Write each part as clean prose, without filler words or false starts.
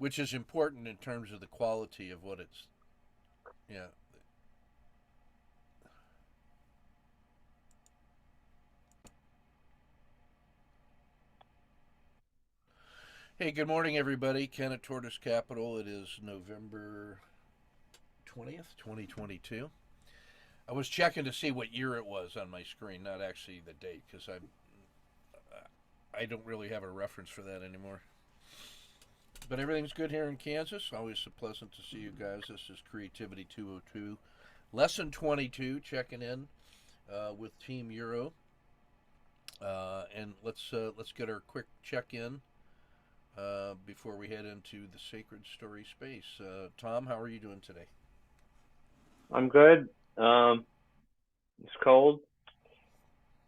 which is important in terms of the quality of what it's. Yeah. Hey, good morning, everybody. Ken at Tortoise Capital. It is November 20th, 2022. I was checking to see what year it was on my screen, not actually the date, because I don't really have a reference for that anymore. But everything's good here in Kansas. Always pleasant to see you guys. This is Creativity 202, Lesson 22, checking in with Team Euro. And let's get our quick check in before we head into the sacred story space. Tom, how are you doing today? I'm good. It's cold,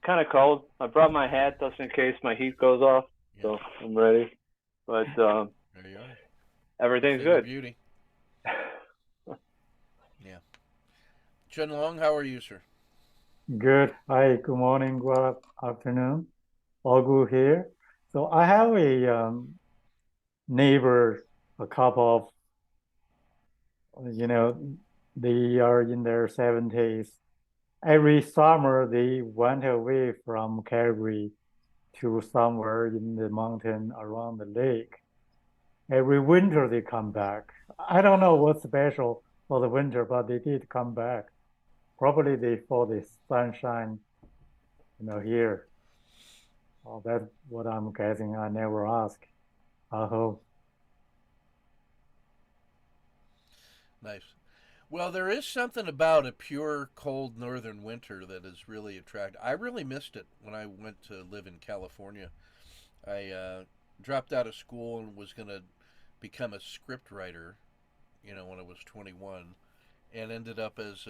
kind of cold. I brought my hat just in case my heat goes off, Yeah, so I'm ready. But there you are. everything's Thing of good. beauty. Yeah. Chen Long, how are you, sir? Good. Hi, good morning, good afternoon. All good here. So I have a neighbor, a couple of, they are in their 70s. Every summer they went away from Calgary to somewhere in the mountain around the lake. Every winter they come back. I don't know what's special for the winter, but they did come back. Probably they for the sunshine, here. Oh, that's what I'm guessing. I never ask. I hope. Nice. Well, there is something about a pure, cold northern winter that is really attractive. I really missed it when I went to live in California. I dropped out of school and was going to become a script writer, when I was 21, and ended up as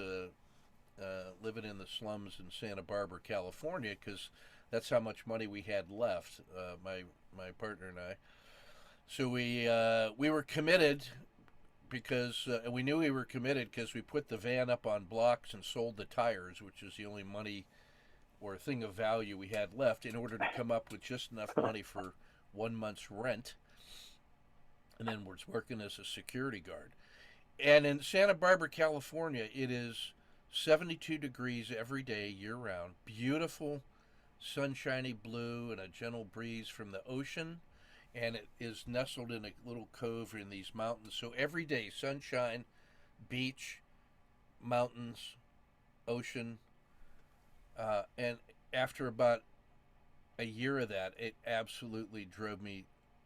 living in the slums in Santa Barbara, California, because that's how much money we had left. My partner and I. So we were committed because we knew we were committed because we put the van up on blocks and sold the tires, which is the only money or thing of value we had left, in order to come up with just enough money for 1 month's rent, and then was working as a security guard. And in Santa Barbara, California, it is 72 degrees every day, year round. Beautiful, sunshiny blue, and a gentle breeze from the ocean. And it is nestled in a little cove in these mountains. So every day, sunshine, beach, mountains, ocean. And after about a year of that, it absolutely drove me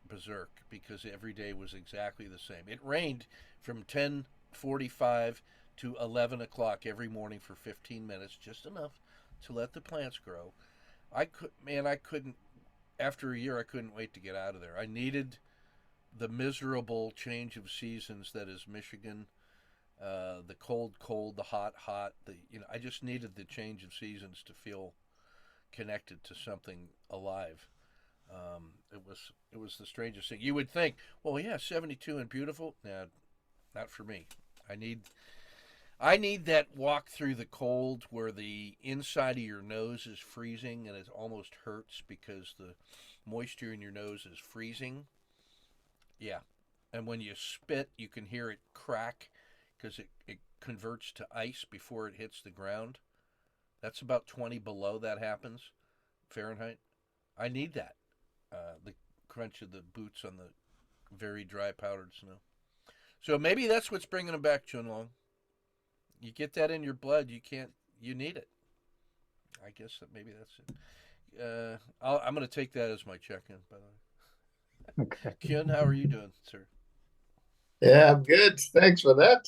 berserk because every day was exactly the same. It rained from 10:45 to 11 o'clock every morning for 15 minutes, just enough to let the plants grow. I couldn't. After a year, I couldn't wait to get out of there. I needed the miserable change of seasons that is Michigan. The cold, cold, the hot, hot. I just needed the change of seasons to feel connected to something alive. It was the strangest thing. You would think, well, yeah, 72 and beautiful. Nah, not for me. I need I need that walk through the cold where the inside of your nose is freezing and it almost hurts because the moisture in your nose is freezing. Yeah. And when you spit, you can hear it crack because it converts to ice before it hits the ground. That's about 20 below that happens Fahrenheit. I need that. The crunch of the boots on the very dry powdered snow. So maybe that's what's bringing them back, Chunlong. You get that in your blood. You can't. You need it. I guess that maybe that's it. I'm going to take that as my check-in. By the way, Okay. Kyun, how are you doing, sir? Yeah, I'm good. Thanks for that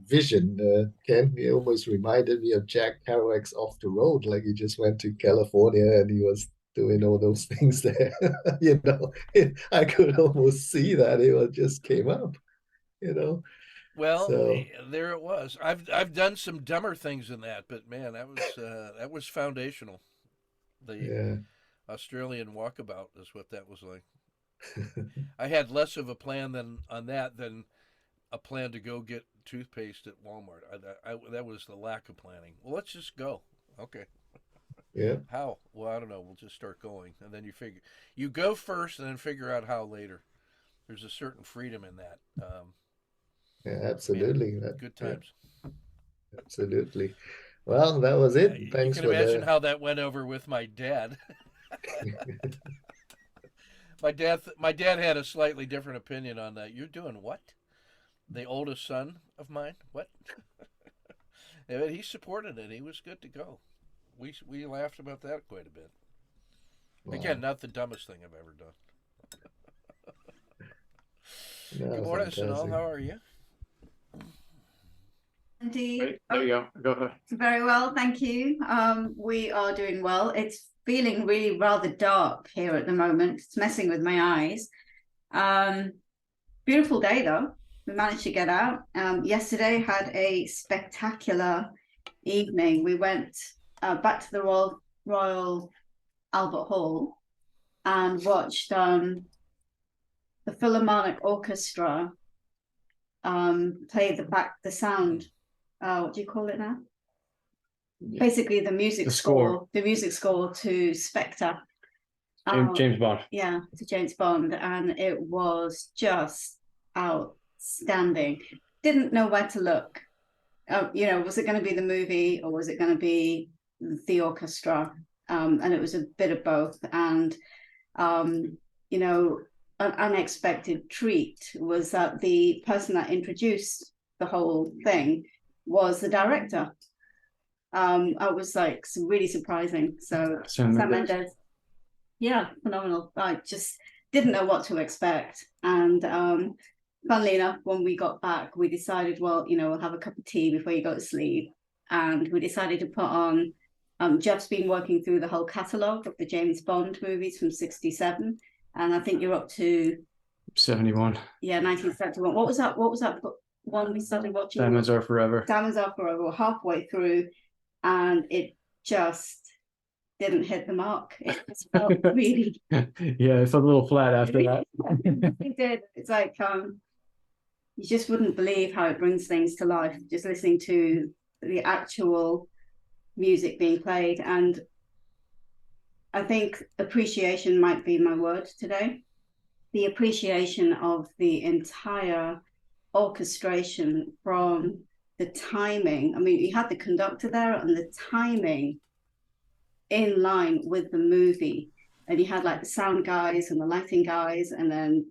vision, Ken. You almost reminded me of Jack Kerouac's Off the Road, like he just went to California and he was doing all those things there. You know, I could almost see that it just came up, you know. Well, So, there it was. I've done some dumber things than that, but man, that was foundational. The yeah. Australian walkabout is what that was like. I had less of a plan than on that than a plan to go get toothpaste at Walmart. That was the lack of planning. Well, let's just go. Okay. Yeah. How? Well, I don't know. We'll just start going, and then you go first, and then figure out how later. There's a certain freedom in that. Yeah, Man, absolutely. good Yeah, times. absolutely. Well, that was it. You Thanks can for imagine the. how that went over with my dad. My dad had a slightly different opinion on that. You're doing what? The oldest son of mine? What? And he supported it. He was good to go. We laughed about that quite a bit. Again, Wow. not the dumbest thing I've ever done. Good No, morning, Sunil. fantastic. How are you? Indeed. Right, there you go. Go ahead. Very well, thank you. We are doing well. It's feeling really rather dark here at the moment. It's messing with my eyes. Beautiful day though. We managed to get out. Yesterday had a spectacular evening. We went back to the Royal Albert Hall and watched the Philharmonic Orchestra play the sound. What do you call it now? Yeah. Basically the music The score. the music score to Spectre. James Bond. Yeah, to James Bond, and it was just outstanding. Didn't know where to look. Was it going to be the movie or was it going to be the orchestra? And it was a bit of both. And an unexpected treat was that the person that introduced the whole thing was the director. I was like really surprising. So Sam Sam Mendes. Mendes, yeah, phenomenal. I just didn't know what to expect. And funnily enough, when we got back, we decided, well, we'll have a cup of tea before you go to sleep. And we decided to put on, Jeff's been working through the whole catalogue of the James Bond movies from 1967. And I think you're up to 71. 1971. What was that one we started watching? Diamonds Are Forever. Diamonds Are Forever. We're halfway through, and it just didn't hit the mark. It just felt really. Yeah, it felt a little flat after that. It did. It's like you just wouldn't believe how it brings things to life. Just listening to the actual music being played, and I think appreciation might be my word today. The appreciation of the entire orchestration, from the timing. I mean, you had the conductor there and the timing in line with the movie, and you had like the sound guys and the lighting guys, and then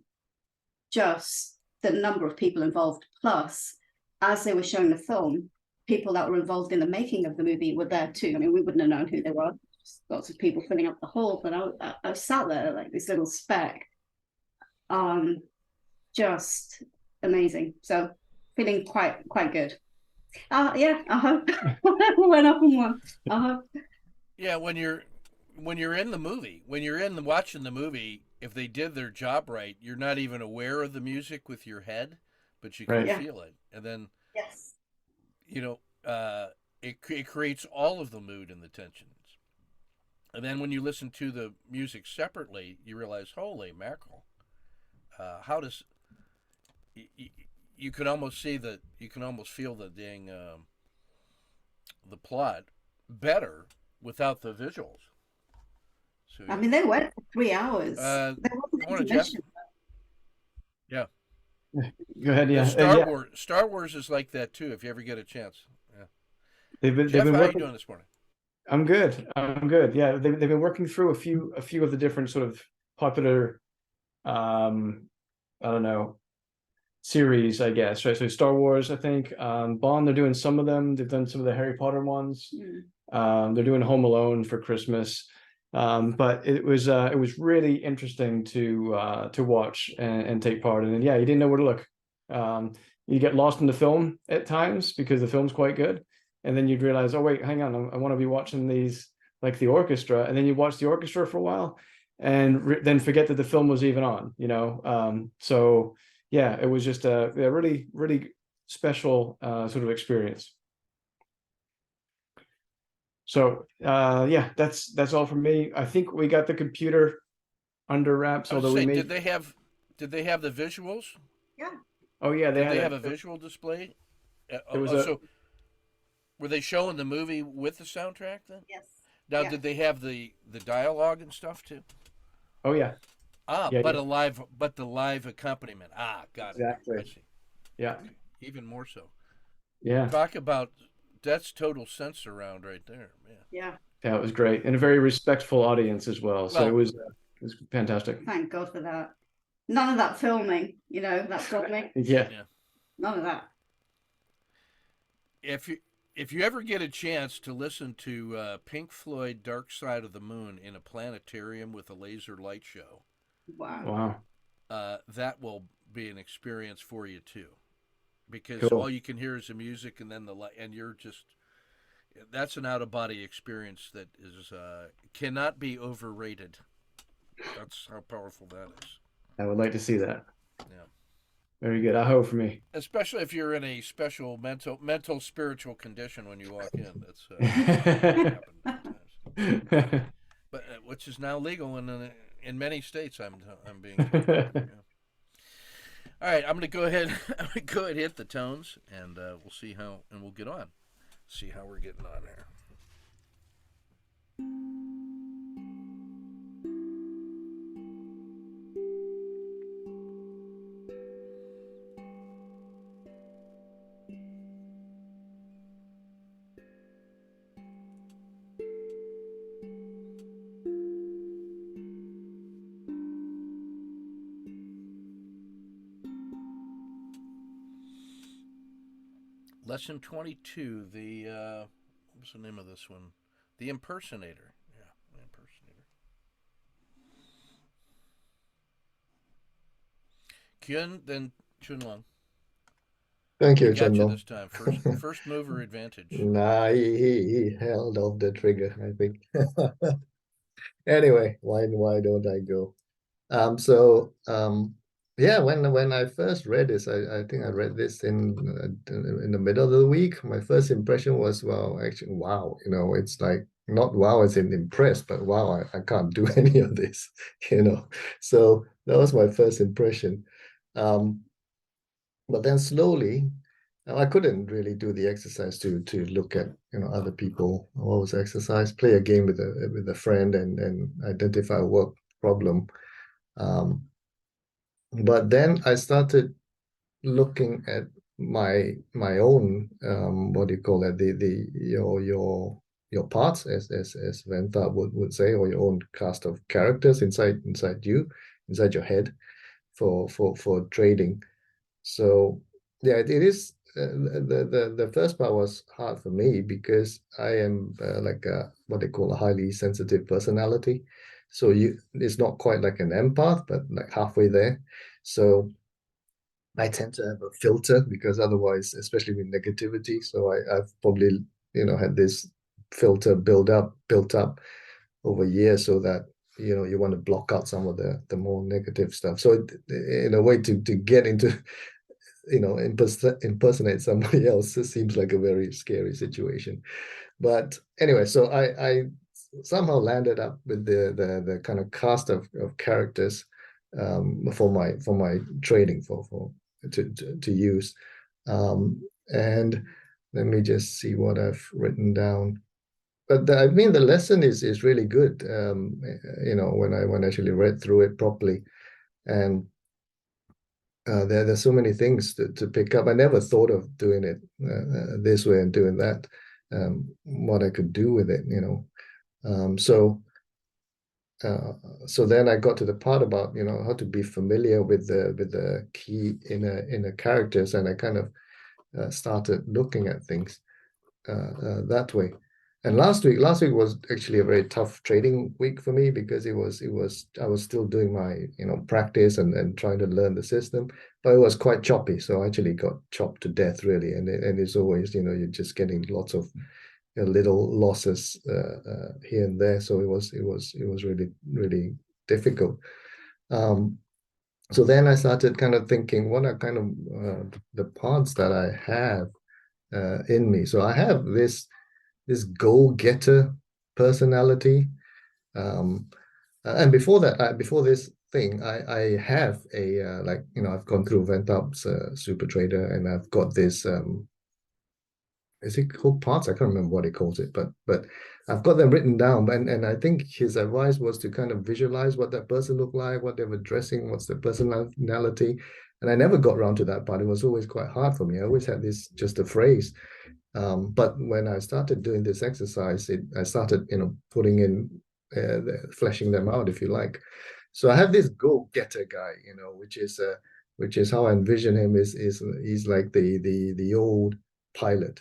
just the number of people involved. Plus, as they were showing the film, people that were involved in the making of the movie were there too. I mean, we wouldn't have known who they were. Just lots of people filling up the hall, but I was sat there like this little speck. Just amazing. So feeling quite good. Yeah, I hope went up and won. I hope. Yeah, when you're in the movie, when you're watching the movie, if they did their job right, you're not even aware of the music with your head, but you can Right. feel it, and then Yes. it creates all of the mood and the tensions. And then when you listen to the music separately, you realize, holy mackerel, how does you can almost feel the dang the plot better without the visuals. So, I mean, they went for 3 hours. There wasn't go on, Jeff. intermission. Yeah. Go ahead. Yeah. Star Wars is like that too. If you ever get a chance. Yeah. They've Jeff, been how are you working. doing this morning? I'm good. Yeah, they've been working through a few of the different sort of popular, I don't know, series, I guess. Right. So Star Wars, I think, Bond. They're doing some of them. They've done some of the Harry Potter ones. They're doing Home Alone for Christmas. But it was really interesting to watch and take part in. And yeah, you didn't know where to look. You get lost in the film at times because the film's quite good. And then you'd realize, oh, wait, hang on, I want to be watching these, like the orchestra. And then you watch the orchestra for a while and then forget that the film was even on, So yeah, it was just a really, really special sort of experience. So yeah, that's all from me. I think we got the computer under wraps, although we made. Did they have the visuals? Yeah. Oh yeah, Did they have a visual display? So were they showing the movie with the soundtrack then? Yes. Now, Yeah. did they have the dialogue and stuff too? Oh yeah. Ah, Yeah, but yeah, the live accompaniment. Ah, got it. exactly. I see. Yeah, Okay. Even more so. yeah, Talk about that's total sense around right there, man. Yeah. yeah. It was great, and a very respectful audience as well. So Well, it was fantastic. Thank God for that. None of that filming, that got me. Yeah, yeah. None of that. If you ever get a chance to listen to Pink Floyd Dark Side of the Moon in a planetarium with a laser light show, Wow. wow, that will be an experience for you too. Because cool. all you can hear is the music and then the light, and you're just that's an out of body experience that is cannot be overrated. That's how powerful that is. I would like to see that. Yeah. Very good. I hope for me. Especially if you're in a special mental spiritual condition when you walk in. That's happened many times. But which is now legal in many states. I'm being told. Yeah. All right, I'm gonna go ahead. I'm gonna go ahead and hit the tones, and we'll see how, and we'll get on. See how we're getting on there. Lesson 22. What was the name of this one? The Impersonator. Yeah, the Impersonator. Kyun, then Chunlong. Thank you, I got you Chandler. this time. First mover advantage. Nah, he held off the trigger, I think. Anyway, why don't I go? Yeah, when I first read this, I think I read this in the middle of the week. My first impression was, well, actually, wow, it's like not wow as in impressed, but wow, I can't do any of this, you know. So that was my first impression. Um, but then slowly, I couldn't really do the exercise to look at other people. What was exercise? Play a game with a friend and identify a work problem. Um, but then I started looking at my own what do you call it, the your parts, as Venta would say, or your own cast of characters inside you, inside your head for trading. So yeah, it is the first part was hard for me because I am like what they call a highly sensitive personality. So it's not quite like an empath, but like halfway there. So I tend to have a filter because otherwise, especially with negativity, so I've probably had this filter built up over years so that you want to block out some of the more negative stuff. So in a way to get into impersonate somebody else, it seems like a very scary situation. But anyway, so I somehow landed up with the kind of cast of characters for my trading to use. And let me just see what I've written down. But I mean, the lesson is really good. When I actually read through it properly, and there's so many things to pick up. I never thought of doing it this way and doing that. What I could do with it, so then I got to the part about how to be familiar with the key inner characters, and I kind of started looking at things that way. And last week was actually a very tough trading week for me because I was still doing my practice and trying to learn the system, but it was quite choppy. So I actually got chopped to death really, and it's always you're just getting lots of little losses here and there. So it was really difficult. So then I started kind of thinking, what are kind of the parts that I have in me? So I have this go-getter personality. And before that, before this thing, I have a I've gone through Ventup's Super Trader, and I've got this is it called parts? I can't remember what he calls it, but I've got them written down, and I think his advice was to kind of visualize what that person looked like, what they were dressing, what's their personality. And I never got around to that part. It was always quite hard for me. I always had this just a phrase. But when I started doing this exercise, I started, putting in, fleshing them out, if you like. So I have this go-getter guy, which is how I envision him. Is he's like the old pilot,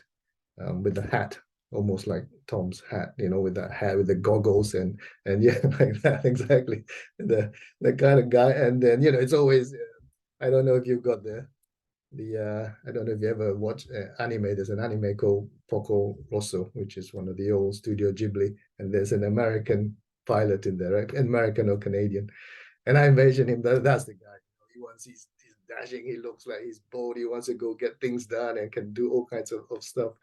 with the hat, almost like Tom's hat, with that hat with the goggles and yeah, like that exactly, the kind of guy. And then it's always, I don't know if you've got the I don't know if you ever watch anime. There's an anime called Poco Rosso, which is one of the old Studio Ghibli, and there's an American pilot in there, right? American or Canadian, and I imagine him. That's the guy. He's dashing. He looks like he's bold. He wants to go get things done and can do all kinds of stuff.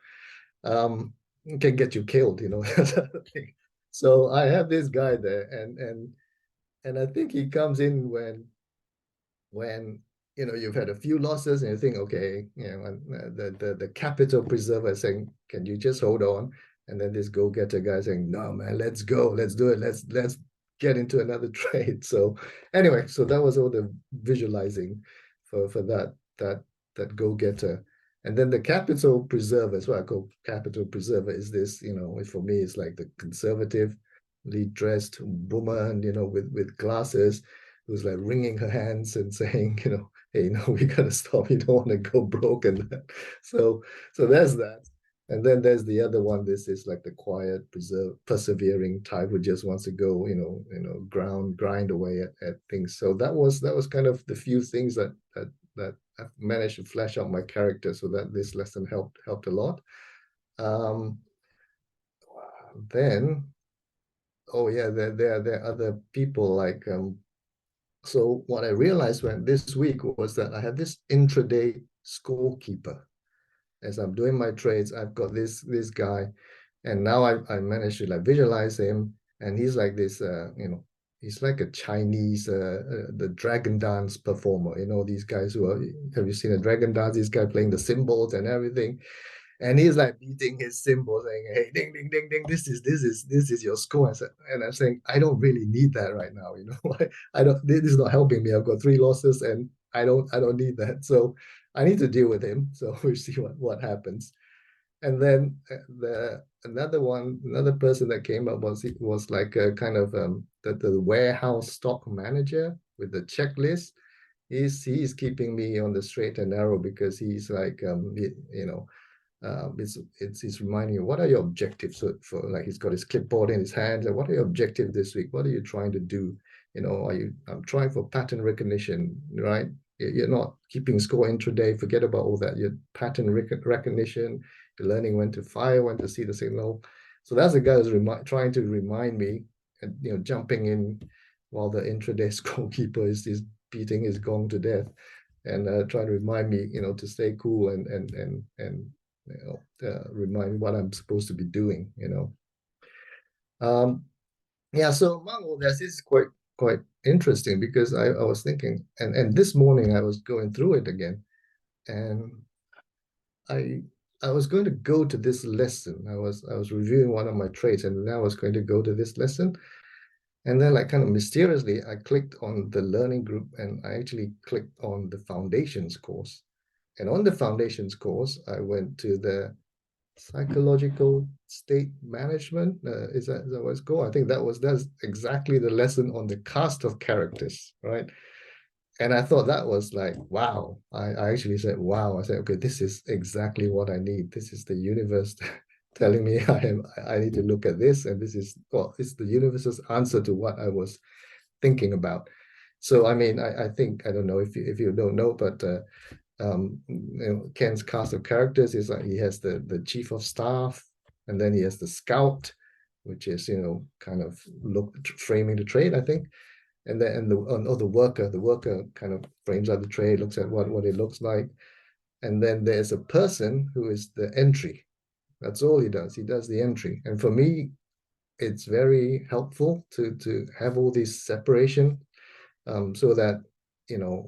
Can get you killed, that's the thing. So I have this guy there, and I think he comes in when you've had a few losses and you think, okay, the capital preserver is saying, can you just hold on? And then this go-getter guy saying, no man, let's go, let's do it, let's get into another trade. So anyway, so that was all the visualizing for that go-getter. And then the capital preserver, is what I call capital preserver, is this, for me, it's like the conservatively dressed woman, with glasses, who's like wringing her hands and saying, hey, we gotta stop. You don't want to go broke. And so there's that. And then there's the other one. This is like the quiet, persevering type who just wants to go, grind away at things. So that was kind of the few things that I've managed to flesh out my character, so that this lesson helped a lot. Then, oh yeah, there are other people like so what I realized when this week was that I have this intraday scorekeeper. As I'm doing my trades, I've got this guy, and now I managed to like visualize him, and he's like this, he's like a Chinese the dragon dance performer. These guys who are. Have you seen a dragon dance? This guy playing the cymbals and everything. And he's like beating his cymbal, saying, "Hey, ding, ding, ding, ding! This is your score." And I'm saying, I don't really need that right now. I don't. This is not helping me. I've got 3 losses, and I don't need that. So I need to deal with him. So we'll see what happens. And then another person that came up was like a kind of the warehouse stock manager with the checklist. He's keeping me on the straight and narrow, because he's like it's reminding you, what are your objectives? So for like, he's got his clipboard in his hands, and what are your objectives this week? What are you trying to do? I'm trying for pattern recognition, right? You're not keeping score intraday. Forget about all that. You're pattern recognition. You're learning when to fire, when to see the signal. So that's the guy who's trying to remind me, and jumping in while the intraday scorekeeper is beating his gong to death, and trying to remind me, to stay cool and remind me what I'm supposed to be doing. Yeah. So among all this is quite interesting, because I was thinking, and this morning I was going through it again, and I was going to go to this lesson. I was reviewing one of my traits, and now I was going to go to this lesson. And then, like, kind of mysteriously, I clicked on the learning group, and I actually clicked on the foundations course. And on the foundations course, I went to the psychological state management. Is that what it's called? I think that's exactly the lesson on the cast of characters, right? And I thought that was like, wow. I actually said, wow. I said, okay, this is exactly what I need. This is the universe telling me I need to look at this, and this is, well, it's the universe's answer to what I was thinking about. So I mean, I think, I don't know if you don't know, but Ken's cast of characters is like, he has the chief of staff, and then he has the scout, which is kind of framing the trade, I think, and then the worker kind of frames out the trade, looks at what it looks like, and then there's a person who is the entry. That's all he does. He does the entry, and for me, it's very helpful to have all this separation, so that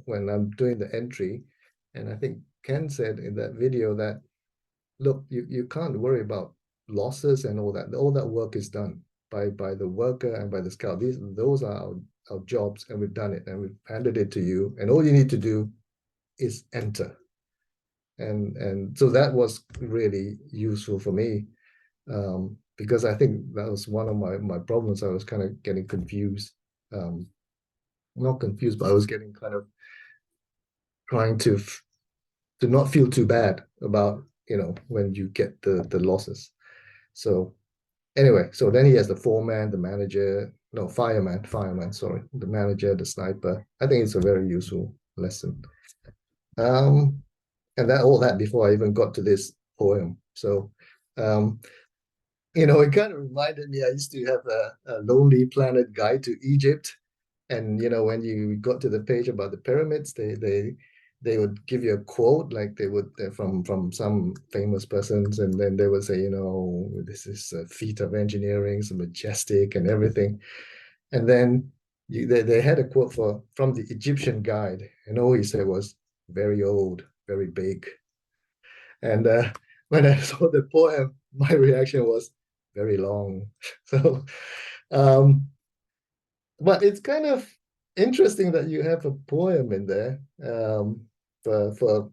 when I'm doing the entry. And I think Ken said in that video that, look, you can't worry about losses and all that work is done by the worker and by the scout. Those are our jobs, and we've done it, and we've handed it to you, and all you need to do is enter. And so that was really useful for me, because I think that was one of my problems. I was kind of getting confused, not confused, but I was getting kind of trying to not feel too bad about, when you get the losses. So anyway, so then he has the foreman, the manager, no, fireman, sorry, the manager, the sniper. I think it's a very useful lesson. Um, and that all that before I even got to this poem. So, um, it kind of reminded me. I used to have a Lonely Planet guide to Egypt, and when you got to the page about the pyramids, they would give you a quote, like they would from some famous persons, and then they would say, this is a feat of engineering, so majestic and everything. And then they had a quote from the Egyptian guide, and all he said was very old, very big. And when I saw the poem, my reaction was very long. So, um, but it's kind of interesting that you have a poem in there, for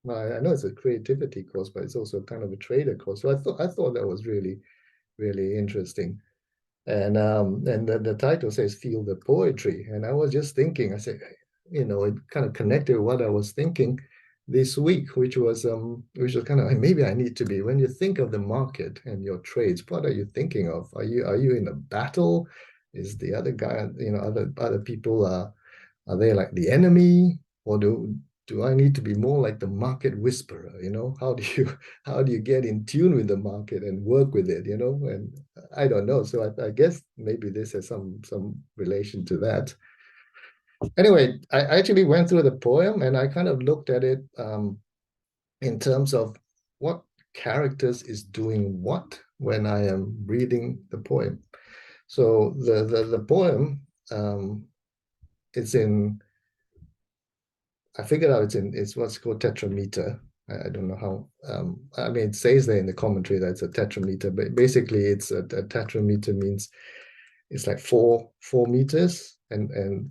well, I know it's a creativity course, but it's also kind of a trader course. So I thought that was really, really interesting. And the title says "Feel the Poetry," and I was just thinking, I said, it kind of connected with what I was thinking this week, which was kind of, maybe I need to be, when you think of the market and your trades, what are you thinking of? Are you in a battle? Is the other guy, other people, are they like the enemy, or do I need to be more like the market whisperer? How do you get in tune with the market and work with it? And I don't know. So I guess maybe this has some relation to that. Anyway, I actually went through the poem and I kind of looked at it, in terms of what characters is doing what when I am reading the poem. So the poem, it's in, I figured out it's what's called tetrameter. I don't know how. I mean, it says there in the commentary that it's a tetrameter, but basically, it's a tetrameter means it's like four meters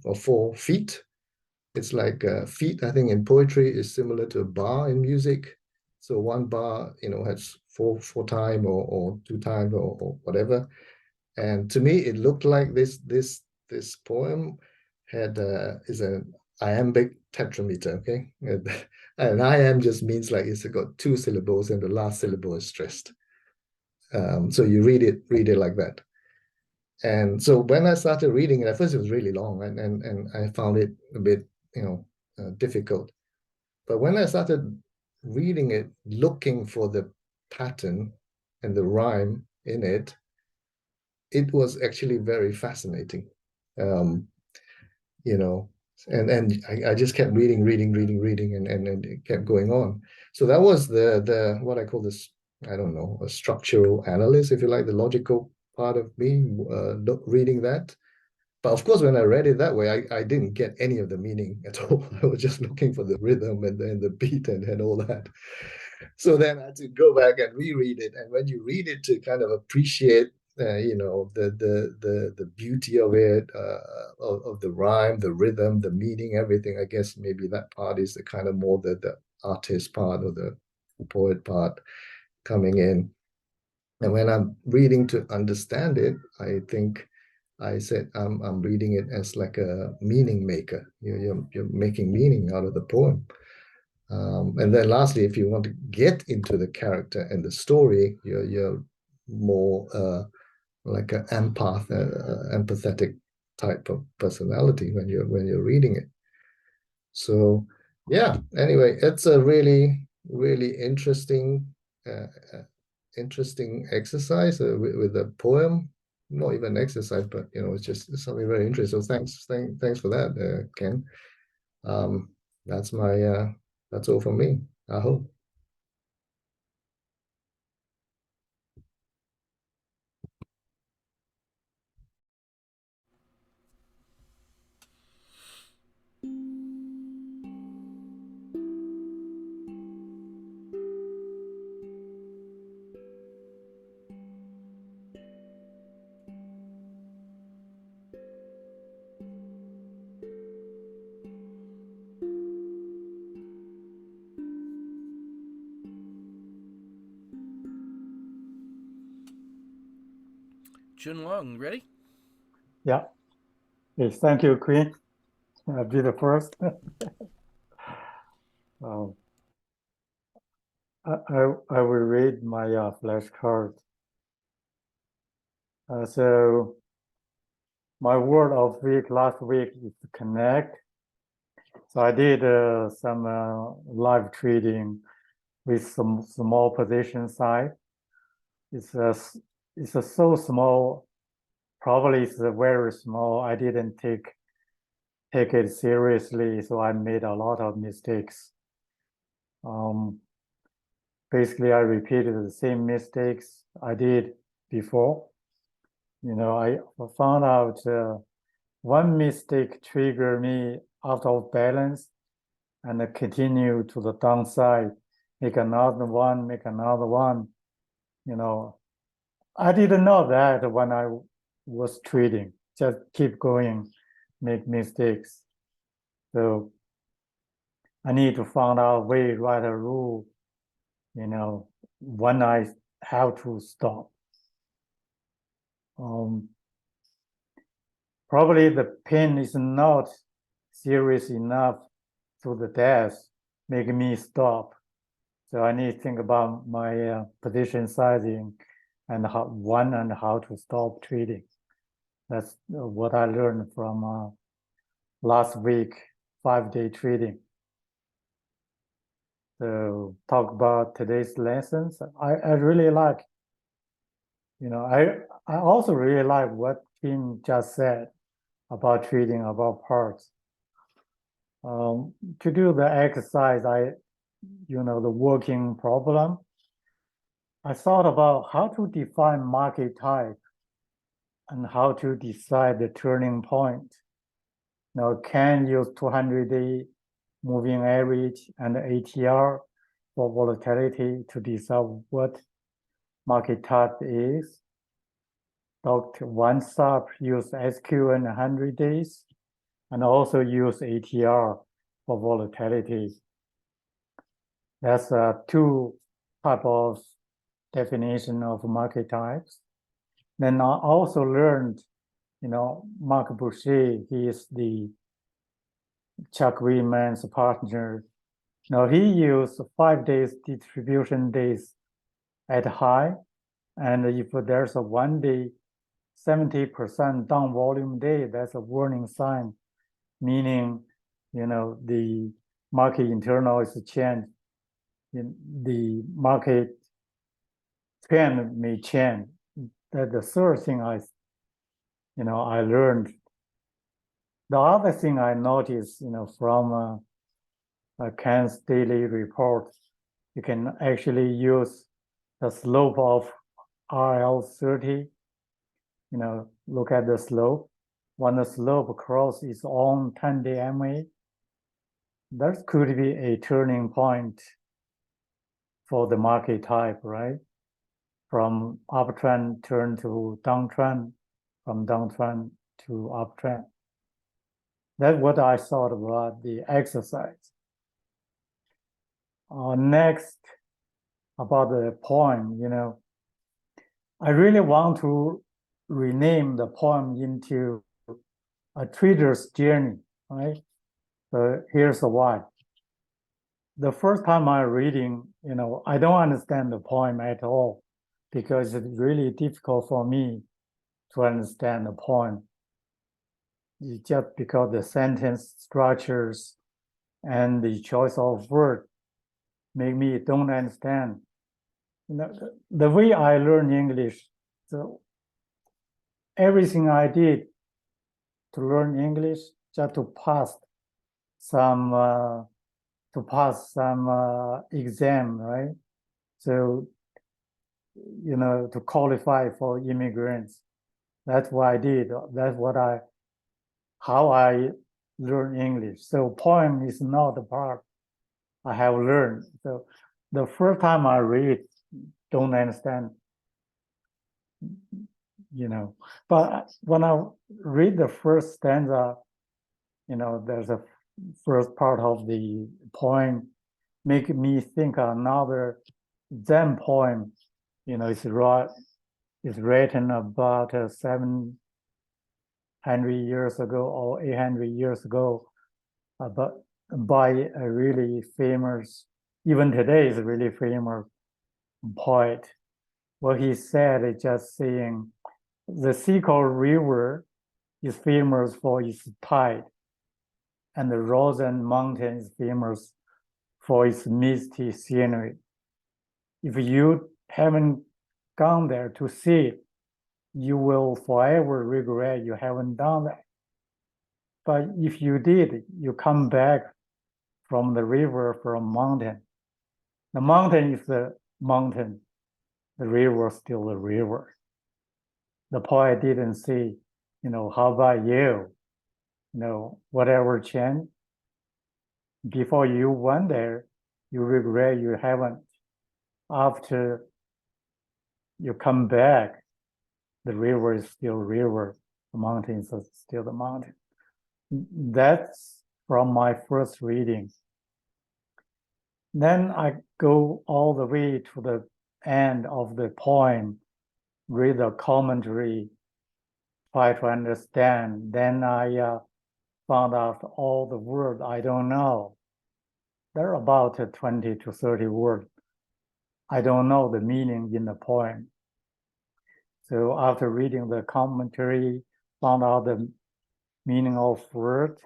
or 4 feet. It's like feet. I think in poetry is similar to a bar in music. So one bar, has four time or two time or whatever. And to me, it looked like this poem is an iambic tetrameter. Okay, and iamb just means like it's got 2 syllables and the last syllable is stressed. So you read it like that. And so when I started reading it, at first it was really long, and I found it a bit, difficult. But when I started reading it, looking for the pattern and the rhyme in it, it was actually very fascinating. Um, you know, and I just kept reading, and it kept going on. So that was the what I call this, I don't know, a structural analyst, if you like, the logical part of me, reading that. But of course, when I read it that way, I didn't get any of the meaning at all. I was just looking for the rhythm and then the beat and all that. So then I had to go back and reread it. And when you read it to kind of appreciate, the beauty of it, of the rhyme, the rhythm, the meaning, everything, I guess maybe that part is the kind of more the artist part or the poet part coming in. And when I'm reading to understand it, I think I said I'm reading it as like a meaning maker. You're making meaning out of the poem. And then lastly, if you want to get into the character and the story, you're more like an empathetic type of personality when you're reading it. So yeah. Anyway, it's a really, really uh, uh, interesting exercise with a poem. Not even exercise, but it's something very interesting. So thanks for that, Ken. Um, that's that's all from me. I hope. Jin Wang, ready? Yeah. Yes, thank you, Queen. I'll be the first. um, I will read my flashcard. So my word of week last week is connect. So I did some live trading with some small position size. It's a so small, probably it's very small. I didn't take it seriously, so I made a lot of mistakes. Basically, I repeated the same mistakes I did before. I found out one mistake triggered me out of balance and continue to the downside, make another one, make another one. I didn't know that when I was trading. Just keep going, make mistakes. So I need to find out a way, write a rule, when I have to stop. Probably the pain is not serious enough to the death, make me stop. So I need to think about my position sizing and how to stop trading. That's what I learned from last week, 5-day trading. So talk about today's lessons. I really like, I also really like what Kim just said about trading, about parts. To do the exercise, the working problem, I thought about how to define market type and how to decide the turning point. Now, can use 200-day moving average and ATR for volatility to decide what market type is. Dr. One stop use SQ and 100 days and also use ATR for volatility. That's two type of definition of market types. Then I also learned, Mark Boucher, he is the Chuck Weeman's partner. Now he used 5 days distribution days at high, and if there's a 1 day 70% down volume day, that's a warning sign, meaning, the market internal is changed. The market trend may change. That's the third thing I learned. The other thing I noticed, from Ken's daily report, you can actually use the slope of RL30. Look at the slope. When the slope crosses its own 10-day MA, that could be a turning point for the market type, right? From uptrend turn to downtrend, from downtrend to uptrend. That's what I thought about the exercise. Next, about the poem, I really want to rename the poem into a trader's journey, right? So here's why. The first time I'm reading, I don't understand the poem at all because it's really difficult for me to understand the poem. It's just because the sentence structures and the choice of word make me don't understand. The way I learn English, so everything I did to learn English just to pass some exam, right? So, to qualify for immigrants. That's what I did. That's how I learn English. So poem is not the part I have learned. So the first time I read, don't understand, But when I read the first stanza, there's a first part of the poem make me think another Zen poem, it's right is written about 700 years ago or 800 years ago, but by a really famous, even today is a really famous poet. What he said is just saying, the Seco River is famous for its tide, and the Rosen Mountain is famous for its misty scenery. If you haven't gone there to see it, you will forever regret you haven't done that. But if you did, you come back from the river, from mountain. The mountain is the mountain. The river is still the river. The poet didn't say, how about you? Whatever changed. Before you went there, you regret you haven't. After you come back, the river is still river. The mountain is still the mountain. That's from my first reading. Then I go all the way to the end of the poem, read the commentary, try to understand. Then I found out all the words I don't know. There are about 20 to 30 words. I don't know the meaning in the poem. So after reading the commentary, found out the meaning of word,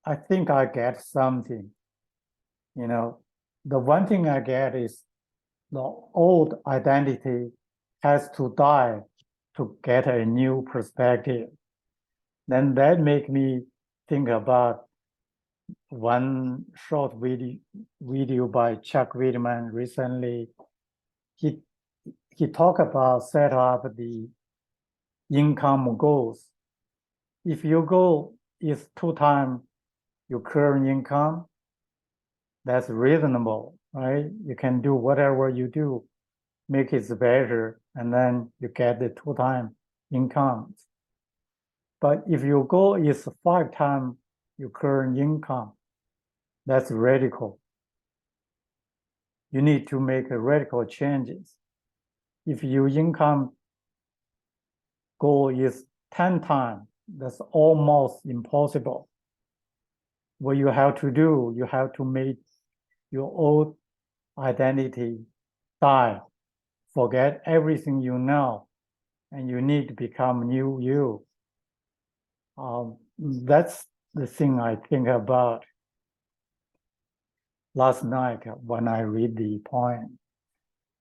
I think I get something. The one thing I get is the old identity has to die to get a new perspective. Then that make me think about one short video by Chuck Whitman recently. He talked about set up the income goals. If your goal is 2 times your current income, that's reasonable, right? You can do whatever you do, make it better, and then you get the 2 times income. But if your goal is 5 times your current income, that's radical. You need to make radical changes. If your income goal is 10 times, that's almost impossible. What you have to do, you have to make your old identity die, forget everything you know, and you need to become new you. That's the thing I think about last night when I read the poem.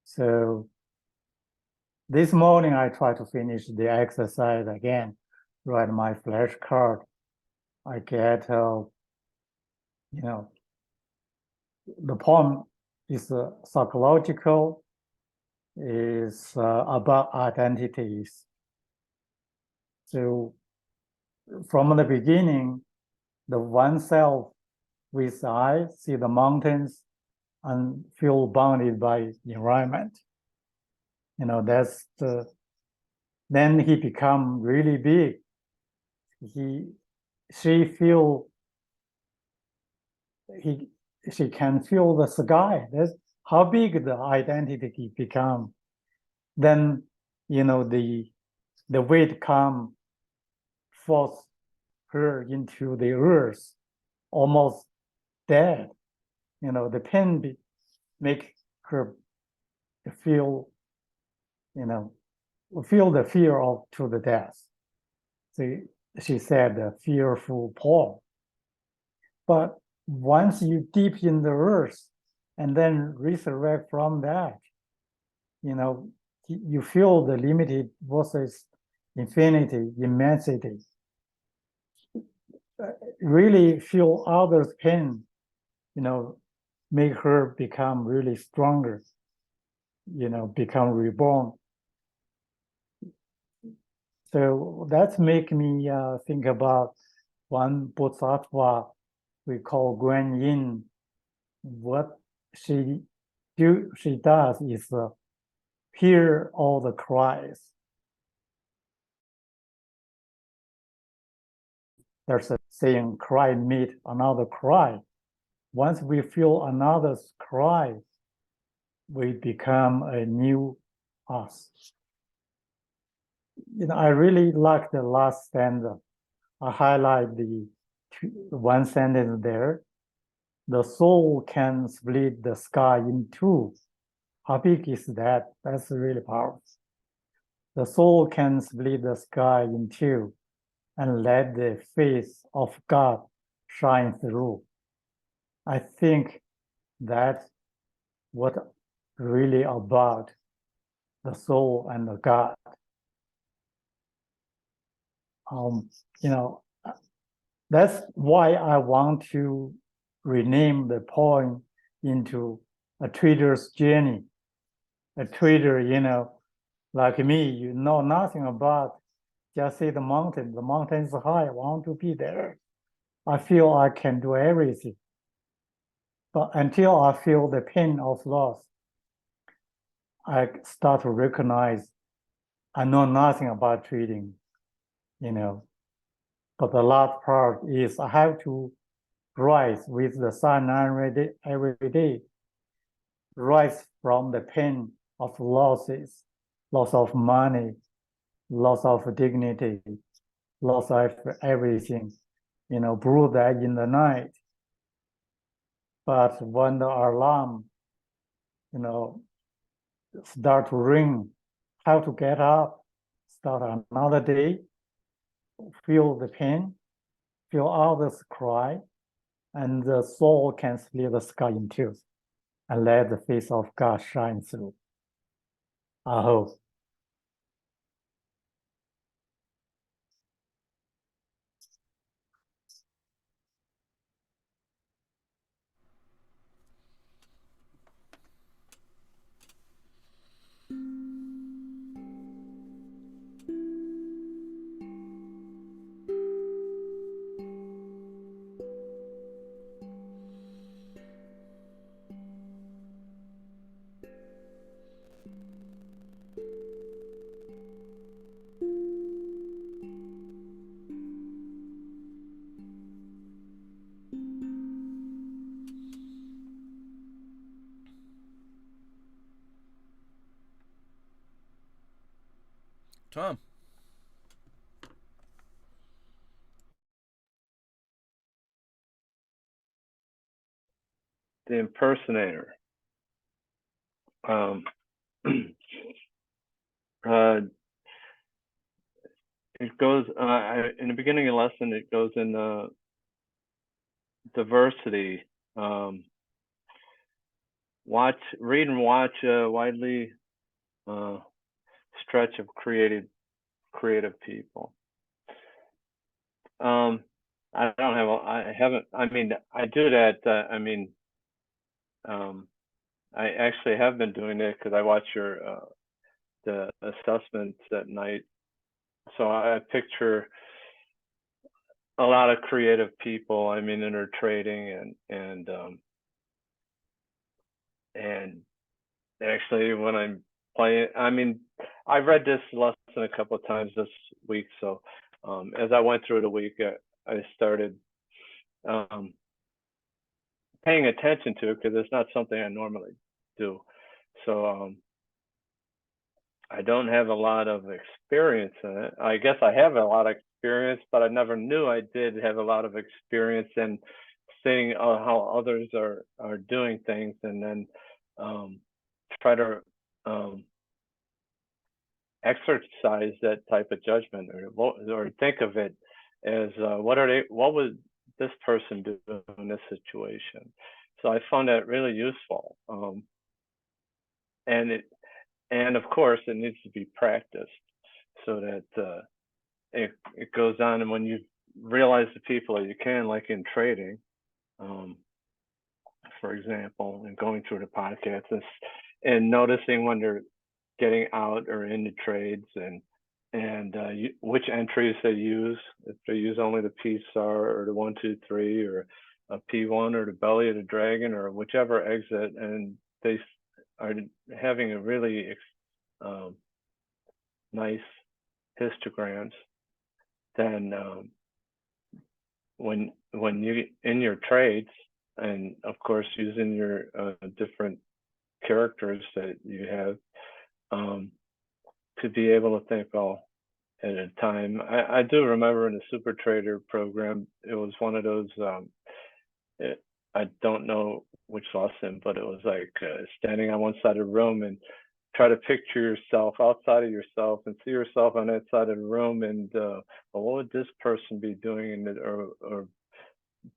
So this morning I try to finish the exercise again, write my flashcard. I get, the poem is psychological, is about identities. So from the beginning, the one self with eye see the mountains and feel bounded by environment. That's then he become really big. She can feel the sky. That's how big the identity become. Then, the weight come, force her into the earth, almost dead. The pain make her feel, feel the fear to the death. So she said the fearful poem. But once you deep in the earth and then resurrect from that, you feel the limited versus infinity, immensity. Really feel others' pain, make her become really stronger, become reborn. So that make me think about one bodhisattva we call Guan Yin. What she does is hear all the cries. There's a saying, cry meet another cry. Once we feel another's cry, we become a new us. I really like the last stanza. I highlight the one sentence there. The soul can split the sky in two. How big is that? That's really powerful. The soul can split the sky in two and let the face of God shine through. I think that's what really about the soul and the God. You know, that's why I want to rename the poem into a trader's journey. A trader, like me, you know nothing about, just see the mountain. The mountain is high, I want to be there. I feel I can do everything. But until I feel the pain of loss, I start to recognize I know nothing about trading, But the last part is I have to rise with the sun every day, rise from the pain of losses, loss of money, loss of dignity, loss of everything, brew that in the night. But when the alarm, start to ring, how to get up, start another day, feel the pain, feel others cry, and the soul can split the sky in two and let the face of God shine through. I hope. Tom. The Impersonator. It goes in the beginning of the lesson. It goes in diversity. Read and watch a widely stretch of creative people. I don't have. I haven't. I mean, I do that. I actually have been doing it because I watch the assessments at night. So I picture a lot of creative people. I mean, in their trading and actually when I'm playing, I mean, I read this lesson a couple of times this week. So as I went through the week, I started paying attention to it because it's not something I normally do. So I don't have a lot of experience in it. I guess I have a lot of experience, but I never knew I did have a lot of experience in seeing how others are doing things, and then try to exercise that type of judgment, or think of it as what would this person do in this situation. So I found that really useful, and of course it needs to be practiced so that it goes on. And when you realize the people that you can, like in trading, for example, and going through the podcasts and noticing when they're getting out or into trades, and which entries they use, if they use only the P star or the 1, 2, 3, or a P1 or the belly of the dragon or whichever exit, and they are having a really nice histograms, then when you in your trades, and of course using your different characters that you have, to be able to think, oh, at a time. I do remember in the Super Trader program, it was one of those. I don't know which lesson, but it was like standing on one side of the room and try to picture yourself outside of yourself and see yourself on that side of the room, and well, what would this person be doing in it, or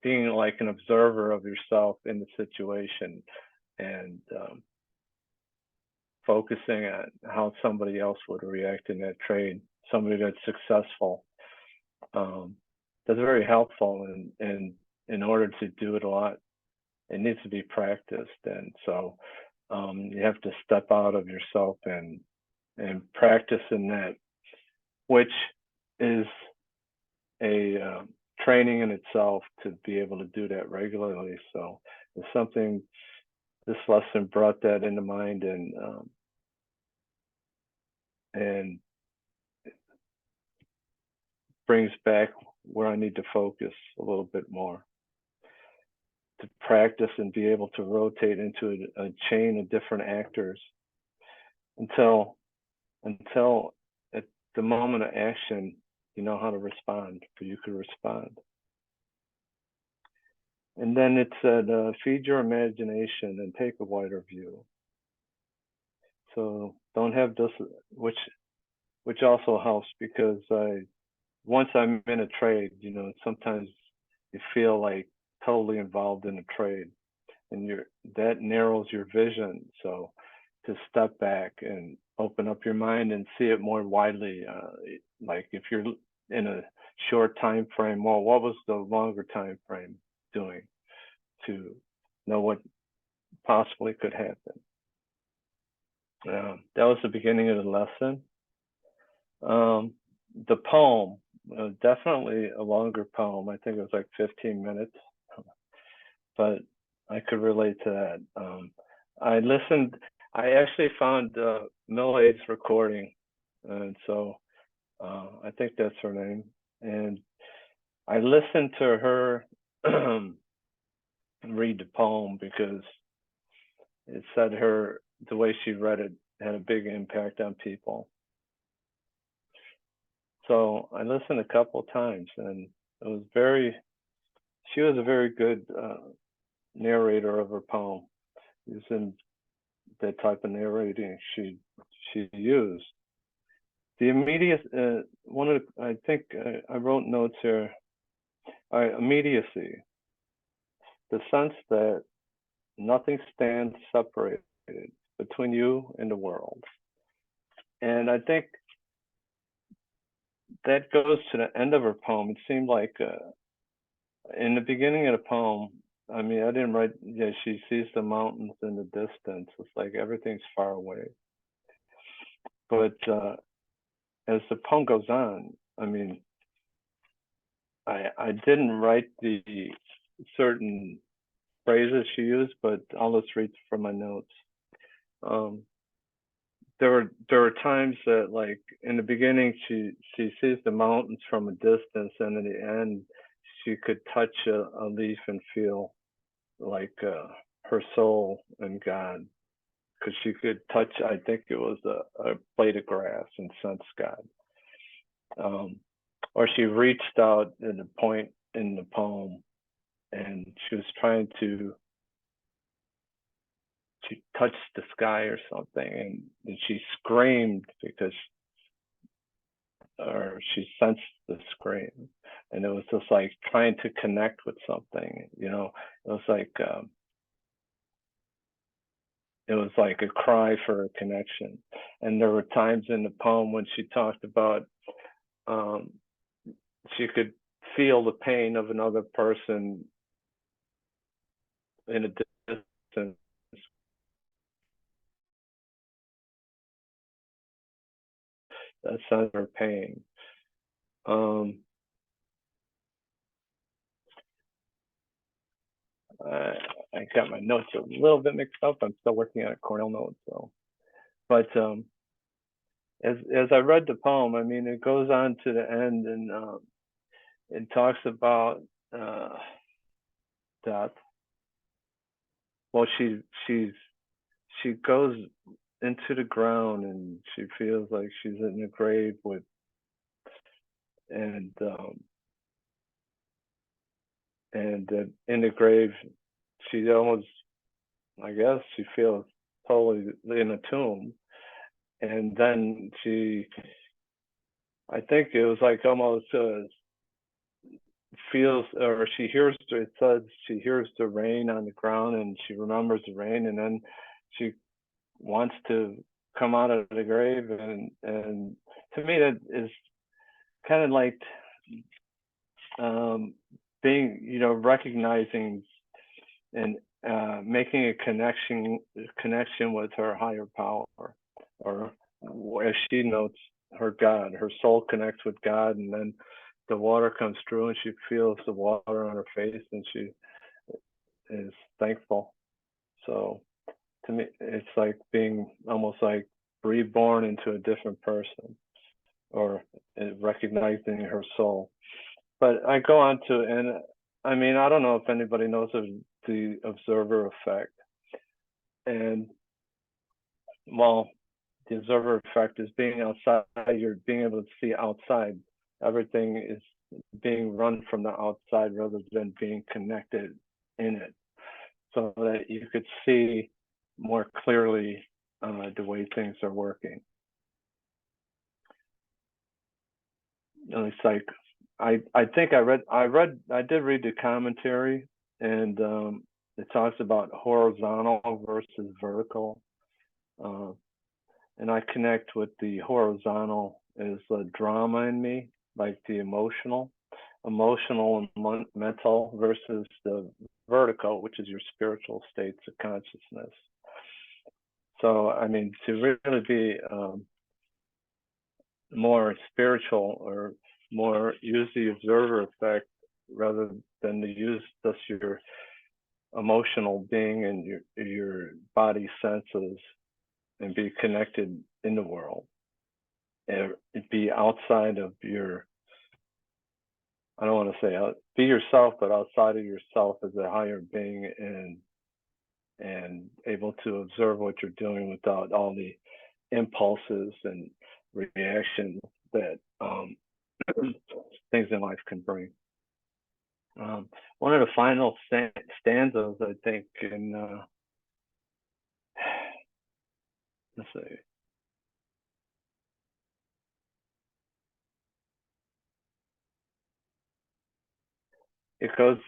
being like an observer of yourself in the situation, and focusing on how somebody else would react in that trade, somebody that's successful. That's very helpful, and in order to do it a lot, it needs to be practiced. And so you have to step out of yourself and practice in that, which is a training in itself to be able to do that regularly. So it's something, this lesson brought that into mind, and brings back where I need to focus a little bit more, to practice and be able to rotate into a chain of different actors until at the moment of action, you know how to respond, or you could respond. And then it said, feed your imagination and take a wider view. So don't have this, which also helps, because once I'm in a trade, you know, sometimes you feel like totally involved in a trade, and that narrows your vision. So to step back and open up your mind and see it more widely, like if you're in a short time frame, well, what was the longer time frame doing, to know what possibly could happen. That was the beginning of the lesson. The poem, definitely a longer poem. I think it was like 15 minutes, but I could relate to that. I actually found Millade's recording, and so I think that's her name. And I listened to her read the poem because it said the way she read it had a big impact on people. So I listened a couple of times, and she was a very good narrator of her poem, using that type of narrating she used. The immediate, I think I wrote notes here, immediacy, the sense that nothing stands separated between you and the world. And I think that goes to the end of her poem. It seemed like in the beginning of the poem, I mean, I didn't write, yeah, she sees the mountains in the distance. It's like everything's far away. But as the poem goes on, I mean, I didn't write the certain phrases she used, but I'll just read from my notes. There were times that, like, in the beginning, she sees the mountains from a distance, and in the end, she could touch a leaf and feel like her soul and God, because she could touch, I think it was a blade of grass, and sense God. Or she reached out at a point in the poem, and she was trying to touch the sky or something, and she screamed because, or she sensed the scream, and it was just like trying to connect with something, you know. It was like a cry for a connection. And there were times in the poem when she talked about she could feel the pain of another person in a distance. That sense of her pain. I got my notes a little bit mixed up. I'm still working on a Cornell note, so. But as I read the poem, I mean, it goes on to the end, and it talks about death. Well, she goes into the ground, and she feels like she's in the grave with and in the grave, she almost, I guess, she feels totally in a tomb, and then I think it was like almost feels, or she hears, it says she hears the rain on the ground, and she remembers the rain, and then she wants to come out of the grave, and to me that is kind of like being, recognizing and making a connection with her higher power, or as she notes, her God. Her soul connects with God, and then the water comes through, and she feels the water on her face, and she is thankful. So to me, it's like being almost like reborn into a different person, or recognizing her soul. But I go on to, and I mean, I don't know if anybody knows of the observer effect. And well, the observer effect is being outside, you're being able to see outside. Everything is being run from the outside rather than being connected in it, so that you could see more clearly the way things are working. It's like I think I did read the commentary, and it talks about horizontal versus vertical, and I connect with the horizontal is the drama in me, like the emotional and mental, versus the vertical, which is your spiritual states of consciousness. So I mean, to really be more spiritual, or more use the observer effect rather than to use just your emotional being and your body senses, and be connected in the world, and be outside of your, I don't want to say be yourself, but outside of yourself as a higher being, and able to observe what you're doing without all the impulses and reactions that things in life can bring. One of the final stanzas, I think, in let's see, it goes,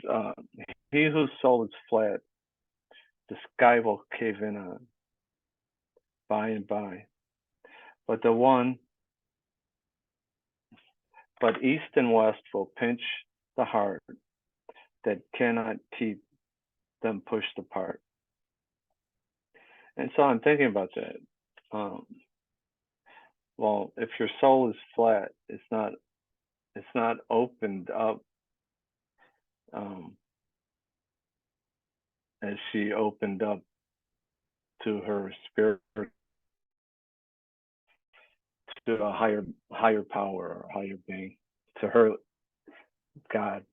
he whose soul is flat, the sky will cave in on by and by, but east and west will pinch the heart that cannot keep them pushed apart. And so I'm thinking about that. Well, if your soul is flat, it's not opened up as she opened up to her spirit, to a higher power, or higher being, to her God.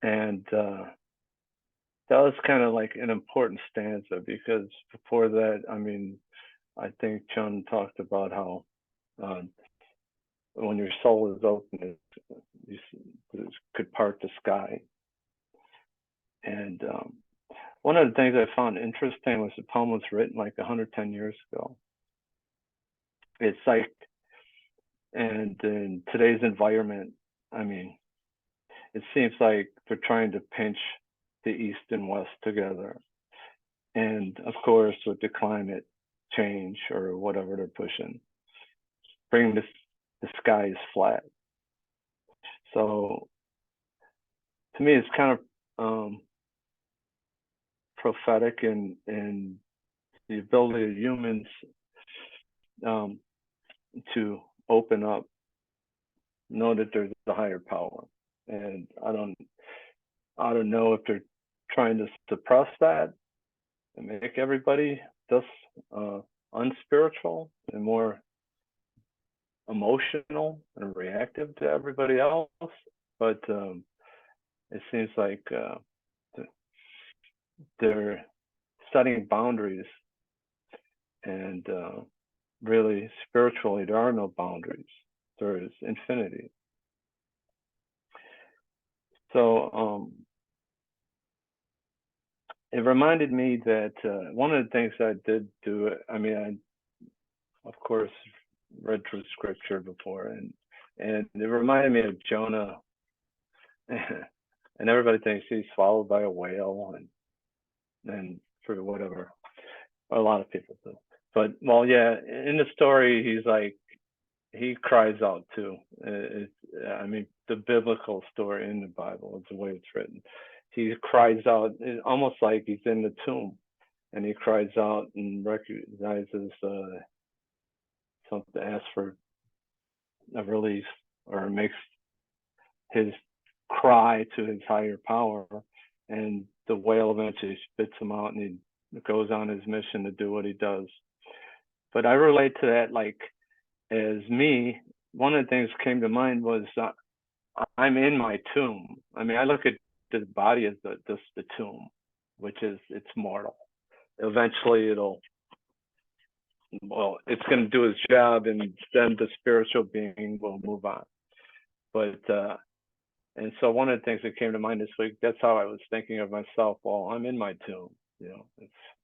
And that was kind of like an important stanza, because before that, I mean, I think Chun talked about how when your soul is open, it could part the sky. And one of the things I found interesting was the poem was written like 110 years ago. It's like, and in today's environment, I mean, it seems like they're trying to pinch the East and West together. And of course, with the climate change or whatever they're pushing, bring the skies flat. So to me, it's kind of prophetic in the ability of humans to open up, know that there's a higher power. And I don't know if they're trying to suppress that and make everybody just unspiritual and more emotional and reactive to everybody else, but it seems like they're setting boundaries and really spiritually there are no boundaries. There is infinity. So it reminded me that one of the things I did do, I mean, I of course read through scripture before, and it reminded me of Jonah. And everybody thinks he's swallowed by a whale, and for whatever, a lot of people do. But well, yeah, in the story, he's like, he cries out too. I mean, the biblical story in the Bible, it's the way it's written. He cries out, almost like he's in the tomb, and he cries out and recognizes something, asks for a release, or makes his cry to his higher power, and the whale eventually spits him out, and he goes on his mission to do what he does. But I relate to that, like, as me, one of the things that came to mind was I'm in my tomb. I mean, I look at the body as the tomb, which is, it's mortal. Eventually it's going to do its job, and then the spiritual being will move on. But and so one of the things that came to mind this week, that's how I was thinking of myself. Well, I'm in my tomb, you know.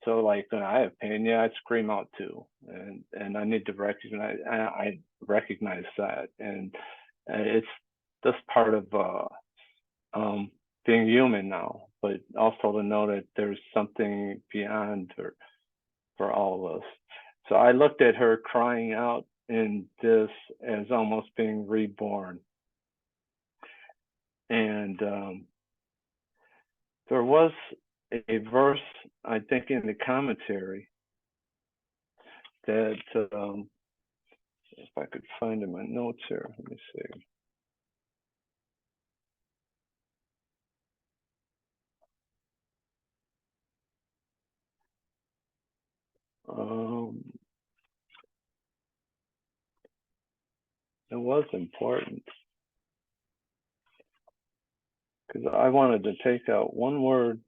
So like when I have pain, yeah, I scream out too, and I need to recognize. I recognize that, and it's just part of being human now. But also to know that there's something beyond for all of us. So I looked at her crying out in this as almost being reborn. And there was a verse, I think, in the commentary that, if I could find in my notes here, let me see. It was important because I wanted to take out one word.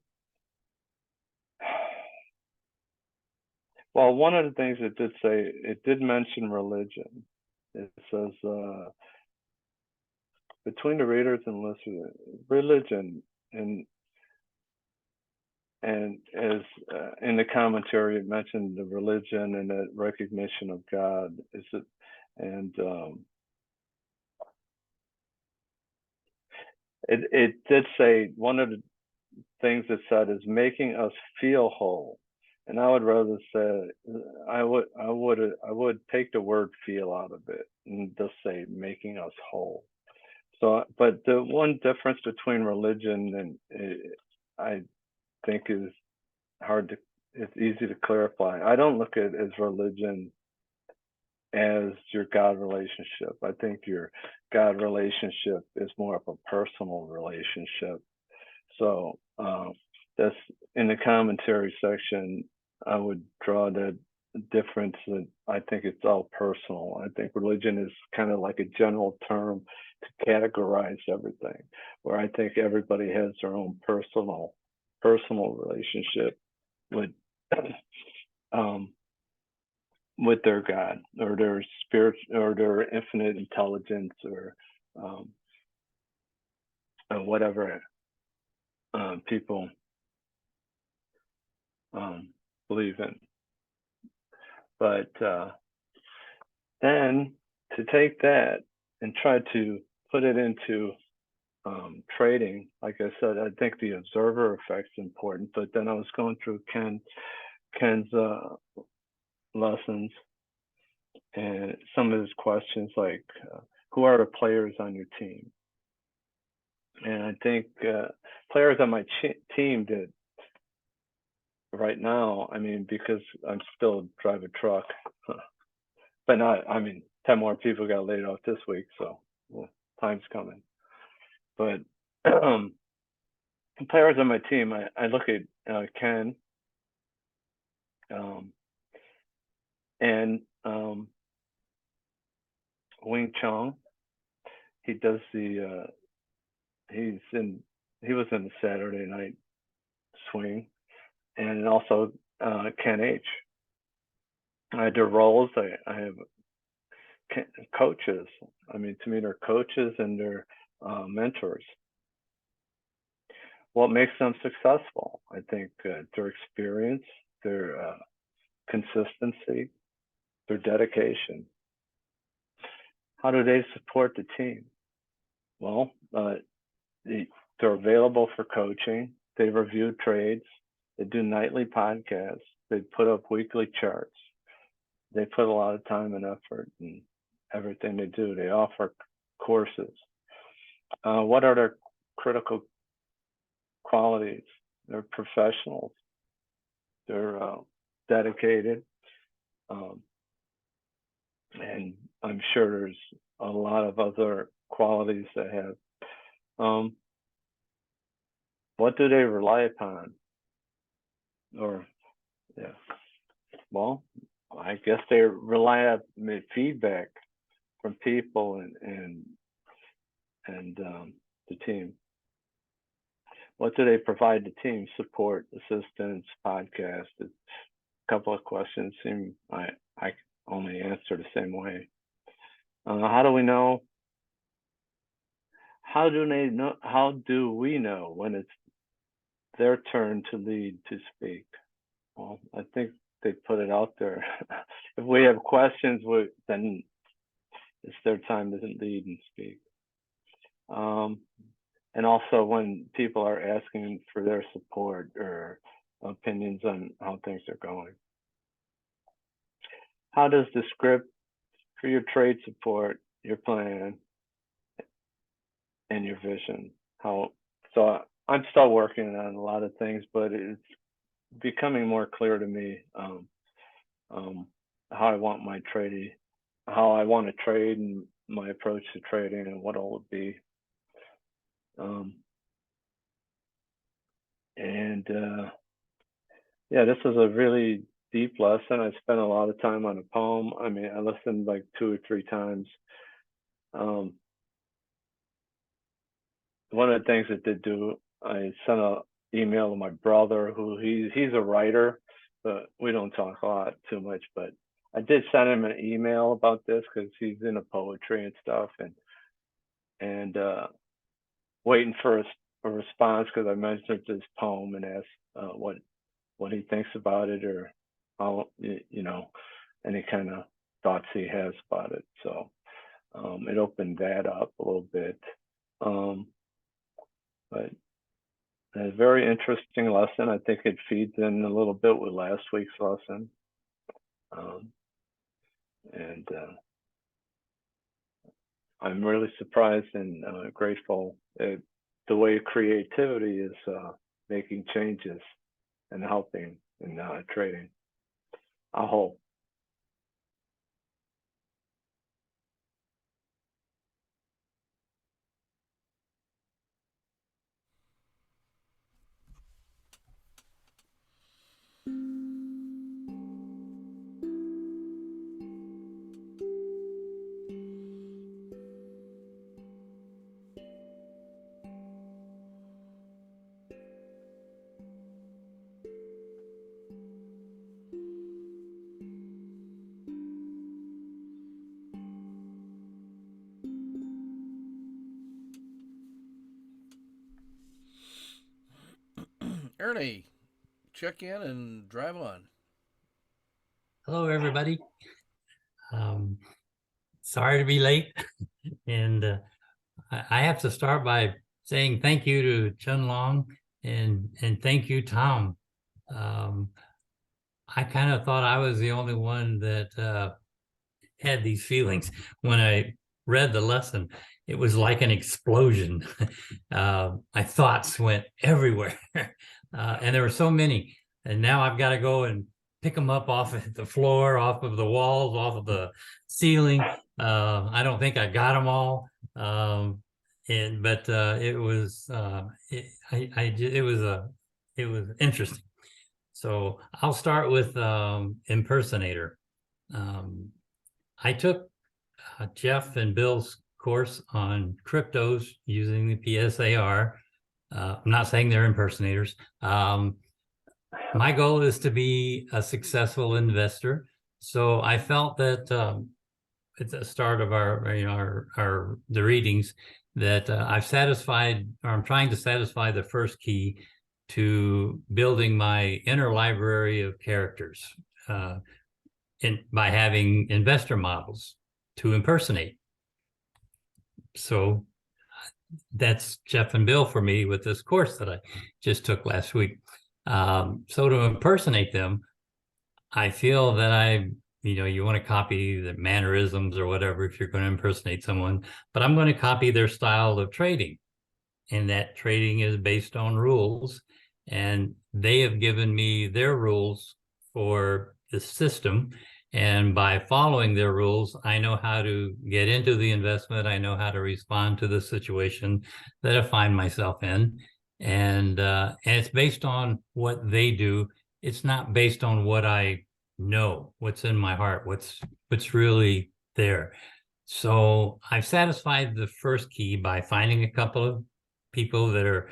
Well, one of the things it did say, it did mention religion. It says, between the readers and listeners, religion, and as in the commentary, it mentioned the religion and the recognition of God. Is it, and it did say, one of the things it said is making us feel whole. And I would rather say, I would take the word feel out of it and just say making us whole. So, but the one difference between religion and I think is it's easy to clarify. I don't look at it as religion as your God relationship. I think your God relationship is more of a personal relationship. So that's in the commentary section. I would draw the difference that I think it's all personal. I think religion is kind of like a general term to categorize everything, where I think everybody has their own personal relationship with their God, or their spirit, or their infinite intelligence, or whatever people believe in. But then to take that and try to put it into trading, like I said, I think the observer effect is important. But then I was going through Ken's lessons, and some of his questions, like who are the players on your team? And I think players on my team did right now, I mean, because I'm still driving a truck, but not, I mean, 10 more people got laid off this week, so well, time's coming. But players on my team, I look at Ken and Wing Chong. He does the he was in the Saturday night swing, and also Ken H. I do roles. I have coaches. I mean, to me, they're coaches and they're mentors. What makes them successful? I think their experience, their consistency, their dedication. How do they support the team? Well, they're available for coaching. They review trades. They do nightly podcasts. They put up weekly charts. They put a lot of time and effort in everything they do. They offer courses. What are their critical qualities? They're professionals. They're dedicated. And I'm sure there's a lot of other qualities they have. What do they rely upon? Or, yeah, well, I guess they rely on feedback from people and the team. What do they provide the team? Support, assistance, podcast. It's a couple of questions seem I only answer the same way. How do we know? How do they know? How do we know when it's their turn to lead, to speak? Well, I think they put it out there. If we have questions, then it's their time to lead and speak. And also when people are asking for their support or opinions on how things are going. How does the script for your trade support your plan and your vision? So I'm still working on a lot of things, but it's becoming more clear to me how I want my trading, how I want to trade and my approach to trading and what it would be. Yeah, this is a really deep lesson. I spent a lot of time on a poem. I mean, I listened like 2 or 3 times. One of the things I did do, I sent an email to my brother, who he's a writer, but we don't talk a lot too much. But I did send him an email about this because he's into poetry and stuff, and waiting for a response because I mentioned this poem and asked what he thinks about it, or how, you know, any kind of thoughts he has about it. So it opened that up a little bit. But a very interesting lesson. I think it feeds in a little bit with last week's lesson. And I'm really surprised and grateful at the way creativity is making changes and helping in trading. I hope. Ernie, check in and drive on. Hello, everybody. Sorry to be late. And I have to start by saying thank you to Chun Long and thank you, Tom. I kind of thought I was the only one that had these feelings. When I read the lesson, it was like an explosion. My thoughts went everywhere. And there were so many. And now I've got to go and pick them up off of the floor, off of the walls, off of the ceiling. I don't think I got them all. But it was it was interesting. So I'll start with Impersonator. I took Jeff and Bill's course on cryptos using the PSAR. I'm not saying they're impersonators. My goal is to be a successful investor. So I felt that at the start of the readings that I've satisfied, or I'm trying to satisfy the first key to building my inner library of characters by having investor models to impersonate. So that's Jeff and Bill for me with this course that I just took last week. So to impersonate them, I feel that you want to copy the mannerisms or whatever if you're going to impersonate someone, but I'm going to copy their style of trading. And that trading is based on rules. And they have given me their rules for the system. And by following their rules, I know how to get into the investment. I know how to respond to the situation that I find myself in. And it's based on what they do. It's not based on what I know, what's in my heart, what's really there. So I've satisfied the first key by finding a couple of people that are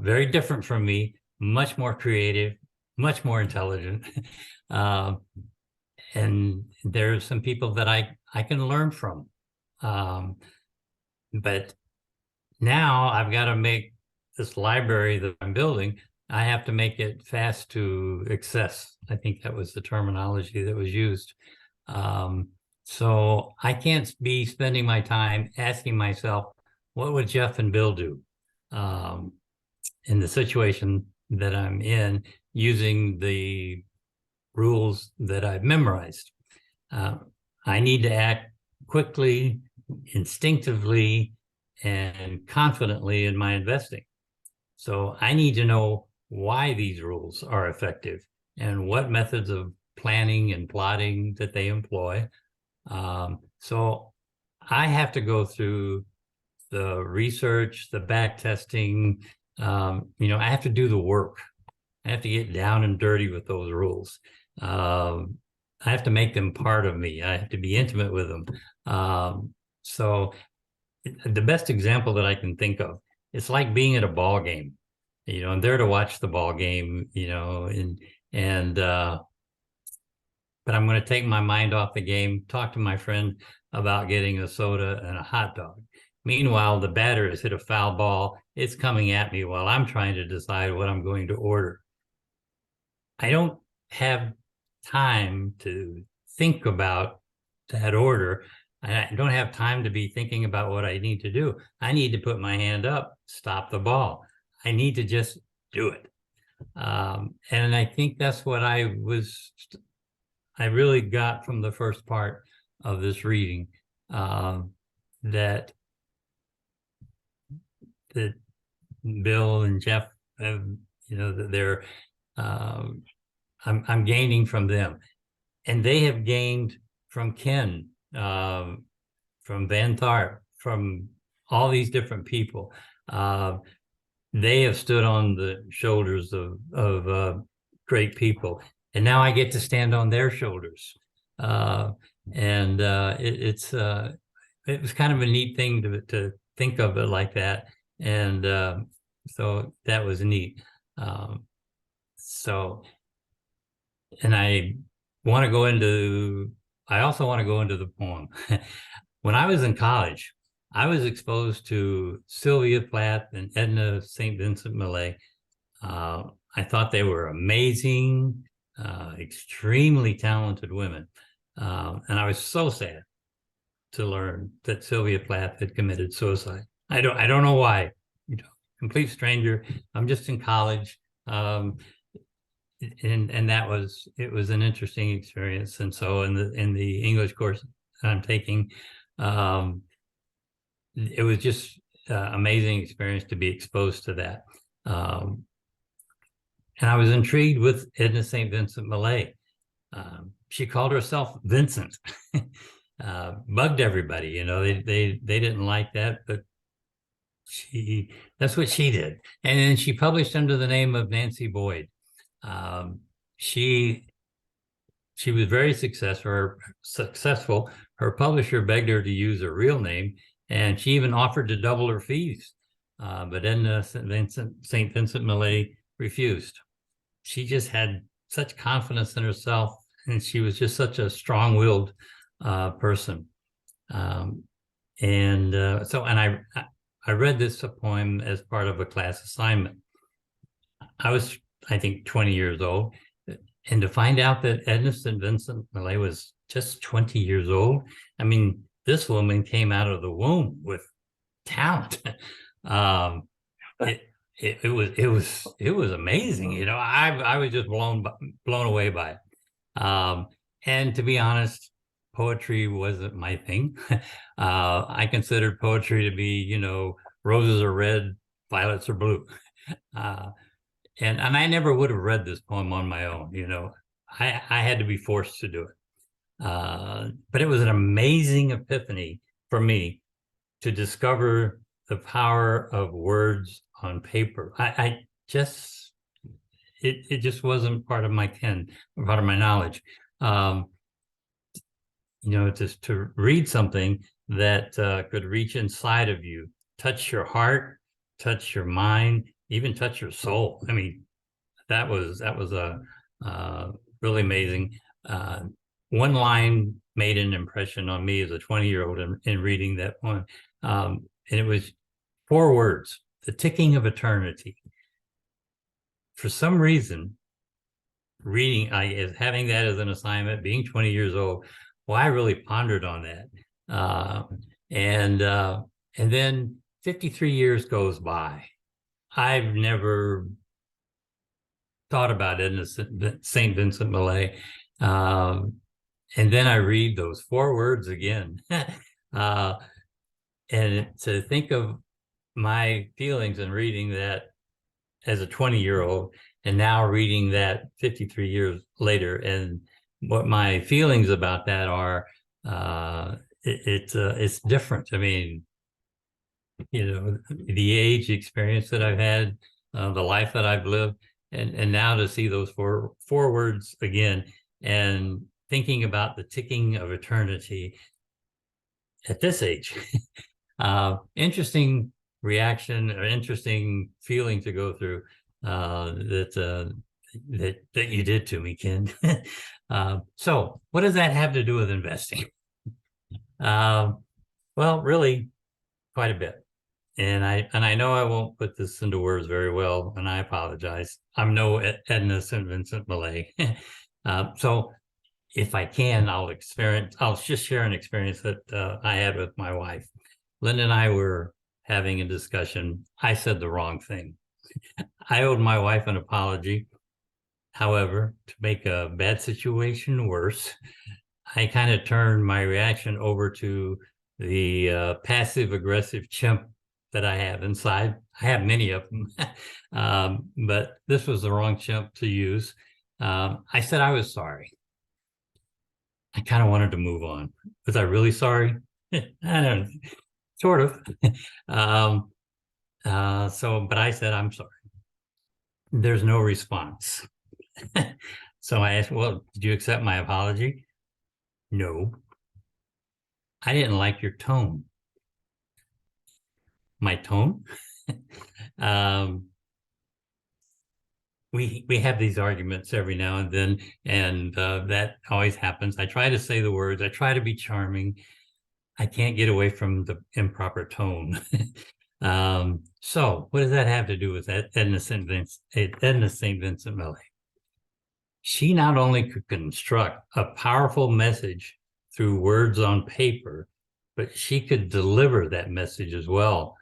very different from me, much more creative, much more intelligent. And there's some people that I can learn from. But now I've got to make this library that I'm building, I have to make it fast to access. I think that was the terminology that was used. So I can't be spending my time asking myself, what would Jeff and Bill do in the situation that I'm in, using the rules that I've memorized. I need to act quickly, instinctively, and confidently in my investing. So I need to know why these rules are effective and what methods of planning and plotting that they employ. So I have to go through the research, the back testing. I have to do the work. I have to get down and dirty with those rules. I have to make them part of me. I have to be intimate with them. So the best example that I can think of, it's like being at a ball game. I'm there to watch the ball game, but I'm going to take my mind off the game, talk to my friend about getting a soda and a hot dog. Meanwhile, the batter has hit a foul ball. It's coming at me while I'm trying to decide what I'm going to order. I don't have time to think about that order. I don't have time to be thinking about what I need to do. I need to put my hand up, stop the ball. I need to just do it. And I think that's what I really got from the first part of this reading, that Bill and Jeff have, that they're, I'm gaining from them, and they have gained from Ken, from Van Tharp, from all these different people. They have stood on the shoulders of great people, and now I get to stand on their shoulders. It was kind of a neat thing to think of it like that, and so that was neat. And I also want to go into the poem. When I was in college, I was exposed to Sylvia Plath and Edna St. Vincent Millay. I thought they were amazing, extremely talented women. And I was so sad to learn that Sylvia Plath had committed suicide. I don't know why, complete stranger. I'm just in college. And it was an interesting experience. And so in the English course that I'm taking, it was just amazing experience to be exposed to that. And I was intrigued with Edna St. Vincent Millay. She called herself Vincent. Bugged everybody, they didn't like that, but that's what she did. And then she published under the name of Nancy Boyd. She was very successful. Her publisher begged her to use her real name, and she even offered to double her fees. But Edna St. Vincent Millay refused. She just had such confidence in herself and she was just such a strong-willed person. And I read this poem as part of a class assignment. I was, I think, 20 years old, and to find out that Edna St. Vincent Millay was just 20 years old, I mean, this woman came out of the womb with talent. It was amazing. You know, I was just blown away by it. And to be honest, poetry wasn't my thing. I considered poetry to be, you know, roses are red, violets are blue. And I never would have read this poem on my own. You know, I had to be forced to do it. But it was an amazing epiphany for me to discover the power of words on paper. I just, it just wasn't part of my part of my knowledge. You know, just to read something that could reach inside of you, touch your heart, touch your mind, even touch your soul. I mean, that was a really amazing. One line made an impression on me as a 20-year-old in reading that poem. And it was 4 words: the ticking of eternity. For some reason, having that as an assignment, being 20 years old, well, I really pondered on that. And then 53 years goes by. I've never thought about it in St. Vincent Millay. And then I read those 4 words again. And to think of my feelings in reading that as a 20-year-old, and now reading that 53 years later, and what my feelings about that are, it's different. I mean, you know, the age, experience that I've had, the life that I've lived, and now to see those four words again, and thinking about the ticking of eternity at this age. Interesting reaction, or interesting feeling to go through that you did to me, Ken. So what does that have to do with investing? Well, really quite a bit. And I know I won't put this into words very well, and I apologize. I'm no Edna St. Vincent Millay. So if I can, I'll just share an experience that I had with my wife. Linda and I were having a discussion. I said the wrong thing. I owed my wife an apology. However, to make a bad situation worse, I kind of turned my reaction over to the passive-aggressive chimp that I have inside. I have many of them, but this was the wrong chimp to use. I said I was sorry. I kind of wanted to move on. Was I really sorry? I don't know. Sort of. But I said, I'm sorry. There's no response. So I asked, well, did you accept my apology? No. I didn't like your tone. My tone? We have these arguments every now and then, and that always happens. I try to say the words. I try to be charming. I can't get away from the improper tone. So what does that have to do with that Edna St. Vincent Millay? She not only could construct a powerful message through words on paper, but she could deliver that message as well.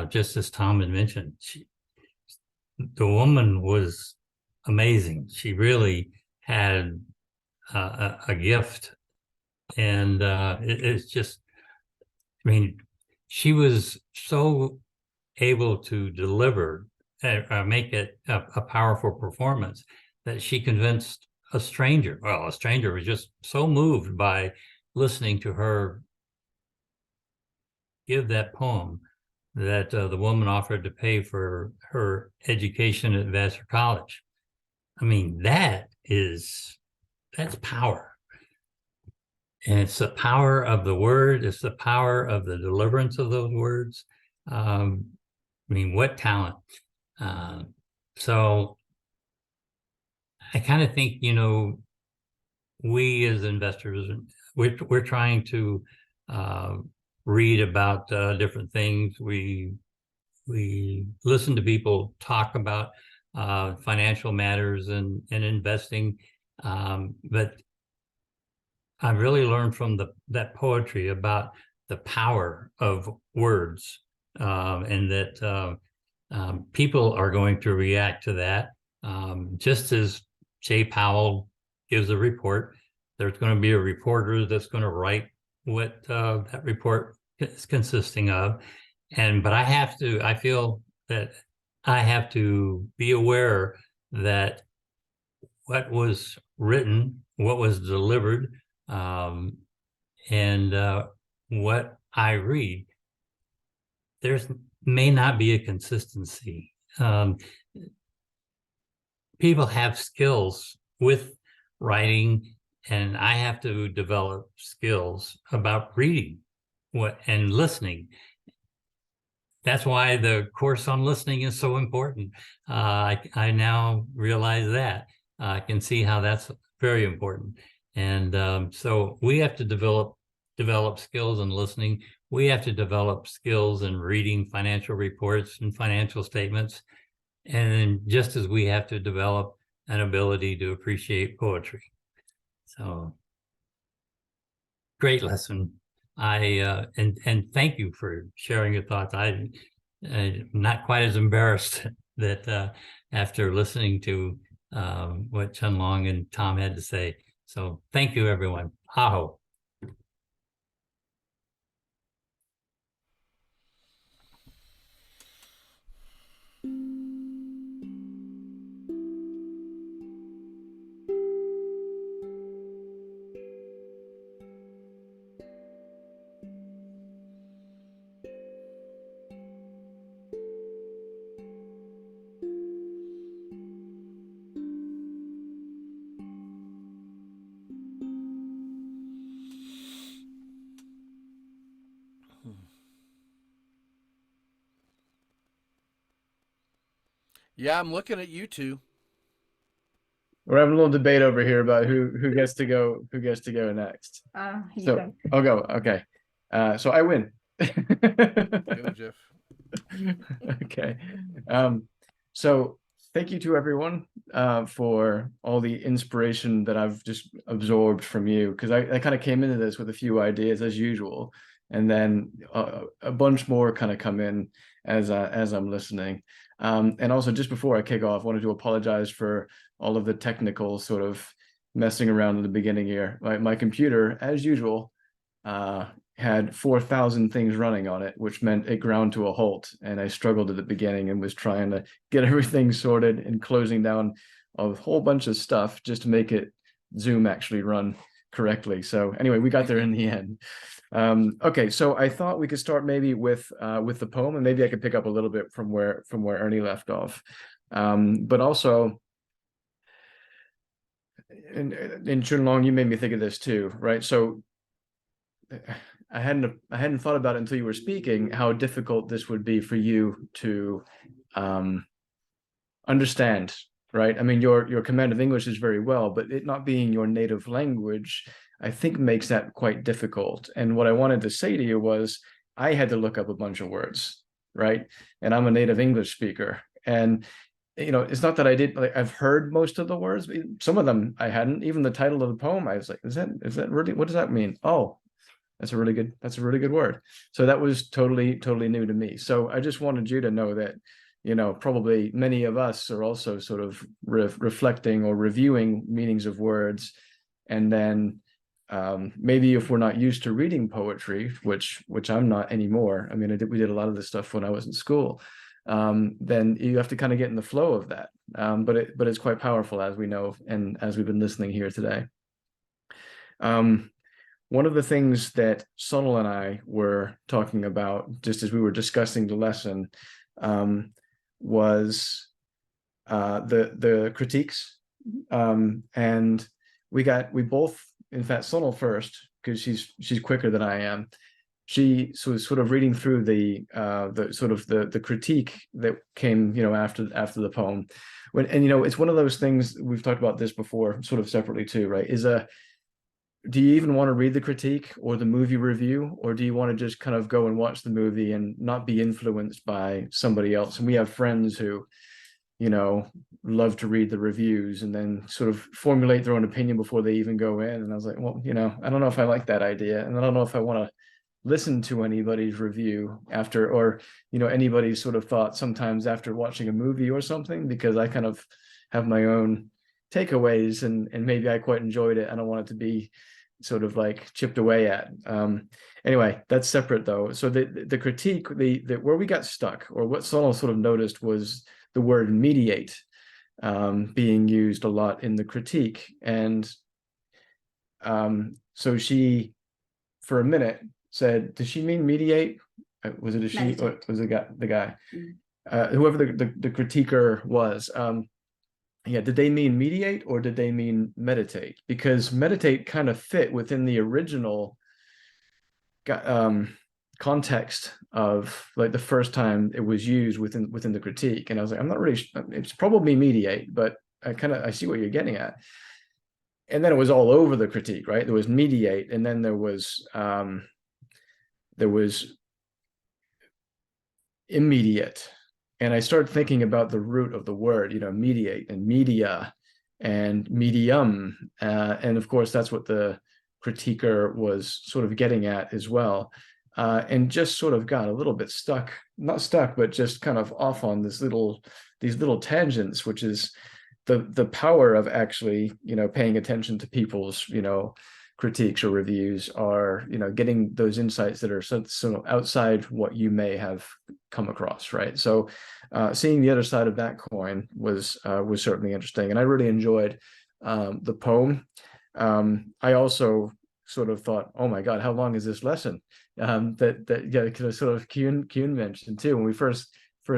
Just as Tom had mentioned, the woman was amazing. She really had a gift, and it's just, I mean, she was so able to deliver, make it a powerful performance, that she convinced a stranger. Well, a stranger was just so moved by listening to her give that poem that the woman offered to pay for her education at Vassar College. I mean, that's power. And it's the power of the word. It's the power of the deliverance of those words. I mean, what talent. So I kind of think, you know, we as investors, we're trying to read about different things. We listen to people talk about financial matters and investing, but I've really learned from that poetry about the power of words, and that people are going to react to that. Just as Jay Powell gives a report, there's going to be a reporter that's going to write what that report is consisting of. But I feel that I have to be aware that what was written, what was delivered, and what I read, there's may not be a consistency. People have skills with writing, and I have to develop skills about reading and listening. That's why the course on listening is so important. I now realize that. I can see how that's very important. And so we have to develop skills in listening. We have to develop skills in reading financial reports and financial statements. And just as we have to develop an ability to appreciate poetry. So great lesson. And thank you for sharing your thoughts. I'm not quite as embarrassed that after listening to what Chun Long and Tom had to say. So thank you, everyone. Aho. Yeah, I'm looking at you two. We're having a little debate over here about who gets to go next. So I'll go. Okay. So I win. Go, Jeff. Okay. So thank you to everyone for all the inspiration that I've just absorbed from you, because I kind of came into this with a few ideas as usual, and then a bunch more kind of come in as I'm listening. And also, just before I kick off, I wanted to apologize for all of the technical sort of messing around in the beginning here. My computer, as usual, had 4,000 things running on it, which meant it ground to a halt. And I struggled at the beginning and was trying to get everything sorted and closing down a whole bunch of stuff just to make it Zoom actually run correctly. So anyway, we got there in the end. Okay, so I thought we could start maybe with the poem, and maybe I could pick up a little bit from where Ernie left off. But also, in Chun Long, you made me think of this too, right? So I hadn't thought about it until you were speaking, how difficult this would be for you to understand, right? I mean, your command of English is very well, but it not being your native language, I think makes that quite difficult. And what I wanted to say to you was, I had to look up a bunch of words, right? And I'm a native English speaker. And it's not that I did, like, I've heard most of the words, but some of them I hadn't. Even the title of the poem, I was like, is that really, what does that mean? Oh, that's a really good word. So that was totally new to me. So I just wanted you to know that, probably many of us are also sort of reflecting or reviewing meanings of words. And then maybe if we're not used to reading poetry, which I'm not anymore. I mean, we did a lot of this stuff when I was in school. Then you have to kind of get in the flow of that. But it's quite powerful, as we know, and as we've been listening here today. One of the things that Sonal and I were talking about, just as we were discussing the lesson, was the critiques. And we both, in fact, Sonal first, because she's quicker than I am. she was sort of reading through the sort of the critique that came, you know, after the poem. And you know, it's one of those things, we've talked about this before, sort of separately too, right? Do you even want to read the critique or the movie review, or do you want to just kind of go and watch the movie and not be influenced by somebody else? And we have friends who, you know, love to read the reviews and then sort of formulate their own opinion before they even go in. And I was like, well, you know, I don't know if I like that idea, and I don't know if I want to listen to anybody's review after, or, you know, anybody's sort of thought sometimes after watching a movie or something, because I kind of have my own takeaways, and maybe I quite enjoyed it. I don't want it to be sort of like chipped away at. Anyway, that's separate though. So the critique, the where we got stuck, or what Sonal sort of noticed, was the word mediate being used a lot in the critique. And so she, for a minute, said, does she mean mediate? Was it a she, or was it the guy? Whoever the critiquer was. Yeah, did they mean mediate or did they mean meditate? Because meditate kind of fit within the original context of like the first time it was used within the critique. And I was like, I'm not really, it's probably mediate, but I see what you're getting at. And then it was all over the critique, right? There was mediate, and then there was immediate. And I started thinking about the root of the word, you know, mediate and media and medium. And of course, that's what the critiquer was sort of getting at as well. And just sort of got a little bit stuck, not stuck, but just kind of off on these little tangents, which is the power of actually, you know, paying attention to people's, you know, critiques or reviews, are, you know, getting those insights that are so outside what you may have come across, right? So seeing the other side of that coin was certainly interesting, and I really enjoyed the poem. I also sort of thought, oh my God, how long is this lesson? Yeah, because sort of Kyun mentioned too, when we first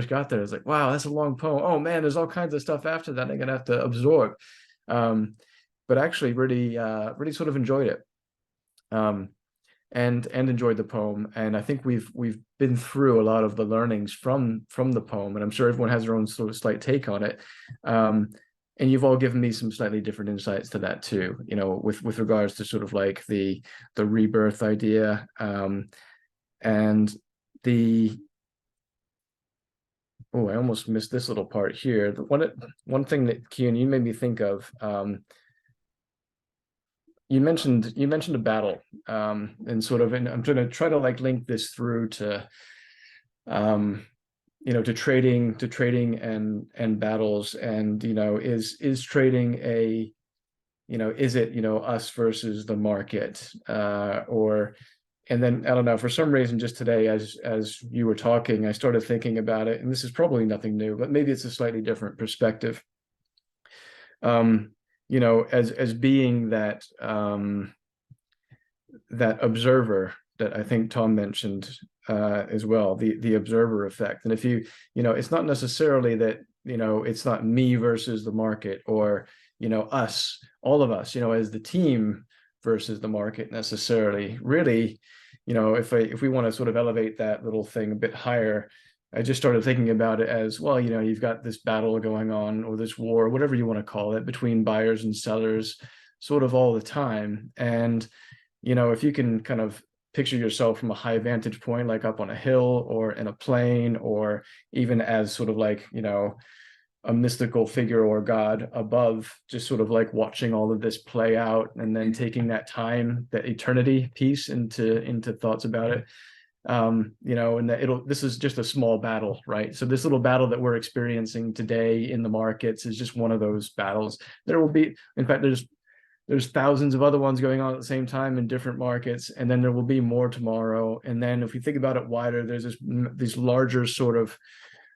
got there, I was like, wow, that's a long poem. Oh man, there's all kinds of stuff after that I'm gonna have to absorb. But actually really sort of enjoyed it, and enjoyed the poem. And I think we've been through a lot of the learnings from the poem, and I'm sure everyone has their own sort of slight take on it. And you've all given me some slightly different insights to that too, you know, with regards to sort of like the rebirth idea, and I almost missed this little part here. One thing that, Kian, you made me think of, you mentioned a battle, and sort of, and I'm going to try to like link this through to, you know, to trading and battles, and, you know, is trading a, you know, is it, you know, us versus the market, or, and then I don't know, for some reason just today, as you were talking, I started thinking about it, and this is probably nothing new, but maybe it's a slightly different perspective. You know, as being that that observer that I think Tom mentioned as well, the observer effect. And if you know, it's not necessarily that, you know, it's not me versus the market, or, you know, us, all of us, you know, as the team versus the market necessarily. Really, you know, if we want to sort of elevate that little thing a bit higher, I just started thinking about it as, well, you know, you've got this battle going on, or this war, whatever you want to call it, between buyers and sellers sort of all the time. And, you know, if you can kind of picture yourself from a high vantage point, like up on a hill or in a plane, or even as sort of like, you know, a mystical figure or God above, just sort of like watching all of this play out, and then taking that time, that eternity piece into thoughts about it. You know, and that this is just a small battle, right? So this little battle that we're experiencing today in the markets is just one of those battles. There will be, in fact, there's thousands of other ones going on at the same time in different markets, and then there will be more tomorrow. And then if we think about it wider, there's these larger sort of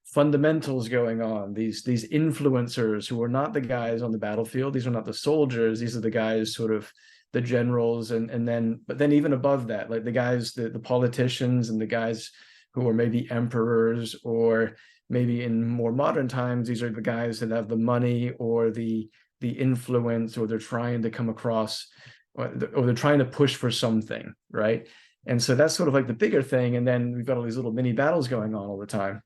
fundamentals going on, these influencers who are not the guys on the battlefield. These are not the soldiers. These are the guys, sort of the generals, and then, but then even above that, like the guys, the politicians, and the guys who are maybe emperors, or maybe in more modern times, these are the guys that have the money or the influence, or they're trying to come across, or they're trying to push for something, right? And so that's sort of like the bigger thing. And then we've got all these little mini battles going on all the time.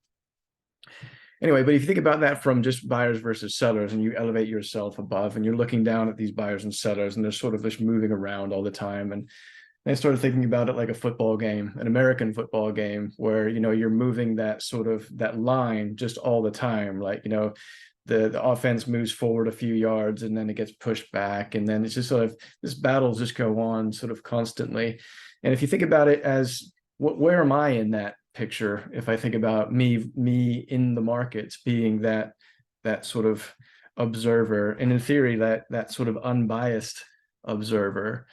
Anyway, but if you think about that from just buyers versus sellers, and you elevate yourself above and you're looking down at these buyers and sellers, and they're sort of just moving around all the time. And I started thinking about it like a football game, an American football game, where, you know, you're moving that sort of that line just all the time. Like, you know, the offense moves forward a few yards and then it gets pushed back. And then it's just sort of this battles just go on sort of constantly. And if you think about it as where am I in that picture? If I think about me in the markets being that sort of observer, and in theory, that sort of unbiased observer,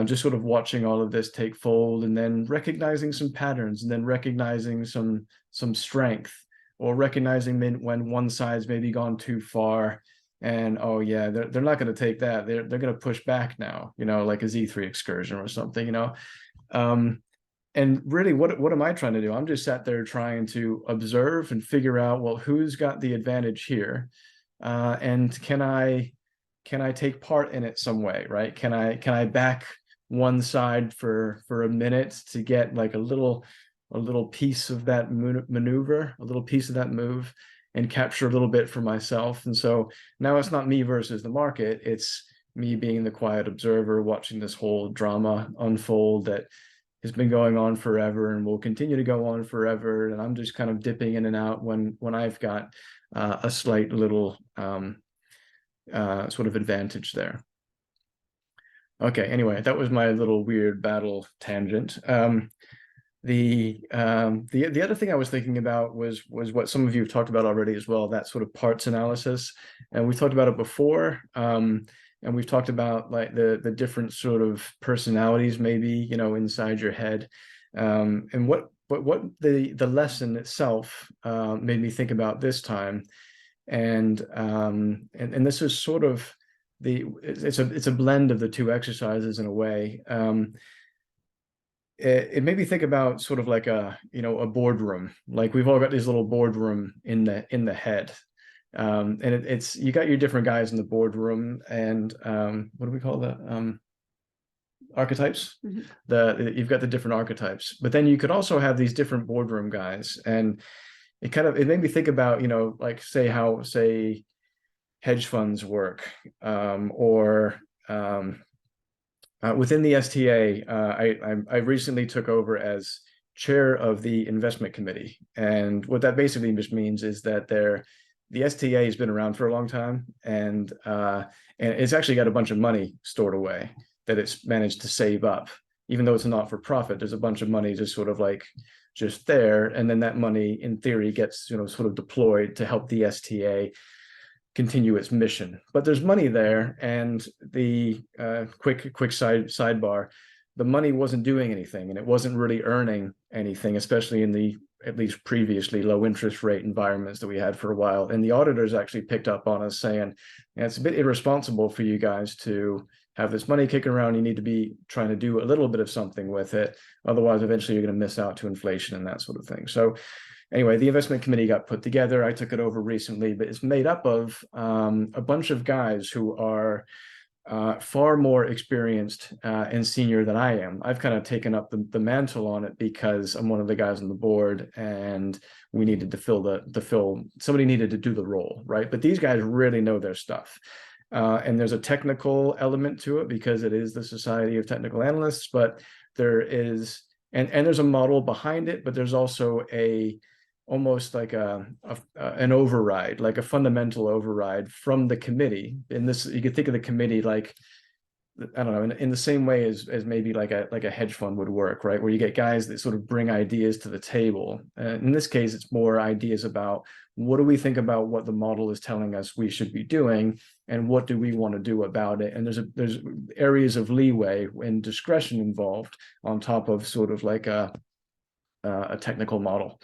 just sort of watching all of this take fold, and then recognizing some patterns, and then recognizing some strength, or recognizing when one side's maybe gone too far, and oh yeah, they're not going to take that. They're going to push back now, you know, like a Z3 excursion or something, you know. And really, what am I trying to do? I'm just sat there trying to observe and figure out, well, who's got the advantage here, and can I take part in it some way, right? Can I back one side for a minute to get like a little piece of that maneuver, a little piece of that move, and capture a little bit for myself? And so now it's not me versus the market, it's me being the quiet observer, watching this whole drama unfold that has been going on forever and will continue to go on forever. And I'm just kind of dipping in and out when I've got a slight little sort of advantage there. Okay, anyway, that was my little weird battle tangent. The other thing I was thinking about was what some of you have talked about already as well, that sort of parts analysis. And we talked about it before. And we've talked about like the different sort of personalities, maybe, you know, inside your head. And what the lesson itself made me think about this time. And this is sort of it's a blend of the two exercises in a way. It made me think about sort of like a boardroom. Like we've all got this little boardroom in the head. And it's you got your different guys in the boardroom, and what do we call that? Archetypes. Mm-hmm. You've got the different archetypes, but then you could also have these different boardroom guys, and it made me think about, you know, like how hedge funds work, or within the STA. I recently took over as chair of the investment committee, and what that basically just means is that the STA has been around for a long time, and it's actually got a bunch of money stored away that it's managed to save up. Even though it's a not-for-profit, there's a bunch of money just sort of like just there, and then that money, in theory, gets, you know, sort of deployed to help the STA continue its mission. But there's money there, and the quick sidebar, the money wasn't doing anything, and it wasn't really earning anything, especially in the at least previously low interest rate environments that we had for a while. And the auditors actually picked up on us saying, it's a bit irresponsible for you guys to have this money kicking around. You need to be trying to do a little bit of something with it. Otherwise, eventually you're going to miss out to inflation and that sort of thing. So anyway, the investment committee got put together. I took it over recently, but it's made up of a bunch of guys who are far more experienced and senior than I am. I've kind of taken up the mantle on it because I'm one of the guys on the board, and we needed to somebody needed to do the role, right? But these guys really know their stuff. And there's a technical element to it because it is the Society of Technical Analysts, but there is, and there's a model behind it, but there's also almost like an override, like a fundamental override from the committee. And this, you could think of the committee like, I don't know, in the same way as maybe like a hedge fund would work, right? Where you get guys that sort of bring ideas to the table. In this case, it's more ideas about what do we think about what the model is telling us we should be doing, and what do we want to do about it? And there's areas of leeway and discretion involved on top of sort of like a technical model.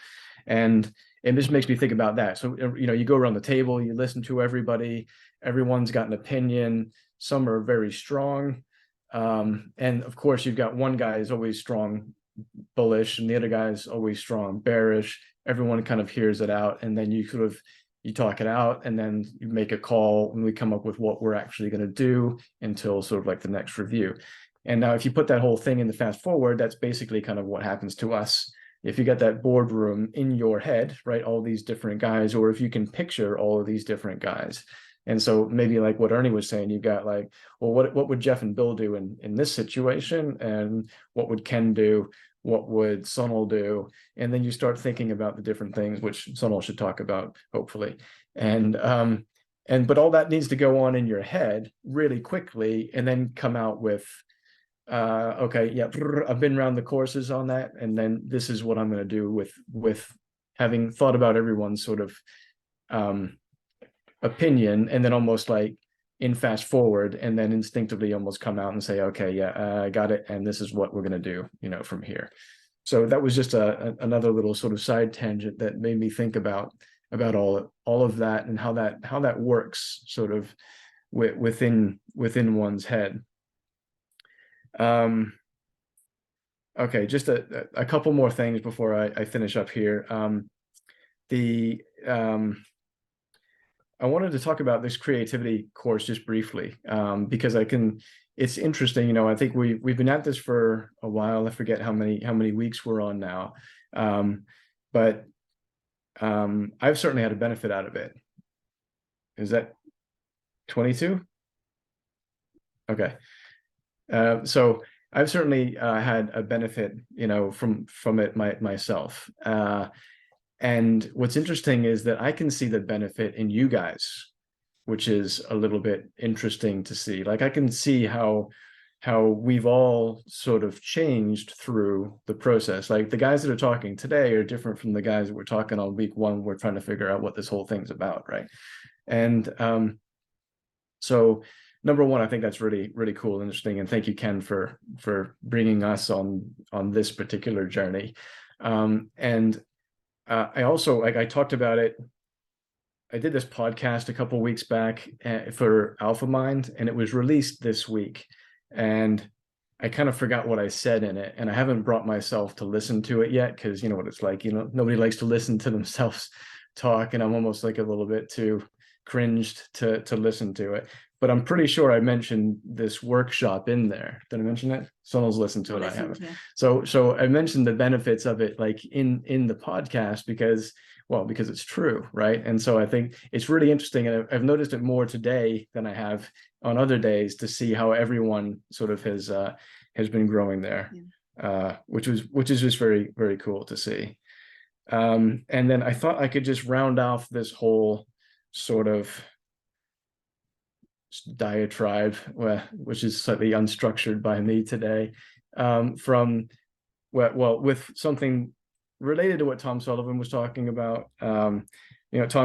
And this makes me think about that. So, you know, you go around the table, you listen to everybody, everyone's got an opinion. Some are very strong. And of course, you've got one guy is always strong, bullish, and the other guy is always strong, bearish. Everyone kind of hears it out, and then you talk it out, and then you make a call, and we come up with what we're actually going to do until sort of like the next review. And now if you put that whole thing in the fast forward, that's basically kind of what happens to us. If you get that boardroom in your head, right, all these different guys, or if you can picture all of these different guys. And so maybe like what Ernie was saying, you've got like, well, what would Jeff and Bill do in this situation? And what would Ken do? What would Sunil do? And then you start thinking about the different things, which Sunil should talk about, hopefully. But all that needs to go on in your head really quickly and then come out with, okay, yeah, I've been around the courses on that, and then this is what I'm going to do with having thought about everyone's sort of opinion, and then almost like in fast forward, and then instinctively almost come out and say, okay, yeah, I got it, and this is what we're going to do, from here. So that was just another little sort of side tangent that made me think about all of that and how that works sort of within one's head. Okay, just a couple more things before I finish up here. I wanted to talk about this creativity course just briefly, because it's interesting, I think we've been at this for a while. I forget how many weeks we're on now. But I've certainly had a benefit out of it. Is that 22? Okay. So I've certainly had a benefit, from it myself. And what's interesting is that I can see the benefit in you guys, which is a little bit interesting to see. Like I can see how we've all sort of changed through the process. Like the guys that are talking today are different from the guys that were talking on week one. We're trying to figure out what this whole thing's about, right? And so number one, I think that's really, really cool and interesting. And thank you, Ken, for bringing us on this particular journey. I also, like I talked about it, I did this podcast a couple of weeks back for Alpha Mind, and it was released this week. And I kind of forgot what I said in it, and I haven't brought myself to listen to it yet, because you know what it's like, nobody likes to listen to themselves talk, and I'm almost like a little bit too cringed to listen to it. But I'm pretty sure I mentioned this workshop in there. Did I mention it? Someone's listened to it. I haven't. Yeah. So I mentioned the benefits of it, like in the podcast, because it's true, right? And so I think it's really interesting, and I've noticed it more today than I have on other days, to see how everyone sort of has been growing there, which is just very, very cool to see. And then I thought I could just round off this whole sort of diatribe, which is slightly unstructured by me today, with something related to what Tom Sullivan was talking about. Tom,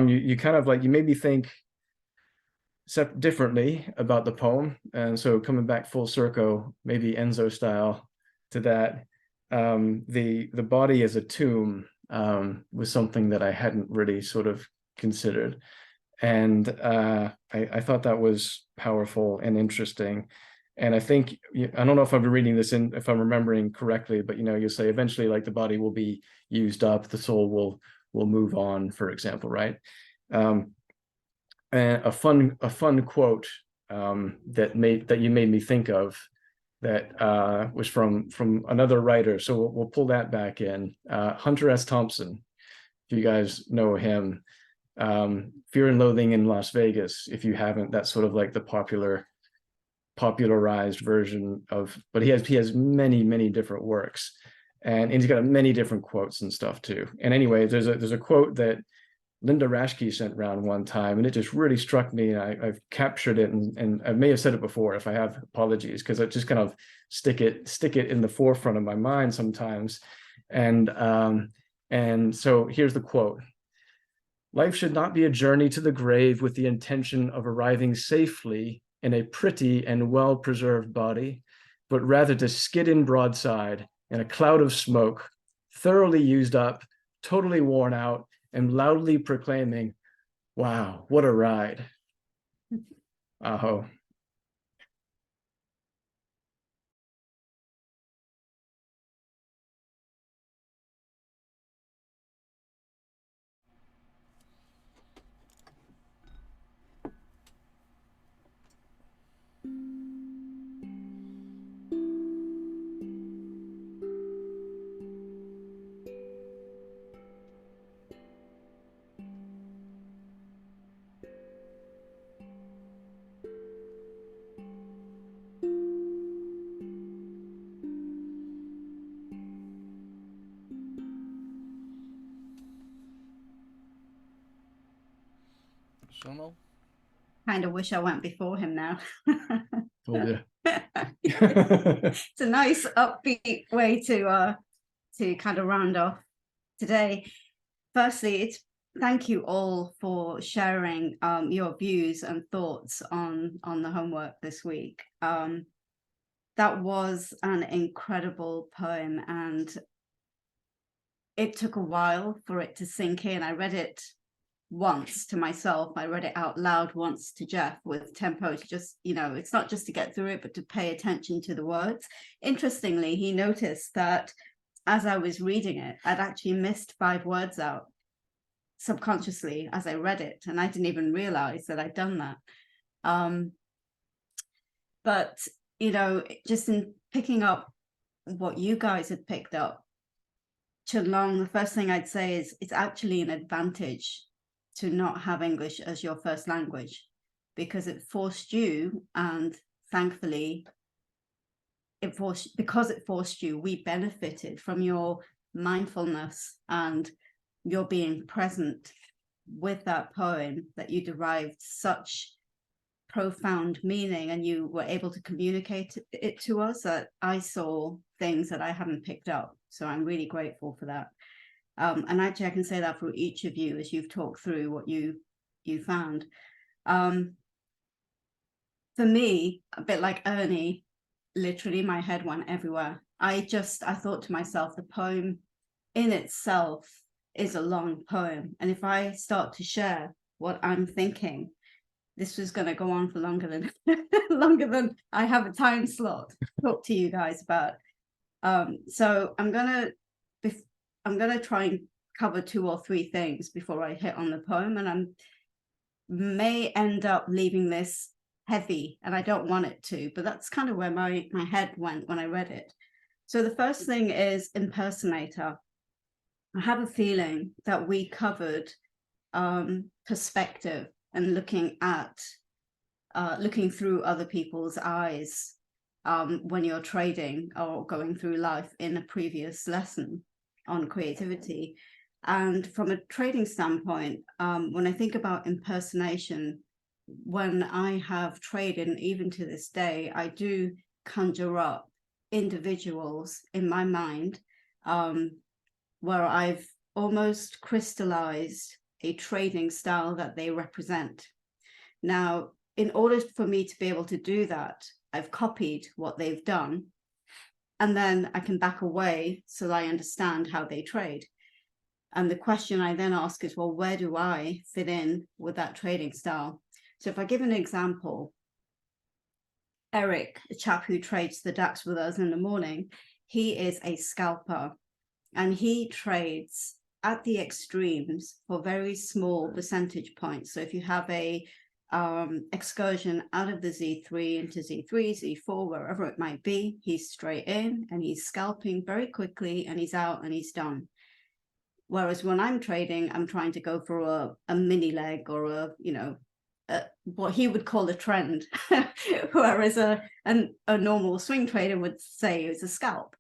you kind of like, you made me think differently about the poem, and so coming back full circle, maybe Enzo style, to that, the body as a tomb was something that I hadn't really sort of considered. And I thought that was powerful and interesting. And I think, I don't know if I'm reading this if I'm remembering correctly, but you say eventually, like, the body will be used up, the soul will move on, for example, right? And a fun quote that you made me think of, that was from another writer. So we'll pull that back in. Hunter S. Thompson, if you guys know him. Fear and Loathing in Las Vegas, if you haven't, that's sort of like the popularized version of, but he has many different works, and he's got many different quotes and stuff too. And anyway, there's a quote that Linda Rashke sent around one time, and it just really struck me, and I've captured it, and I may have said it before. If I have, apologies, because I just kind of stick it in the forefront of my mind sometimes. And so here's the quote: "Life should not be a journey to the grave with the intention of arriving safely in a pretty and well-preserved body, but rather to skid in broadside in a cloud of smoke, thoroughly used up, totally worn out, and loudly proclaiming, 'Wow, what a ride.'" Aho. don't know. Kind of wish I went before him now. Oh yeah. It's a nice upbeat way to kind of round off today. Firstly, it's thank you all for sharing your views and thoughts on the homework this week. That was an incredible poem, and it took a while for it to sink in. I read it once to myself. I read it out loud once to Jeff with tempo to just, it's not just to get through it, but to pay attention to the words. Interestingly, he noticed that as I was reading it, I'd actually missed 5 words out subconsciously as I read it, and I didn't even realize that I'd done that. But just in picking up what you guys had picked up, Chun-Long, the first thing I'd say is it's actually an advantage to not have English as your first language, because it forced you, and thankfully because it forced you, we benefited from your mindfulness and your being present with that poem, that you derived such profound meaning, and you were able to communicate it to us, that I saw things that I hadn't picked up. So I'm really grateful for that. And actually I can say that for each of you as you've talked through what you found. For me, a bit like Ernie, literally my head went everywhere. I thought to myself, the poem in itself is a long poem, and if I start to share what I'm thinking, this was going to go on for longer than longer than I have a time slot to talk to you guys about. So I'm gonna try and cover 2 or 3 things before I hit on the poem, and I may end up leaving this heavy, and I don't want it to, but that's kind of where my head went when I read it. So the first thing is Impersonator. I have a feeling that we covered perspective and looking through other people's eyes when you're trading or going through life in a previous lesson on creativity. And from a trading standpoint, when I think about impersonation, when I have traded, and even to this day, I do conjure up individuals in my mind where I've almost crystallized a trading style that they represent. Now, in order for me to be able to do that, I've copied what they've done, and then I can back away so that I understand how they trade. And the question I then ask is, well, where do I fit in with that trading style? So if I give an example, Eric, a chap who trades the DAX with us in the morning, he is a scalper, and he trades at the extremes for very small percentage points. So if you have a excursion out of the Z3 into Z3, Z4, wherever it might be, he's straight in and he's scalping very quickly, and he's out and he's done. Whereas when I'm trading, I'm trying to go for a mini leg, or what he would call a trend, whereas a normal swing trader would say is a scalp.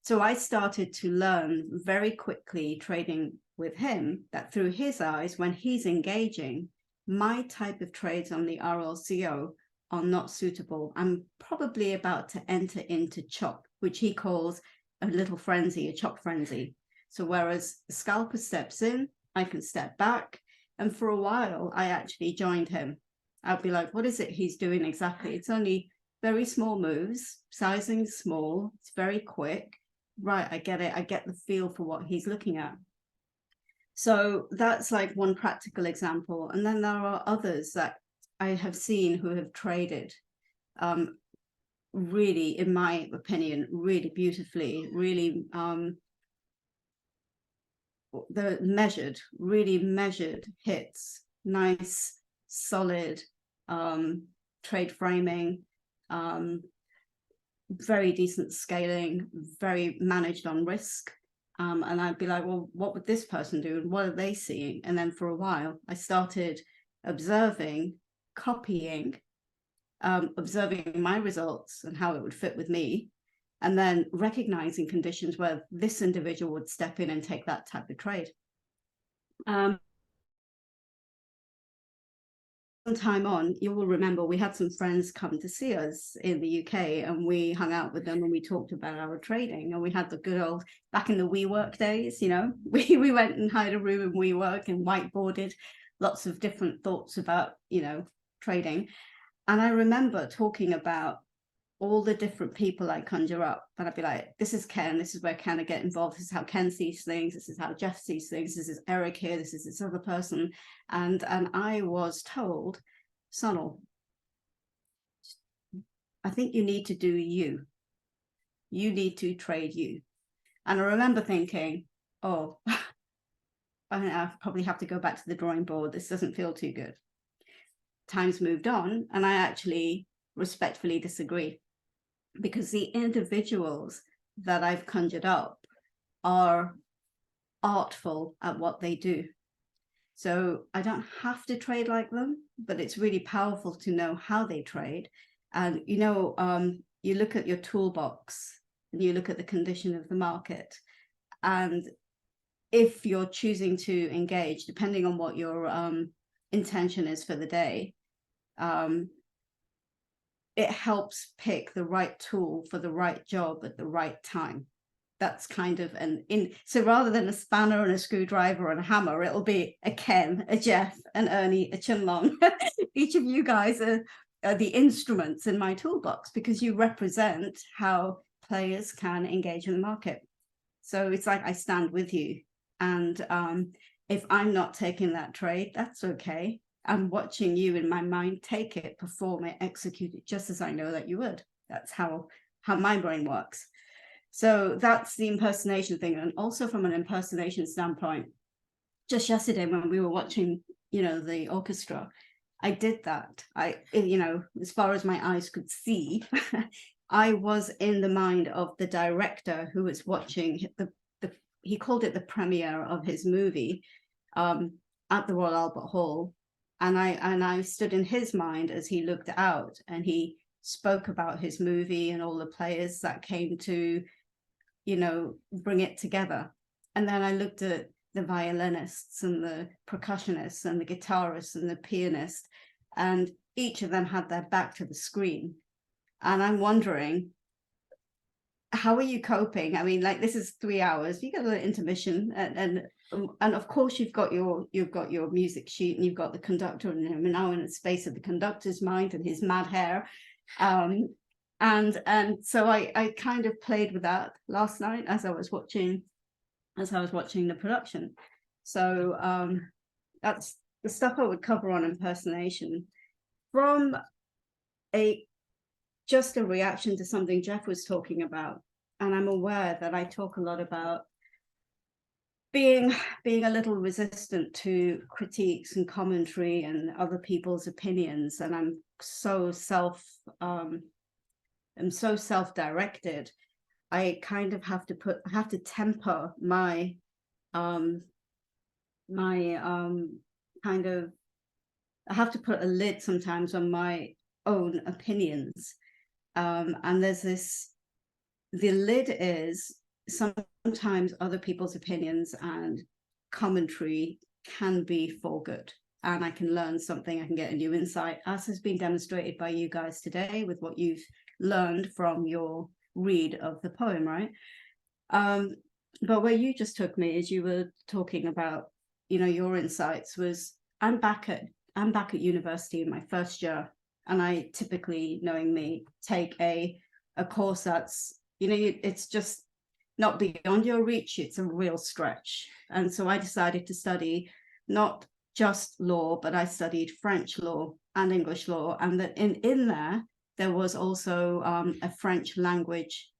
So I started to learn very quickly, trading with him, that through his eyes, when he's engaging, my type of trades on the RLCO are not suitable. I'm probably about to enter into chop, which he calls a little frenzy, a chop frenzy. So whereas the scalper steps in, I can step back. And for a while, I actually joined him. I'd be like, what is it he's doing exactly? It's only very small moves, sizing small, it's very quick. Right, I get it. I get the feel for what he's looking at. So that's like one practical example. And then there are others that I have seen who have traded really, in my opinion, really beautifully, really the really measured hits, nice, solid trade framing, very decent scaling, very managed on risk. And I'd be like, well, what would this person do? And what are they seeing? And then for a while, I started observing, copying, observing my results and how it would fit with me, and then recognizing conditions where this individual would step in and take that type of trade. time on, you will remember we had some friends come to see us in the UK, and we hung out with them and we talked about our trading, and we had the good old, back in the WeWork days, you know, we went and hired a room in WeWork and whiteboarded lots of different thoughts about, you know, trading. And I remember talking about all the different people I conjure up, and I'd be like, this is Ken, this is where Ken I get involved, this is how Ken sees things, this is how Jeff sees things, this is Eric here, this is this other person. And I was told, Sonal, I think you need to do you need to trade you. And I remember thinking, oh, I probably have to go back to the drawing board, this doesn't feel too good. Time's moved on, and I actually respectfully disagree, because the individuals that I've conjured up are artful at what they do. So I don't have to trade like them, but it's really powerful to know how they trade. And, you know, you look at your toolbox and you look at the condition of the market. And if you're choosing to engage, depending on what your intention is for the day, it helps pick the right tool for the right job at the right time. That's kind of so rather than a spanner and a screwdriver and a hammer, it'll be a Ken, a Jeff, an Ernie, a Chinlong. Each of you guys are the instruments in my toolbox, because you represent how players can engage in the market. So it's like I stand with you. And if I'm not taking that trade, that's okay. I'm watching you in my mind take it, perform it, execute it, just as I know that you would. That's how my brain works. So that's the impersonation thing. And also from an impersonation standpoint, just yesterday when we were watching, you know, the orchestra, I did that. You know, as far as my eyes could see, I was in the mind of the director who was watching he called it the premiere of his movie at the Royal Albert Hall. And I stood in his mind as he looked out, and he spoke about his movie and all the players that came to, you know, bring it together. And then I looked at the violinists and the percussionists and the guitarists and the pianist, and each of them had their back to the screen. And I'm wondering, how are you coping? I mean, like, this is 3 hours, you get a little intermission, and of course you've got your music sheet, and you've got the conductor, and I'm now in the space of the conductor's mind and his mad hair. And so I kind of played with that last night as I was watching the production. So that's the stuff I would cover on impersonation. From just a reaction to something Jeff was talking about, and I'm aware that I talk a lot about being a little resistant to critiques and commentary and other people's opinions, and I'm so self-directed. I kind of have to temper my kind of, I have to put a lid sometimes on my own opinions. And there's the lid is sometimes other people's opinions and commentary can be for good. And I can learn something, I can get a new insight, as has been demonstrated by you guys today with what you've learned from your read of the poem, right? But where you just took me, as you were talking about, you know, your insights, was I'm back at university in my first year, and I typically, knowing me, take a course that's, you know, it's just not beyond your reach, it's a real stretch. And so I decided to study not just law, but I studied French law and English law, and that in there was also a French language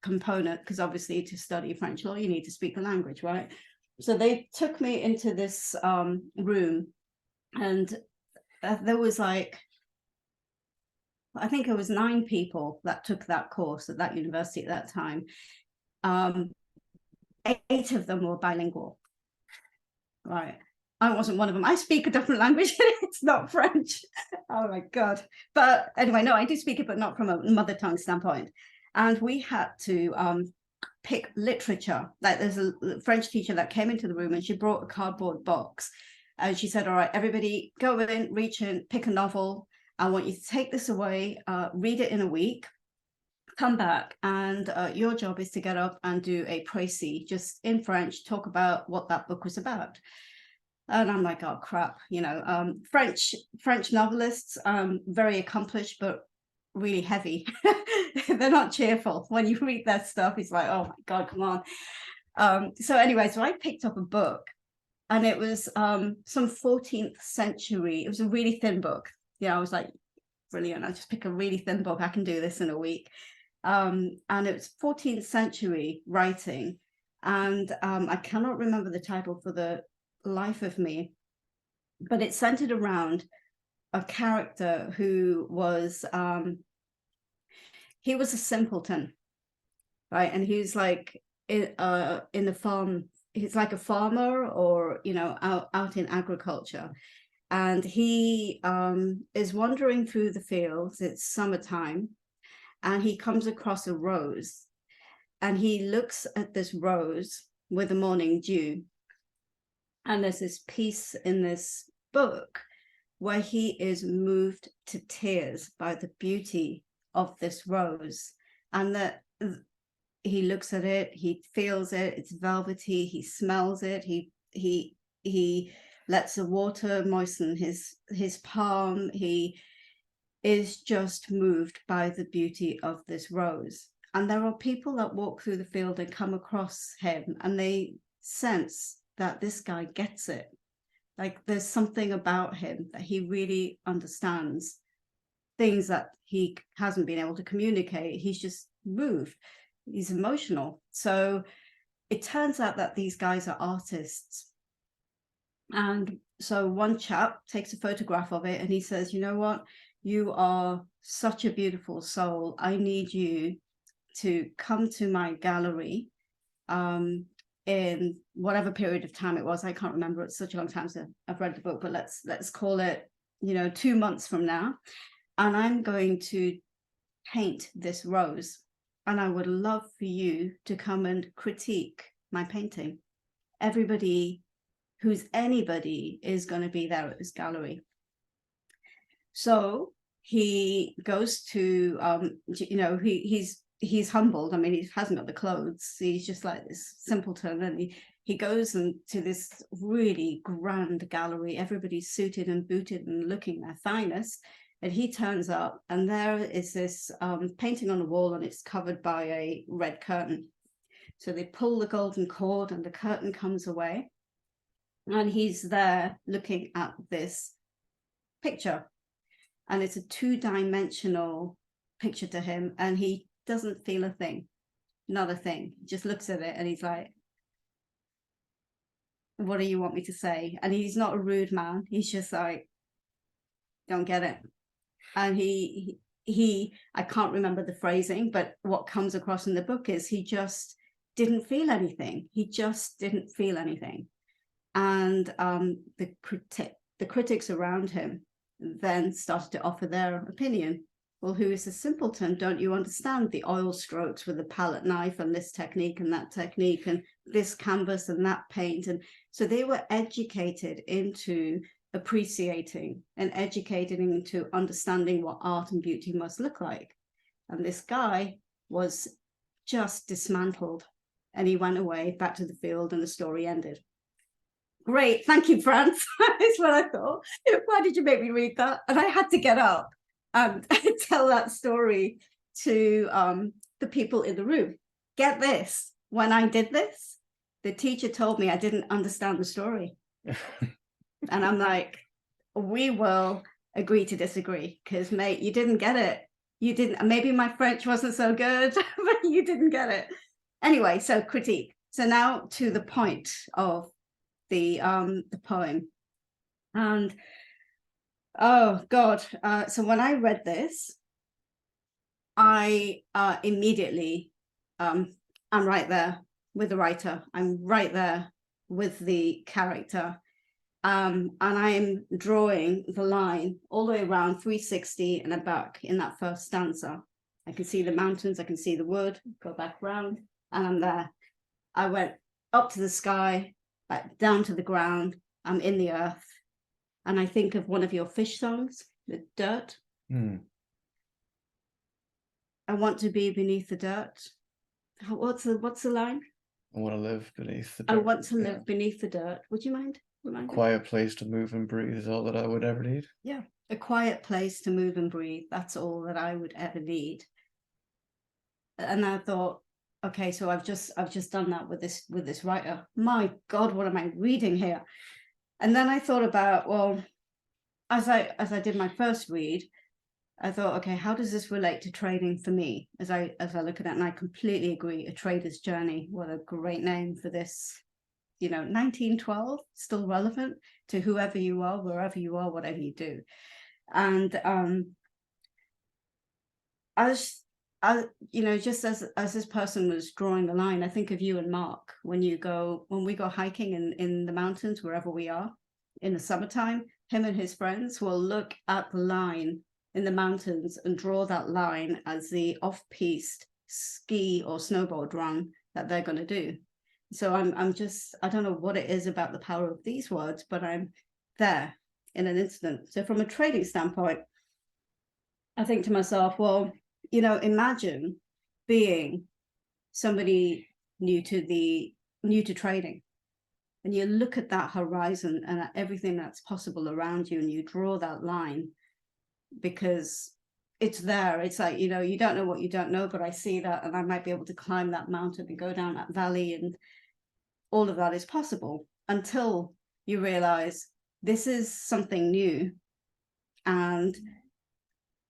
component, because obviously to study French law you need to speak the language, right? So they took me into this room, and there was like, I think it was 9 people that took that course at that university at that time. 8 of them were bilingual, right? I wasn't one of them. I speak a different language. It's not French. Oh my God. But anyway, no, I do speak it, but not from a mother tongue standpoint. And we had to pick literature. Like, there's a French teacher that came into the room, and she brought a cardboard box, And she said, all right, everybody go in, reach in, pick a novel. I want you to take this away, read it in a week, come back, and your job is to get up and do a précis, just in French, talk about what that book was about. And I'm like, oh crap, you know, French novelists, very accomplished, but really heavy. They're not cheerful. When you read their stuff, it's like, oh my God, come on. So anyway, so I picked up a book, and it was some 14th century. It was a really thin book. Yeah, I was like, brilliant. I just pick a really thin book. I can do this in a week. And it was 14th century writing. And I cannot remember the title for the life of me, but it centered around a character who was he was a simpleton, right? And he was like in the farm, he's like a farmer, or you know, out in agriculture, and he is wandering through the fields. It's summertime, and he comes across a rose, and he looks at this rose with the morning dew. And there's this piece in this book where he is moved to tears by the beauty of this rose, and that he looks at it, he feels it, it's velvety, he smells it, he lets the water moisten his palm. He is just moved by the beauty of this rose. And there are people that walk through the field and come across him, and they sense that this guy gets it. Like there's something about him that he really understands things that he hasn't been able to communicate. He's just moved. He's emotional. So it turns out that these guys are artists. And so one chap takes a photograph of it, and he says, you know what? You are such a beautiful soul. I need you to come to my gallery in whatever period of time it was. I can't remember. It's such a long time since I've read the book, but let's call it, you know, 2 months from now. And I'm going to paint this rose. And I would love for you to come and critique my painting. Everybody who's anybody is going to be there at this gallery. So he goes to, you know, he's humbled. I mean, he hasn't got the clothes. He's just like this simpleton. And he goes into this really grand gallery. Everybody's suited and booted and looking their finest. And he turns up, and there is this painting on the wall, and it's covered by a red curtain. So they pull the golden cord, and the curtain comes away. And he's there looking at this picture. And it's a 2-dimensional picture to him, and he doesn't feel a thing, not a thing. He just looks at it, and he's like, what do you want me to say? And he's not a rude man. He's just like, don't get it. And he I can't remember the phrasing, but what comes across in the book is he just didn't feel anything. He just didn't feel anything. And the critics around him then started to offer their opinion. Well, who is a simpleton? Don't you understand the oil strokes with the palette knife, and this technique and that technique, and this canvas and that paint? And so they were educated into appreciating and educated into understanding what art and beauty must look like. And this guy was just dismantled, and he went away back to the field, and the story ended. Great, thank you, France. That's what I thought. Why did you make me read that? And I had to get up and tell that story to the people in the room. Get this, when I did this, the teacher told me I didn't understand the story. And I'm like, we will agree to disagree, because mate, you didn't get it. You didn't. Maybe my French wasn't so good, but you didn't get it. Anyway, so critique. So now to the point of the poem. And oh God, so when I read this, I immediately I'm right there with the writer. I'm right there with the character. And I'm drawing the line all the way around 360 and back in that first stanza. I can see the mountains, I can see the wood, go back round, and I'm there. I went up to the sky, back down to the ground, I'm in the earth, and I think of one of your Fish songs, The Dirt. I want to be beneath the dirt. What's the line? I want to live beneath the I dirt. want to live beneath the dirt. Would you mind? Quiet place to move and breathe is all that I would ever need. Yeah, a quiet place to move and breathe. That's all that I would ever need. And I thought, okay, so I've just done that with this writer. My God, what am I reading here? And then I thought about, well, as I did my first read, I thought, okay, how does this relate to trading for me? As I look at it, and I completely agree, A Trader's Journey. What a great name for this. 1912, still relevant to whoever you are, wherever you are, whatever you do. And just as this person was drawing the line, I think of you and Mark when we go hiking in the mountains, wherever we are in the summertime. Him and his friends will look at the line in the mountains and draw that line as the off-piste ski or snowboard run that they're going to do. So I don't know what it is about the power of these words, but I'm there in an instant. So from a trading standpoint, I think to myself, well, imagine being somebody new to trading, and you look at that horizon and at everything that's possible around you, and you draw that line because it's there. It's like, you don't know what you don't know, but I see that, and I might be able to climb that mountain and go down that valley, and all of that is possible until you realize this is something new. And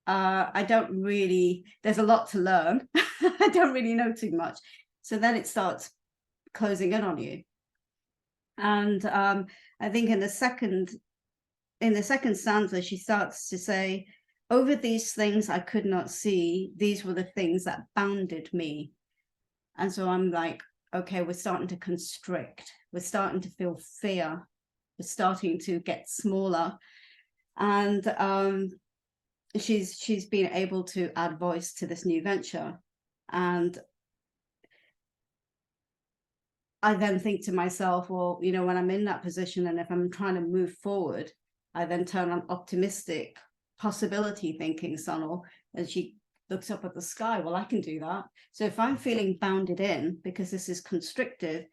there's a lot to learn. I don't really know too much. So then it starts closing in on you. And I think in the second stanza, she starts to say, over these things I could not see, these were the things that bounded me. And so I'm like, okay, we're starting to constrict. We're starting to feel fear. We're starting to get smaller. And she's been able to add voice to this new venture. And I then think to myself, well, when I'm in that position and if I'm trying to move forward, I then turn on optimistic possibility thinking, Sonal, and she looks up at the sky. Well, I can do that. So if I'm feeling bounded in because this is constrictive,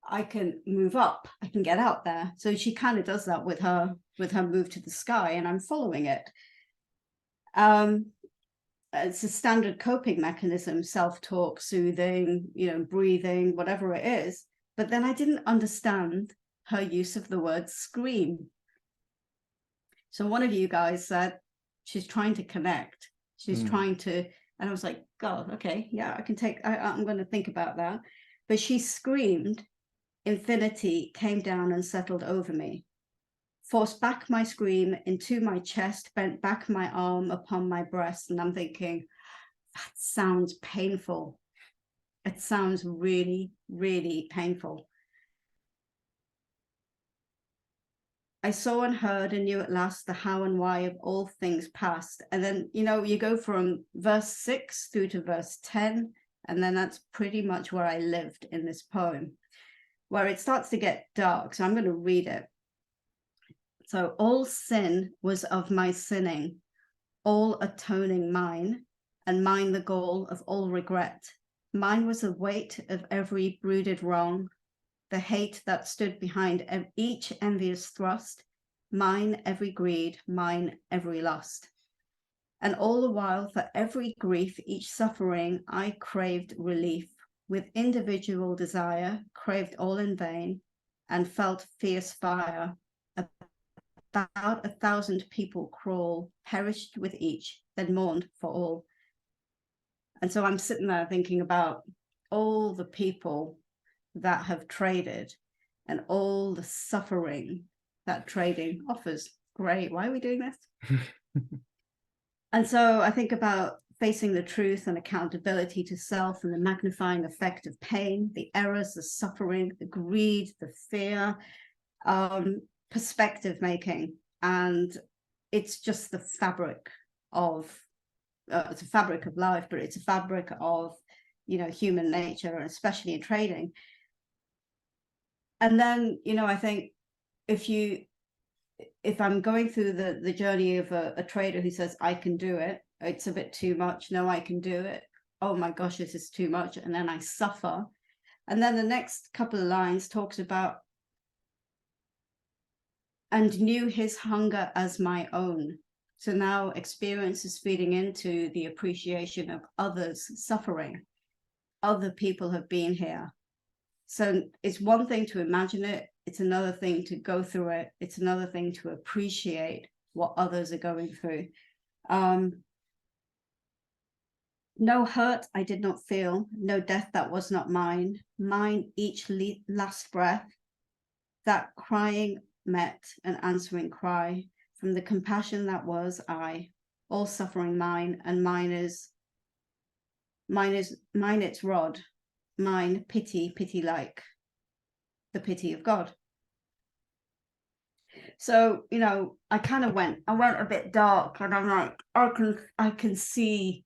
I can move up, I can get out there. So she kind of does that with her move to the sky, and I'm following it. It's a standard coping mechanism, self-talk, soothing, breathing, whatever it is. But then I didn't understand her use of the word scream. So one of you guys said she's trying to connect. She's trying to, and I was like, God, okay, yeah, I'm going to think about that. But she screamed, infinity came down and settled over me. Forced back my scream into my chest, bent back my arm upon my breast. And I'm thinking, that sounds painful. It sounds really, really painful. I saw and heard and knew at last the how and why of all things past. And then, you go from verse 6 through to verse 10. And then that's pretty much where I lived in this poem, where it starts to get dark. So I'm going to read it. So all sin was of my sinning, all atoning mine, and mine the goal of all regret. Mine was the weight of every brooded wrong, the hate that stood behind each envious thrust, mine every greed, mine every lust. And all the while for every grief, each suffering, I craved relief, with individual desire, craved all in vain, and felt fierce fire. About 1,000 people crawl, perished with each, then mourned for all. And so I'm sitting there thinking about all the people that have traded and all the suffering that trading offers. Great, why are we doing this? And so I think about facing the truth and accountability to self and the magnifying effect of pain, the errors, the suffering, the greed, the fear, perspective making. And it's just the fabric of it's a fabric of life, but it's a fabric of human nature, and especially in trading. And then I think if you if I'm going through the journey of a trader who says, I can do it, it's a bit too much. No, I can do it. Oh my gosh, this is too much. And then I suffer. And then the next couple of lines talks about, and knew his hunger as my own. So now experience is feeding into the appreciation of others' suffering. Other people have been here. So it's one thing to imagine it. It's another thing to go through it. It's another thing to appreciate what others are going through. No hurt I did not feel, no death that was not mine. Mine each last breath, that crying met an answering cry from the compassion that was I, all suffering mine, and mine its rod, mine pity like the pity of God. So, you know, I went a bit dark, and I'm like, I can see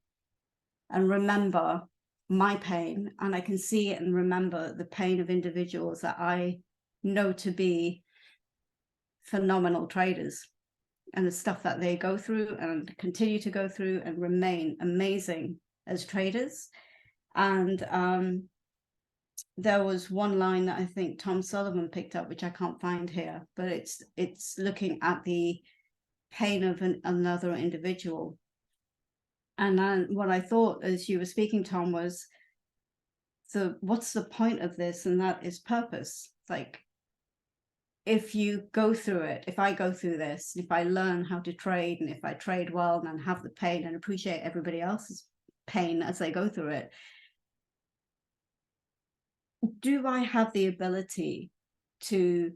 and remember my pain, and I can see it and remember the pain of individuals that I know to be phenomenal traders, and the stuff that they go through and continue to go through and remain amazing as traders. And there was one line that I think Tom Sullivan picked up, which I can't find here, but it's looking at the pain of another individual. And then what I thought as you were speaking, Tom, was, so what's the point of this? And that is purpose. Like, if you go through it, if I go through this, if I learn how to trade, and if I trade well and have the pain and appreciate everybody else's pain as they go through it, do I have the ability to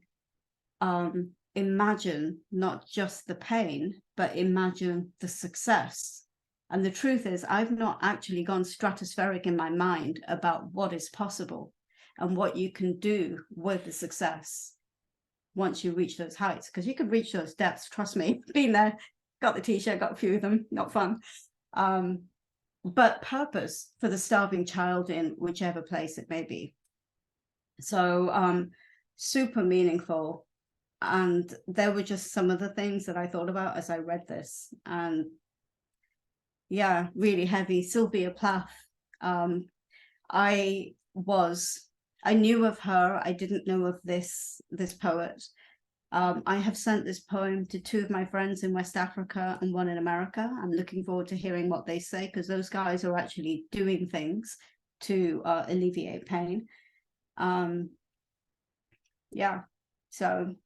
imagine not just the pain, but imagine the success? And the truth is, I've not actually gone stratospheric in my mind about what is possible and what you can do with the success once you reach those heights, because you can reach those depths. Trust me, been there, got the t-shirt, got a few of them, not fun. But purpose for the starving child in whichever place it may be. So super meaningful. And there were just some of the things that I thought about as I read this. And yeah, really heavy. Sylvia Plath. I knew of her. I didn't know of this poet. I have sent this poem to two of my friends in West Africa and one in America. I'm looking forward to hearing what they say, because those guys are actually doing things to alleviate pain. Yeah, so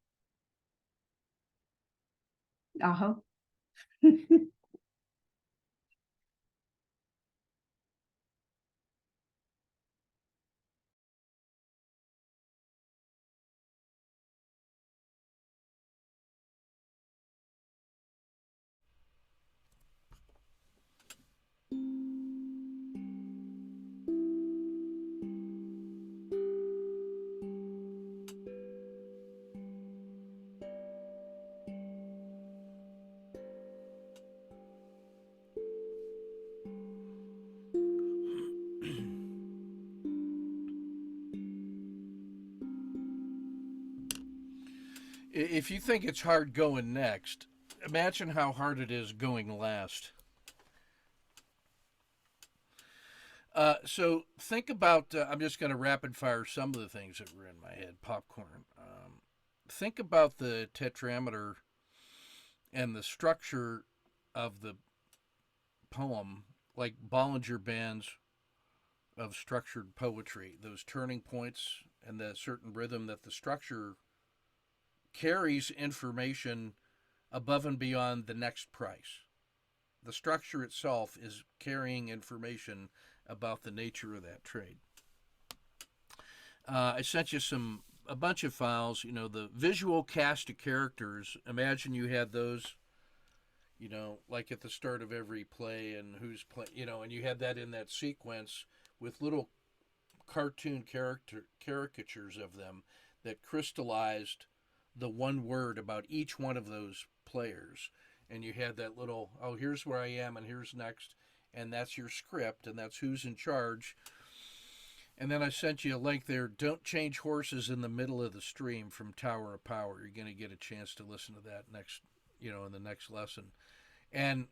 Aho. If you think it's hard going next, imagine how hard it is going last. So think about, I'm just going to rapid fire some of the things that were in my head. Popcorn. Think about the tetrameter and the structure of the poem, like Bollinger Bands of structured poetry, those turning points and the certain rhythm that the structure carries information above and beyond the next price. The structure itself is carrying information about the nature of that trade. I sent you a bunch of files. You know, the visual cast of characters. Imagine you had those, you know, like at the start of every play, and who's play, you know, and you had that in that sequence with little cartoon caricatures of them that crystallized the one word about each one of those players. And you had that little, oh, here's where I am and here's next, and that's your script, and that's who's in charge. And then I sent you a link there. Don't change horses in the middle of the stream from Tower of Power. You're going to get a chance to listen to that next, in the next lesson. And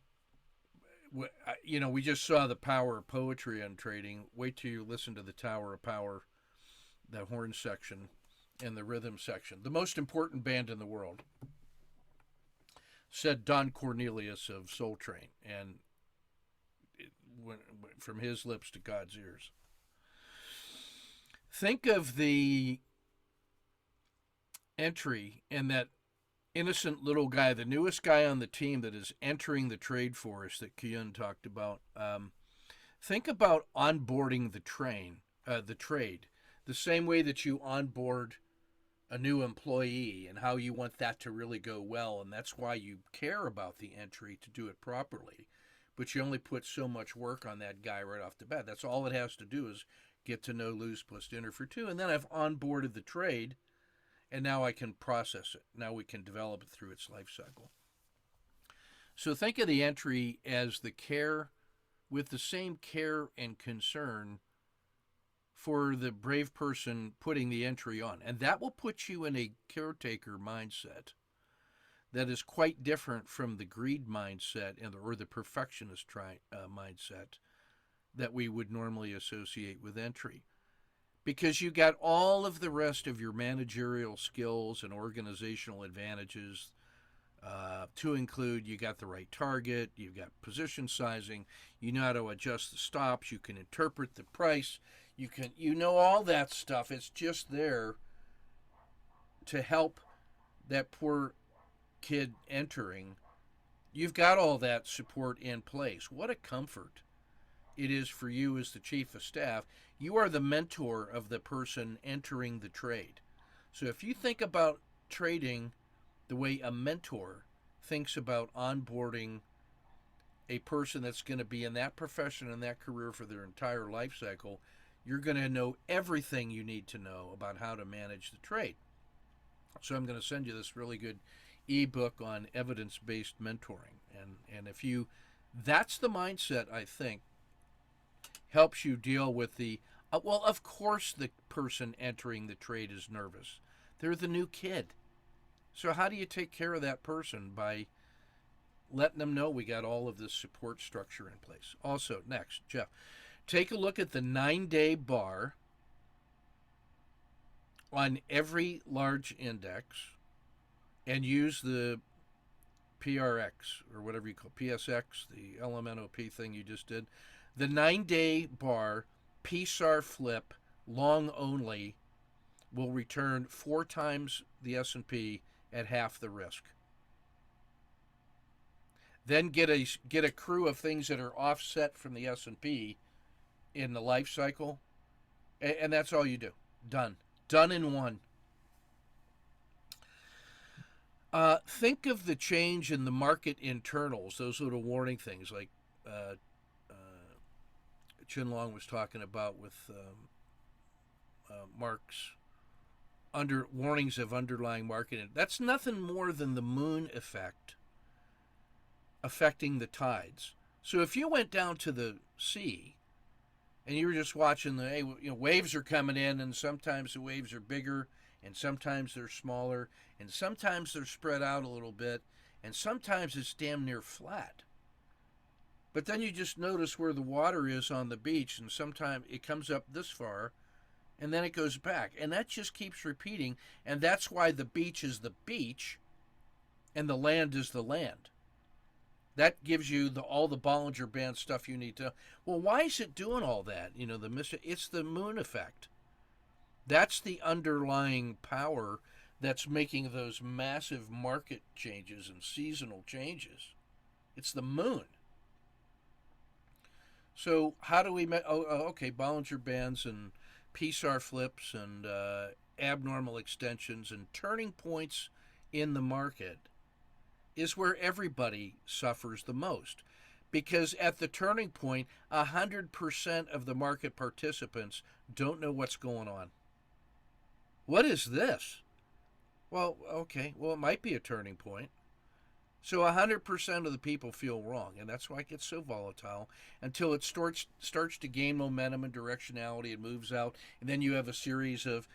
we just saw the power of poetry on trading. Wait till you listen to the Tower of Power, the horn section, and the rhythm section. The most important band in the world, said Don Cornelius of Soul Train, and it went from his lips to God's ears. Think of the entry and that innocent little guy, the newest guy on the team that is entering the trade force that Kyun talked about. Think about onboarding the trade, the same way that you onboard a new employee and how you want that to really go well. And that's why you care about the entry to do it properly. But you only put so much work on that guy right off the bat. That's all it has to do is get to know lose plus dinner for two. And then I've onboarded the trade, and now I can process it. Now we can develop it through its life cycle. So think of the entry as the care, with the same care and concern for the brave person putting the entry on. And that will put you in a caretaker mindset that is quite different from the greed mindset or the perfectionist mindset that we would normally associate with entry. Because you got all of the rest of your managerial skills and organizational advantages, to include you got the right target, you've got position sizing, you know how to adjust the stops, you can interpret the price, you know all that stuff. It's just there to help that poor kid entering. You've got all that support in place. What a comfort it is for you as the chief of staff. You are the mentor of the person entering the trade. So if you think about trading the way a mentor thinks about onboarding a person that's going to be in that profession and that career for their entire life cycle, you're going to know everything you need to know about how to manage the trade. So I'm going to send you this really good ebook on evidence-based mentoring. And if you, that's the mindset, I think, helps you deal with the, well, of course the person entering the trade is nervous. They're the new kid. So how do you take care of that person? By letting them know we got all of this support structure in place. Also, next, Jeff, take a look at the 9-day bar on every large index and use the PRX or whatever you call PSX, the LMNOP thing you just did. The 9-day bar, PSAR flip, long only, will return 4 times the S&P at half the risk. Then get a crew of things that are offset from the S&P in the life cycle, and that's all you do. Done in one. Think of the change in the market internals, those little warning things like Chin Long was talking about with Mark's warnings of underlying market. That's nothing more than the moon effect affecting the tides. So if you went down to the sea and you were just watching waves are coming in, and sometimes the waves are bigger and sometimes they're smaller and sometimes they're spread out a little bit and sometimes it's damn near flat. But then you just notice where the water is on the beach, and sometimes it comes up this far and then it goes back, and that just keeps repeating. And that's why the beach is the beach and the land is the land. That gives you all the Bollinger Band stuff you need to. Well, why is it doing all that? It's the moon effect. That's the underlying power that's making those massive market changes and seasonal changes. It's the moon. So how do we okay, Bollinger Bands and PSAR flips and abnormal extensions and turning points in the market is where everybody suffers the most. Because at the turning point, 100% of the market participants don't know what's going on. What is this? Well, okay, it might be a turning point. So 100% of the people feel wrong, and that's why it gets so volatile until it starts to gain momentum and directionality and moves out, and then you have a series of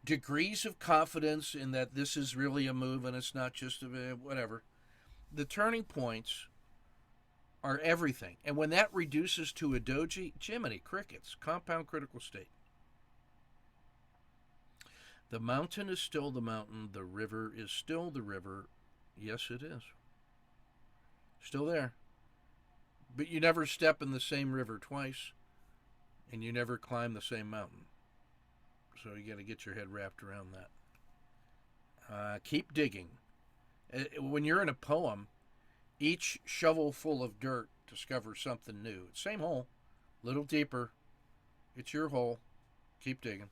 degrees of confidence in that this is really a move and it's not just a whatever. The turning points are everything, and when that reduces to a doji, Jiminy crickets, compound critical state. The mountain is still the mountain. The river is still the river. Yes, it is. Still there. But you never step in the same river twice, and you never climb the same mountain. So you got to get your head wrapped around that. Keep digging. When you're in a poem, each shovelful of dirt discovers something new. Same hole, little deeper. It's your hole. Keep digging.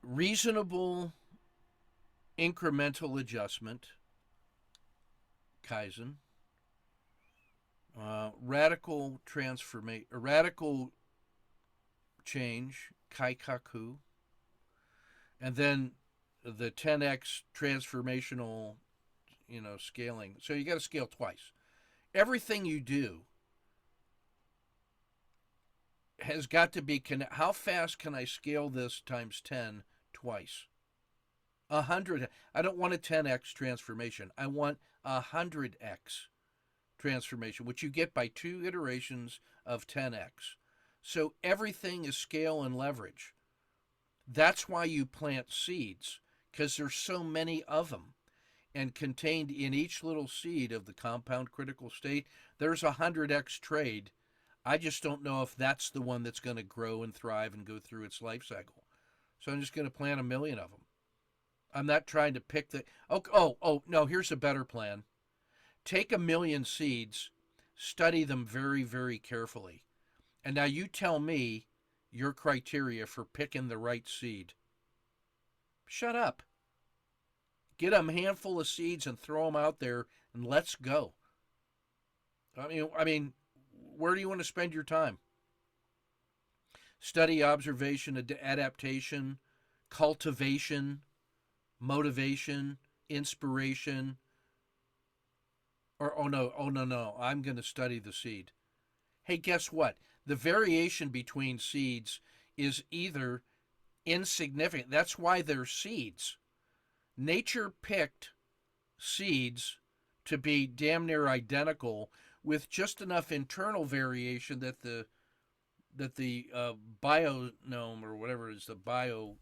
Reasonable incremental adjustment, Kaizen. Radical transformation, radical change, Kaikaku. And then the 10x transformational, scaling. So you got to scale twice. Everything you do has got to be how fast can I scale this times 10 twice? 100. I don't want a 10x transformation. I want 100x transformation, which you get by 2 iterations of 10x. So everything is scale and leverage. That's why you plant seeds, because there's so many of them. And contained in each little seed of the compound critical state, there's a 100x trade. I just don't know if that's the one that's going to grow and thrive and go through its life cycle. So I'm just going to plant 1 million of them. I'm not trying to pick the... Oh, no, here's a better plan. Take 1 million seeds, study them very, very carefully. And now you tell me your criteria for picking the right seed. Shut up. Get a handful of seeds and throw them out there and let's go. I mean, where do you want to spend your time? Study, observation, adaptation, cultivation, motivation, inspiration. Or, oh no, I'm going to study the seed. Hey, guess what? The variation between seeds is either insignificant. That's why they're seeds. Nature picked seeds to be damn near identical with just enough internal variation that the bionome or whatever it is, the bio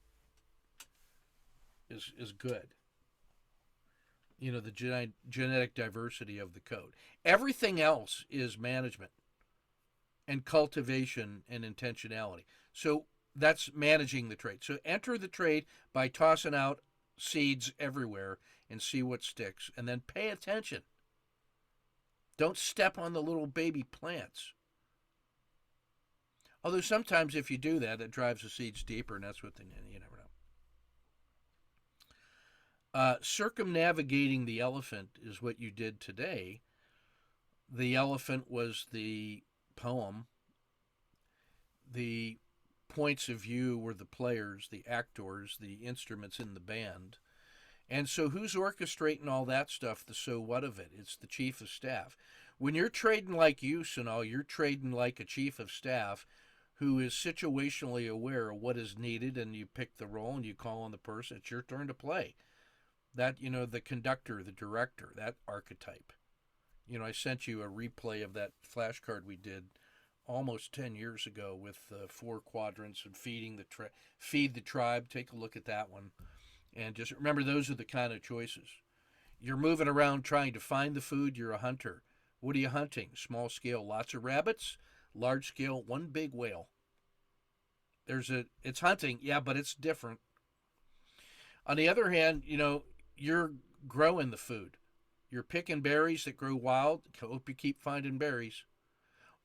is good. The genetic diversity of the code. Everything else is management and cultivation and intentionality. So that's managing the trade. So enter the trade by tossing out seeds everywhere and see what sticks, and then pay attention. Don't step on the little baby plants. Although sometimes if you do that, it drives the seeds deeper, and that's what you never know. Circumnavigating the elephant is what you did today. The elephant was the poem. The points of view were the players, the actors, the instruments in the band. And so who's orchestrating all that stuff, the so what of it? It's the chief of staff. When you're trading like you, Sunal, you're trading like a chief of staff who is situationally aware of what is needed, and you pick the role and you call on the person. It's your turn to play. That, the conductor, the director, that archetype. I sent you a replay of that flashcard we did almost 10 years ago with 4 quadrants and feed the tribe. Take a look at that one. And just remember, those are the kind of choices. You're moving around trying to find the food. You're a hunter. What are you hunting? Small scale, lots of rabbits. Large scale, 1 big whale. It's hunting, yeah, but it's different. On the other hand, you're growing the food. You're picking berries that grow wild. Hope you keep finding berries.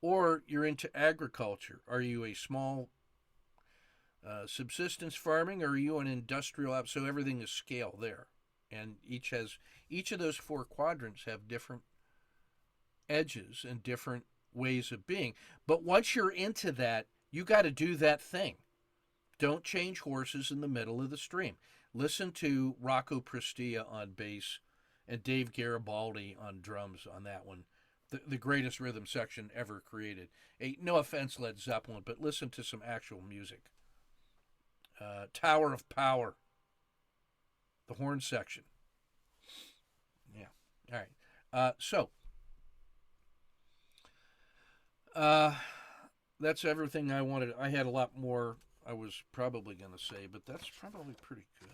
Or you're into agriculture. Are you a small subsistence farming, or are you an industrial app? So everything is scale there, and each of those 4 quadrants have different edges and different ways of being. But once you're into that, you got to do that thing. Don't change horses in the middle of the stream. Listen to Rocco Prestia on bass and Dave Garibaldi on drums on that one. The greatest rhythm section ever created. No offense, Led Zeppelin, but listen to some actual music. Tower of Power, the horn section. Yeah. All right. That's everything I wanted. I had a lot more I was probably going to say, but that's probably pretty good.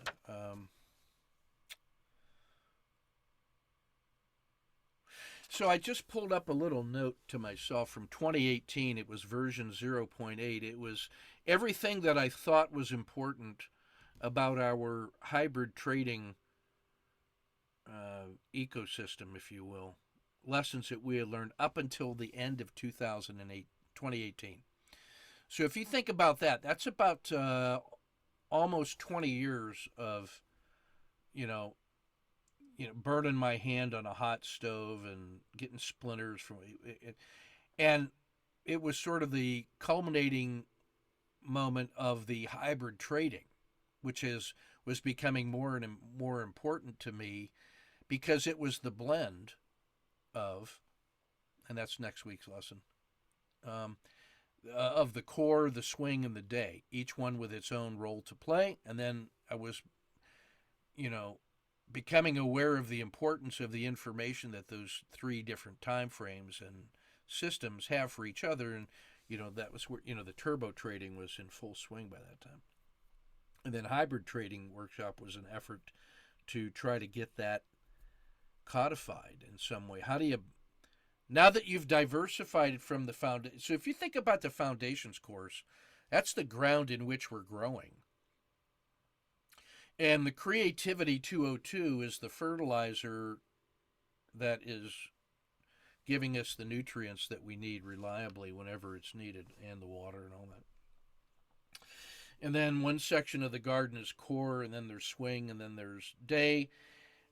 So I just pulled up a little note to myself from 2018. It was version 0.8. It was everything that I thought was important about our hybrid trading ecosystem, if you will. Lessons that we had learned up until the end of 2018. So if you think about that, that's about almost 20 years of, burning my hand on a hot stove and getting splinters from it. And it was sort of the culminating moment of the hybrid trading, which was becoming more and more important to me because it was the blend of, and that's next week's lesson, of the core, the swing, and the day, each one with its own role to play. And then I was, becoming aware of the importance of the information that those three different time frames and systems have for each other. And, that was where, the turbo trading was in full swing by that time. And then hybrid trading workshop was an effort to try to get that codified in some way. How do you, now that you've diversified it from the foundation, so if you think about the foundations course, that's the ground in which we're growing. And the Creativity 202 is the fertilizer that is giving us the nutrients that we need reliably whenever it's needed, and the water and all that. And then one section of the garden is core, and then there's swing, and then there's day.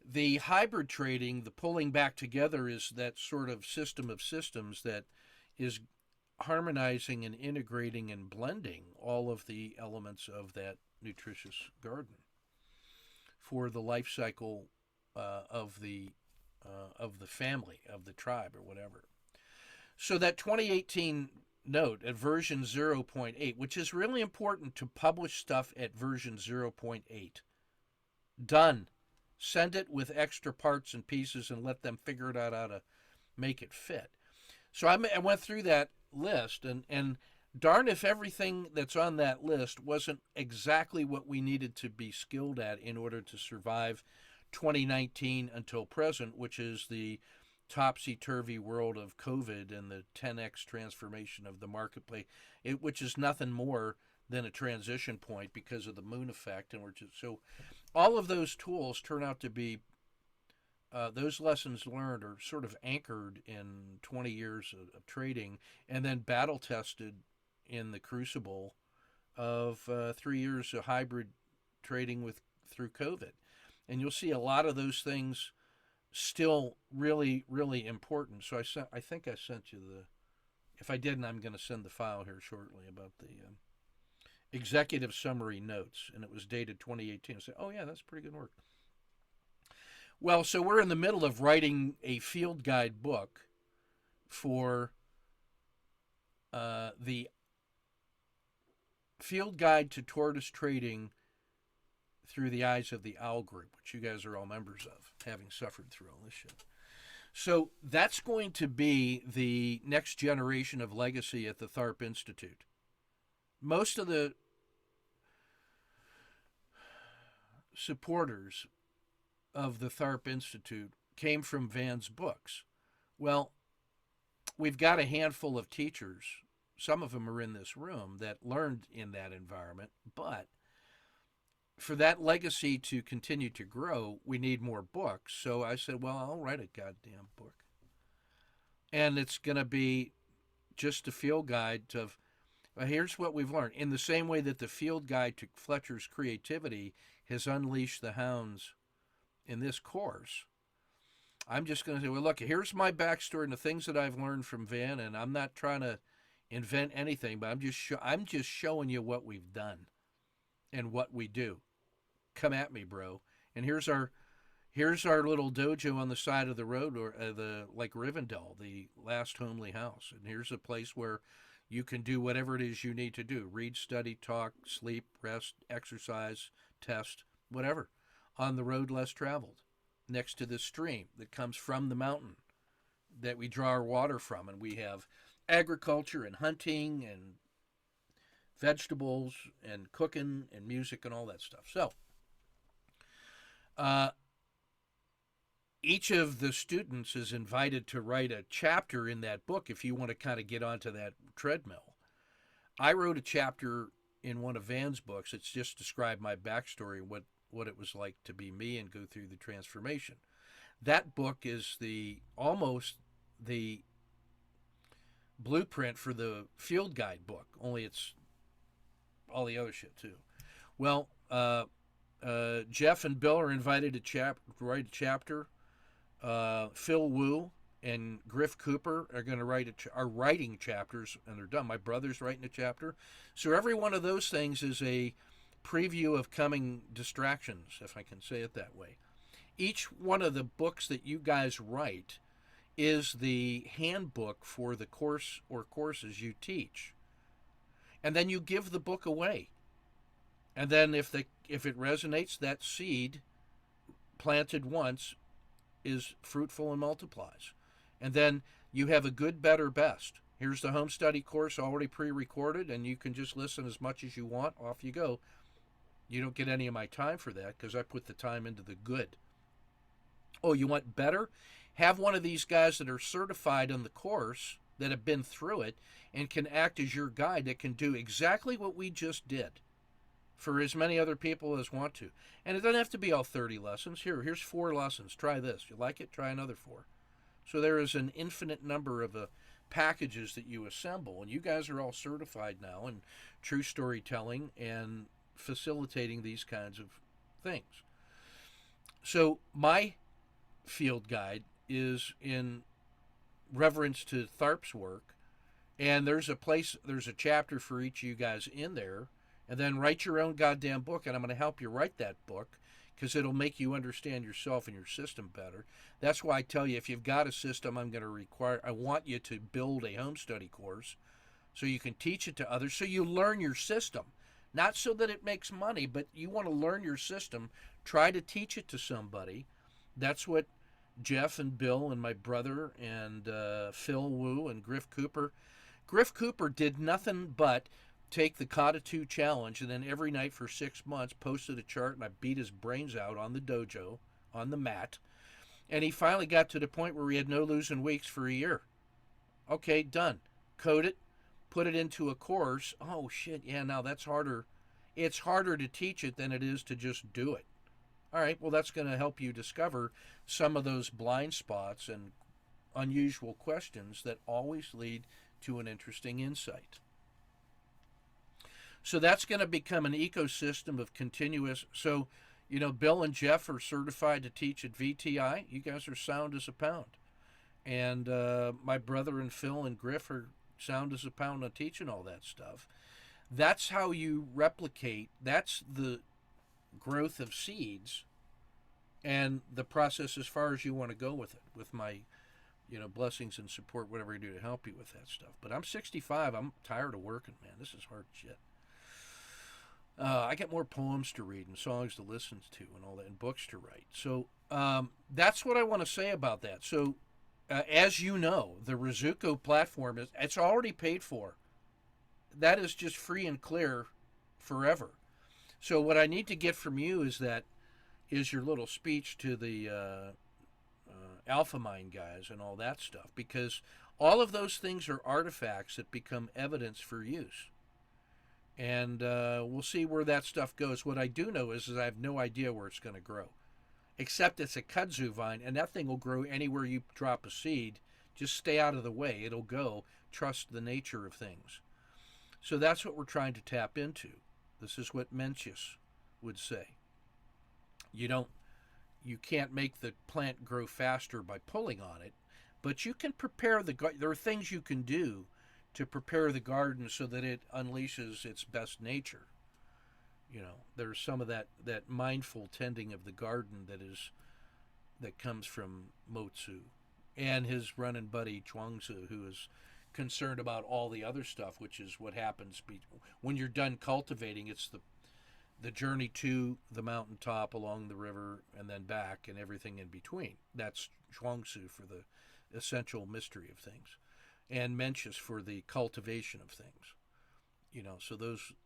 The hybrid trading, the pulling back together, is that sort of system of systems that is harmonizing and integrating and blending all of the elements of that nutritious garden for the life cycle of the family, of the tribe, or whatever. So that 2018 note at version 0.8, which is really important to publish stuff at version 0.8. Done. Send it with extra parts and pieces and let them figure it out how to make it fit. So I went through that list, and darn if everything that's on that list wasn't exactly what we needed to be skilled at in order to survive 2019 until present, which is the topsy-turvy world of COVID and the 10x transformation of the marketplace, which is nothing more than a transition point because of the moon effect. And so all of those tools turn out to be, those lessons learned are sort of anchored in 20 years of trading, and then battle tested in the crucible of 3 years of hybrid trading through COVID. And you'll see a lot of those things still really, really important. So I think I sent you if I didn't, I'm going to send the file here shortly about the executive summary notes, and it was dated 2018. I said, oh yeah, that's pretty good work. Well, so we're in the middle of writing a field guide book for the field guide to tortoise trading through the eyes of the OWL group, which you guys are all members of, having suffered through all this shit. So that's going to be the next generation of legacy at the Tharp Institute. Most of the supporters of the Tharp Institute came from Van's books. Well, we've got a handful of teachers, some of them are in this room, that learned in that environment, but for that legacy to continue to grow, we need more books. So I said, well, I'll write a goddamn book. And it's going to be just a field guide of, well, here's what we've learned. In the same way that the field guide to Fletcher's creativity has unleashed the hounds in this course, I'm just going to say, well, look, here's my backstory and the things that I've learned from Van, and I'm not trying to invent anything, but I'm just showing you what we've done and what we do. come at me, bro. And here's our little dojo on the side of the road, or the like Rivendell, the last homely house. And here's a place where you can do whatever it is you need to do: read, study, talk, sleep, rest, exercise, test, whatever, on the road less traveled, next to this stream that comes from the mountain that we draw our water from. And we have agriculture and hunting and vegetables and cooking and music and all that stuff. So, each of the students is invited to write a chapter in that book if you want to kind of get onto that treadmill. I wrote a chapter in one of Van's books. It's just described my backstory, what it was like to be me and go through the transformation. That book is almost the blueprint for the field guide book, only it's all the other shit too. Well, Jeff and Bill are invited to write a chapter. Phil Wu and Griff Cooper are going to are writing chapters, and they're done. My brother's writing a chapter. So every one of those things is a preview of coming distractions, if I can say it that way. Each one of the books that you guys write is the handbook for the course or courses you teach. And then you give the book away. And then if it resonates, that seed planted once is fruitful and multiplies. And then you have a good, better, best. Here's the home study course already pre-recorded, and you can just listen as much as you want. Off you go. You don't get any of my time for that because I put the time into the good. Oh, you want better? Have one of these guys that are certified on the course, that have been through it, and can act as your guide, that can do exactly what we just did for as many other people as want to. And it doesn't have to be all 30 lessons. Here's 4 lessons. Try this. You like it? Try another 4. So there is an infinite number of packages that you assemble. And you guys are all certified now in true storytelling and facilitating these kinds of things. So my field guide is in reverence to Tharp's work. And there's a chapter for each of you guys in there. And then write your own goddamn book, and I'm going to help you write that book because it'll make you understand yourself and your system better. That's why I tell you, if you've got a system, I want you to build a home study course so you can teach it to others, so you learn your system. Not so that it makes money, but you want to learn your system. Try to teach it to somebody. That's what Jeff and Bill and my brother and Phil Wu and Griff Cooper did nothing but take the Kata 2 challenge, and then every night for 6 months posted a chart, and I beat his brains out on the dojo, on the mat. And he finally got to the point where he had no losing weeks for a year. Okay, done. Code it, put it into a course. Oh shit, yeah, now that's harder. It's harder to teach it than it is to just do it. All right, well, that's going to help you discover some of those blind spots and unusual questions that always lead to an interesting insight. So that's going to become an ecosystem of continuous. So, Bill and Jeff are certified to teach at VTI. You guys are sound as a pound. And my brother and Phil and Griff are sound as a pound on teaching all that stuff. That's how you replicate. That's the growth of seeds and the process as far as you want to go with it, with my blessings and support, whatever I do to help you with that stuff. But I'm 65. I'm tired of working, man. This is hard shit. I get more poems to read and songs to listen to and all that, and books to write. So that's what I want to say about that. So as you know, the Rizuko platform it's already paid for. That is just free and clear forever. So what I need to get from you is your little speech to the Alpha Mind guys and all that stuff, because all of those things are artifacts that become evidence for use. And we'll see where that stuff goes. What I do know is I have no idea where it's going to grow, except it's a kudzu vine, and that thing will grow anywhere you drop a seed. Just stay out of the way. It'll go. Trust the nature of things. So that's what we're trying to tap into. This is what Mencius would say. You can't make the plant grow faster by pulling on it, but you can prepare there are things you can do to prepare the garden so that it unleashes its best nature. There's some of that mindful tending of the garden that comes from Motsu and his running buddy Chuangzi, who is concerned about all the other stuff, which is what happens when you're done cultivating. It's the journey to the mountaintop along the river and then back and everything in between. That's Chuangzi for the essential mystery of things, and Mencius for the cultivation of things. So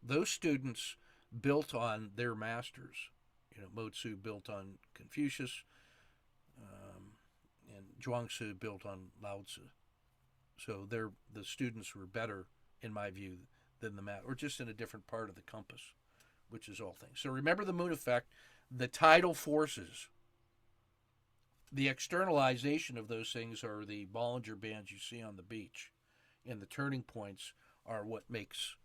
those students built on their masters. Motsu built on Confucius, and Zhuangzi built on Lao Tzu. So the students were better, in my view, than the or just in a different part of the compass, which is all things. So remember the moon effect, the tidal forces. The externalization of those things are the Bollinger Bands you see on the beach, and the turning points are what makes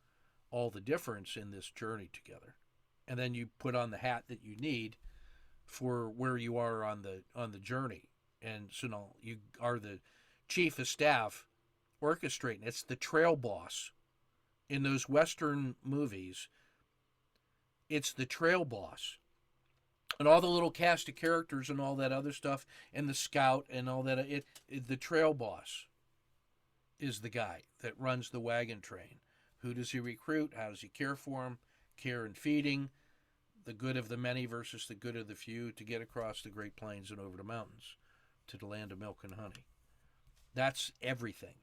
all the difference in this journey together. And then you put on the hat that you need for where you are on the journey. And so now you are the chief of staff orchestrating. It's the trail boss. In those Western movies, it's the trail boss. And all the little cast of characters and all that other stuff, and the scout and all that, the trail boss is the guy that runs the wagon train. Who does he recruit? How does he care for them? Care and feeding, the good of the many versus the good of the few, to get across the Great Plains and over the mountains to the land of milk and honey. That's everything,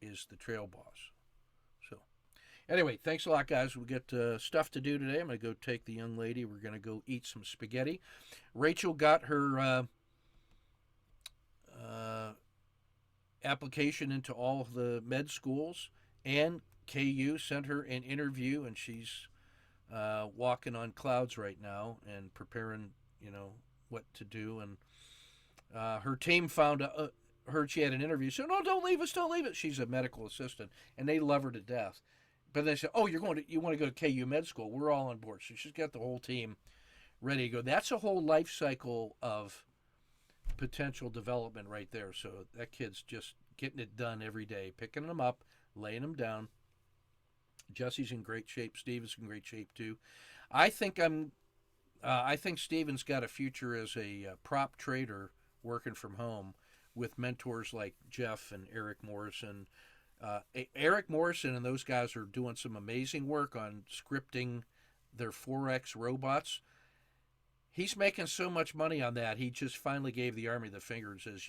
is the trail boss. So anyway, thanks a lot, guys. We got stuff to do today. I'm going to go take the young lady. We're going to go eat some spaghetti. Rachel got her application into all of the med schools, and KU sent her an interview, and she's walking on clouds right now and preparing, what to do. And her team heard she had an interview. So no, don't leave us. She's a medical assistant, and they love her to death. But they said, "Oh, you want to go to KU Med School? We're all on board." So she's got the whole team ready to go. That's a whole life cycle of potential development right there. So that kid's just getting it done every day, picking them up, laying them down. Jesse's in great shape. Steve is in great shape too. I think Steven's got a future as a prop trader working from home with mentors like Jeff and Eric Morrison. Eric Morrison and those guys are doing some amazing work on scripting their 4X robots. He's making so much money on that. He just finally gave the Army the finger and says,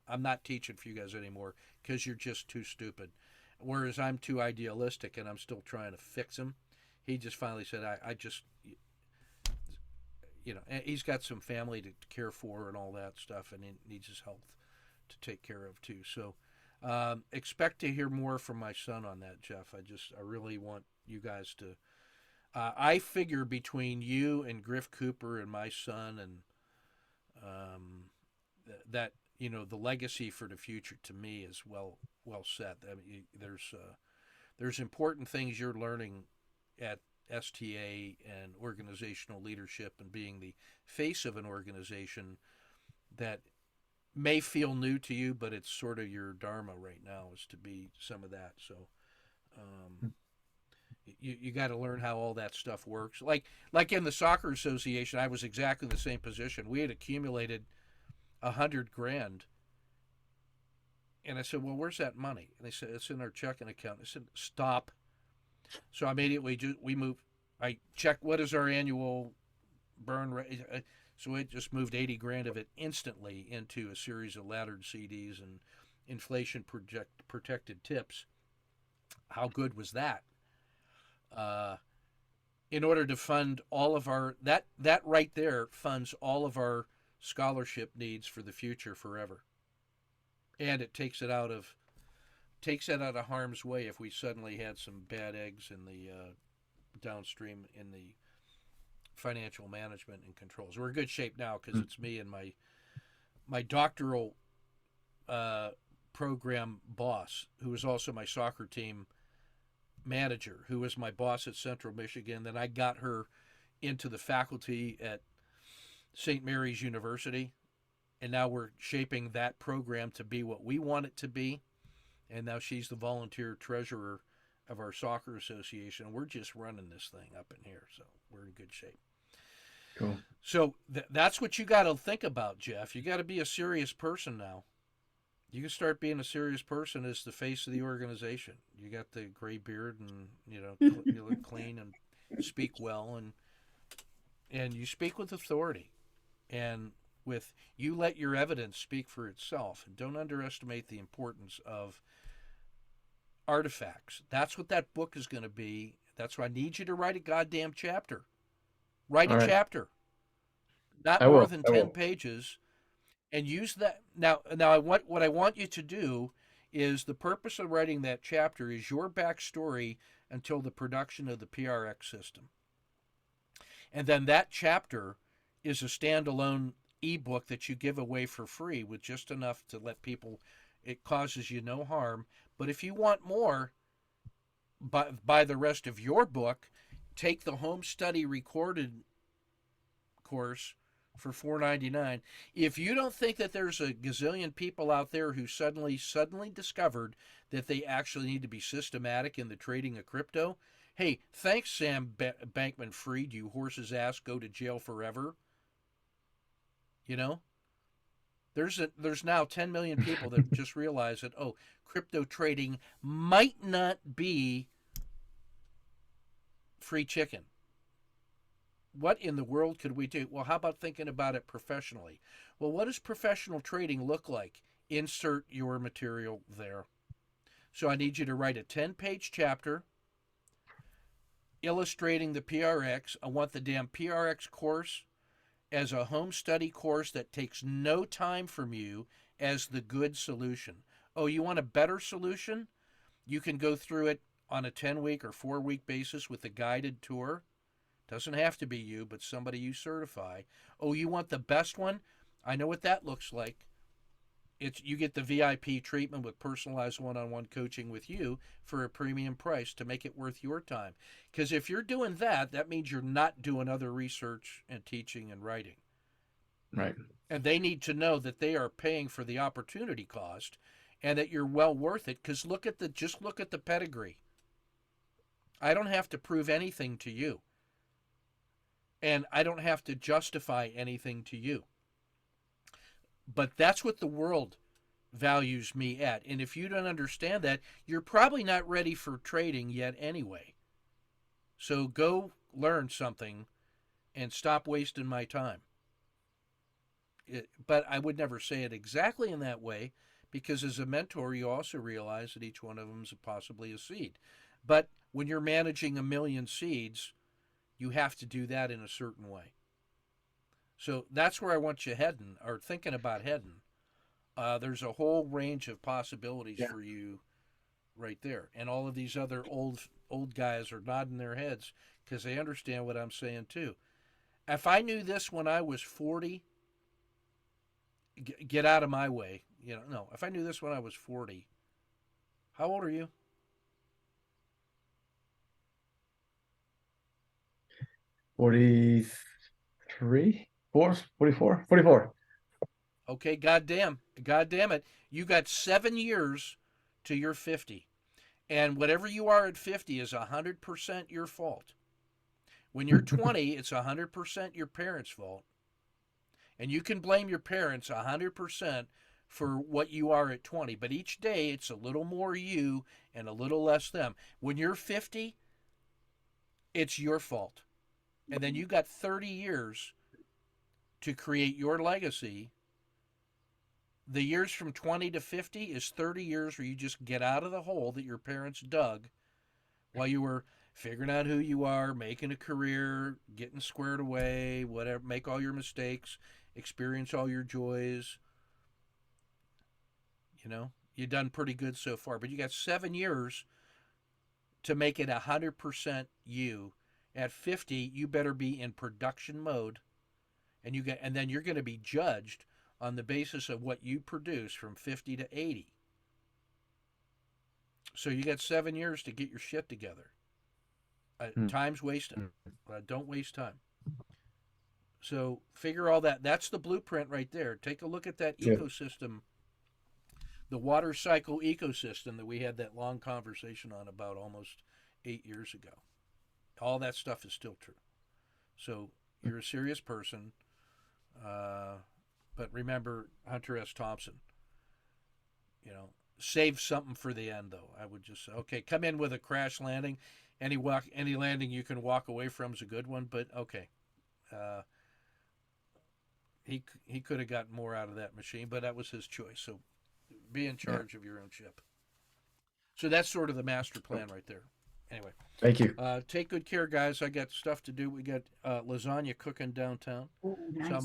I'm not teaching for you guys anymore because you're just too stupid. Whereas I'm too idealistic and I'm still trying to fix him. He just finally said, I just, he's got some family to care for and all that stuff, and he needs his health to take care of too. So expect to hear more from my son on that, Jeff. I really want you guys to, I figure between you and Griff Cooper and my son and that, the legacy for the future to me is well set. I mean, there's important things you're learning at STA and organizational leadership and being the face of an organization that may feel new to you, but it's sort of your dharma right now is to be some of that. So you got to learn how all that stuff works. Like in the soccer association, I was exactly in the same position. We had accumulated $100,000. And I said, well, where's that money? And they said, it's in our checking account. I said, stop. So immediately we moved. I checked what is our annual burn rate. So it just moved $80,000 of it instantly into a series of laddered CDs and inflation protected tips. How good was that? In order to fund all of our, that right there funds all of our scholarship needs for the future forever. And it takes it out of harm's way if we suddenly had some bad eggs in the downstream in the financial management and controls. We're in good shape now because it's me and my doctoral program boss, who was also my soccer team manager, who was my boss at Central Michigan. Then I got her into the faculty at St. Mary's University. And now we're shaping that program to be what we want it to be. And now she's the volunteer treasurer of our soccer association. We're just running this thing up in here, so we're in good shape. Cool. So that's what you got to think about, Jeff. You got to be a serious person now. You can start being a serious person as the face of the organization. You got the gray beard, and you look clean and speak well, and you speak with authority, and with you let your evidence speak for itself. And don't underestimate the importance of artifacts. That's what that book is going to be. That's why I need you to write a goddamn chapter. Write All a right. chapter, not I more will. than I 10 will. pages, and use that. Now, what I want you to do is the purpose of writing that chapter is your backstory until the production of the PRX system. And then that chapter is a standalone ebook that you give away for free with just enough to let people, it causes you no harm. But if you want more, buy the rest of your book, take the home study recorded course for $4.99. If you don't think that there's a gazillion people out there who suddenly discovered that they actually need to be systematic in the trading of crypto, hey, thanks, Sam Bankman-Fried, you horse's ass, go to jail forever. You know, there's now 10 million people that just realize that, oh, crypto trading might not be free chicken. What in the world could we do? Well, how about thinking about it professionally? Well, what does professional trading look like? Insert your material there. So I need you to write a 10-page chapter illustrating the PRX. I want the damn PRX course as a home study course that takes no time from you as the good solution. Oh, you want a better solution? You can go through it on a 10-week or 4-week basis with a guided tour. Doesn't have to be you, but somebody you certify. Oh, you want the best one? I know what that looks like. You get the VIP treatment with personalized one-on-one coaching with you for a premium price to make it worth your time. Because if you're doing that, that means you're not doing other research and teaching and writing. Right. And they need to know that they are paying for the opportunity cost and that you're well worth it. Because just look at the pedigree. I don't have to prove anything to you. And I don't have to justify anything to you. But that's what the world values me at. And if you don't understand that, you're probably not ready for trading yet anyway. So go learn something and stop wasting my time. But I would never say it exactly in that way, because as a mentor, you also realize that each one of them is possibly a seed. But when you're managing 1 million seeds, you have to do that in a certain way. So that's where I want you heading, or thinking about heading. There's a whole range of possibilities for you right there. And all of these other old guys are nodding their heads because they understand what I'm saying too. If I knew this when I was 40, get out of my way. No, if I knew this when I was 40, how old are you? 43, 44, 44. Okay, goddamn it. You got 7 years to your 50. And whatever you are at 50 is 100% your fault. When you're 20, it's 100% your parents' fault. And you can blame your parents 100% for what you are at 20. But each day, it's a little more you and a little less them. When you're 50, it's your fault. And then you got 30 years to create your legacy. The years from 20 to 50 is 30 years where you just get out of the hole that your parents dug while you were figuring out who you are, making a career, getting squared away, whatever, make all your mistakes, experience all your joys. You've done pretty good so far, but you got 7 years to make it 100% you. At 50, you better be in production mode, and then you're going to be judged on the basis of what you produce from 50 to 80. So you got 7 years to get your shit together. Time's wasted. Don't waste time. So figure all that. That's the blueprint right there. Take a look at that ecosystem the water cycle ecosystem that we had that long conversation on about almost 8 years ago. All that stuff is still true. So you're a serious person, but remember Hunter S. Thompson. You know, save something for the end, though. I would just say, okay, come in with a crash landing. Any landing you can walk away from is a good one, but okay. He could have gotten more out of that machine, but that was his choice. So be in charge of your own ship. So that's sort of the master plan right there. Anyway, Thank you. take good care, guys. I got stuff to do. We got lasagna cooking downtown. Ooh, nice. So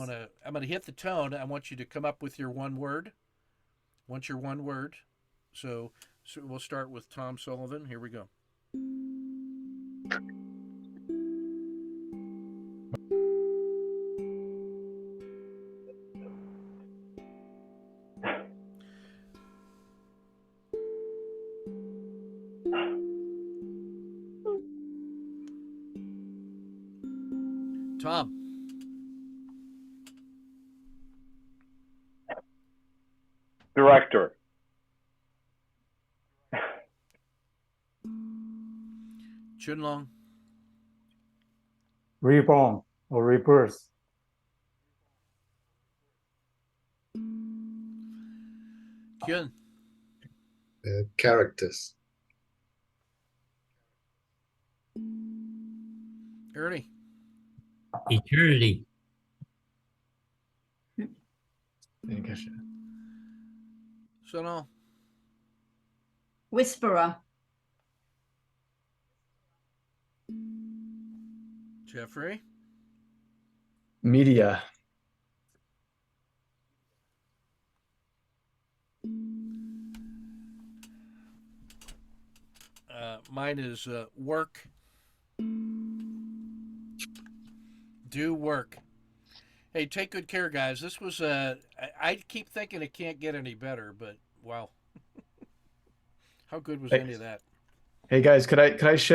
I'm gonna hit the tone. I want you to come up with your one word. What's your one word? So we'll start with Tom Sullivan. Here we go. Tom. Director. Chunlong. Reborn or rebirth. Kyun. Characters. Ernie. Eternity. Didn't catch it. Sonal. Whisperer. Jeffrey. Media. Mine is work. Do work. Hey, take good care, guys. This was I keep thinking it can't get any better, but wow. How good was any of that? Hey guys, could I share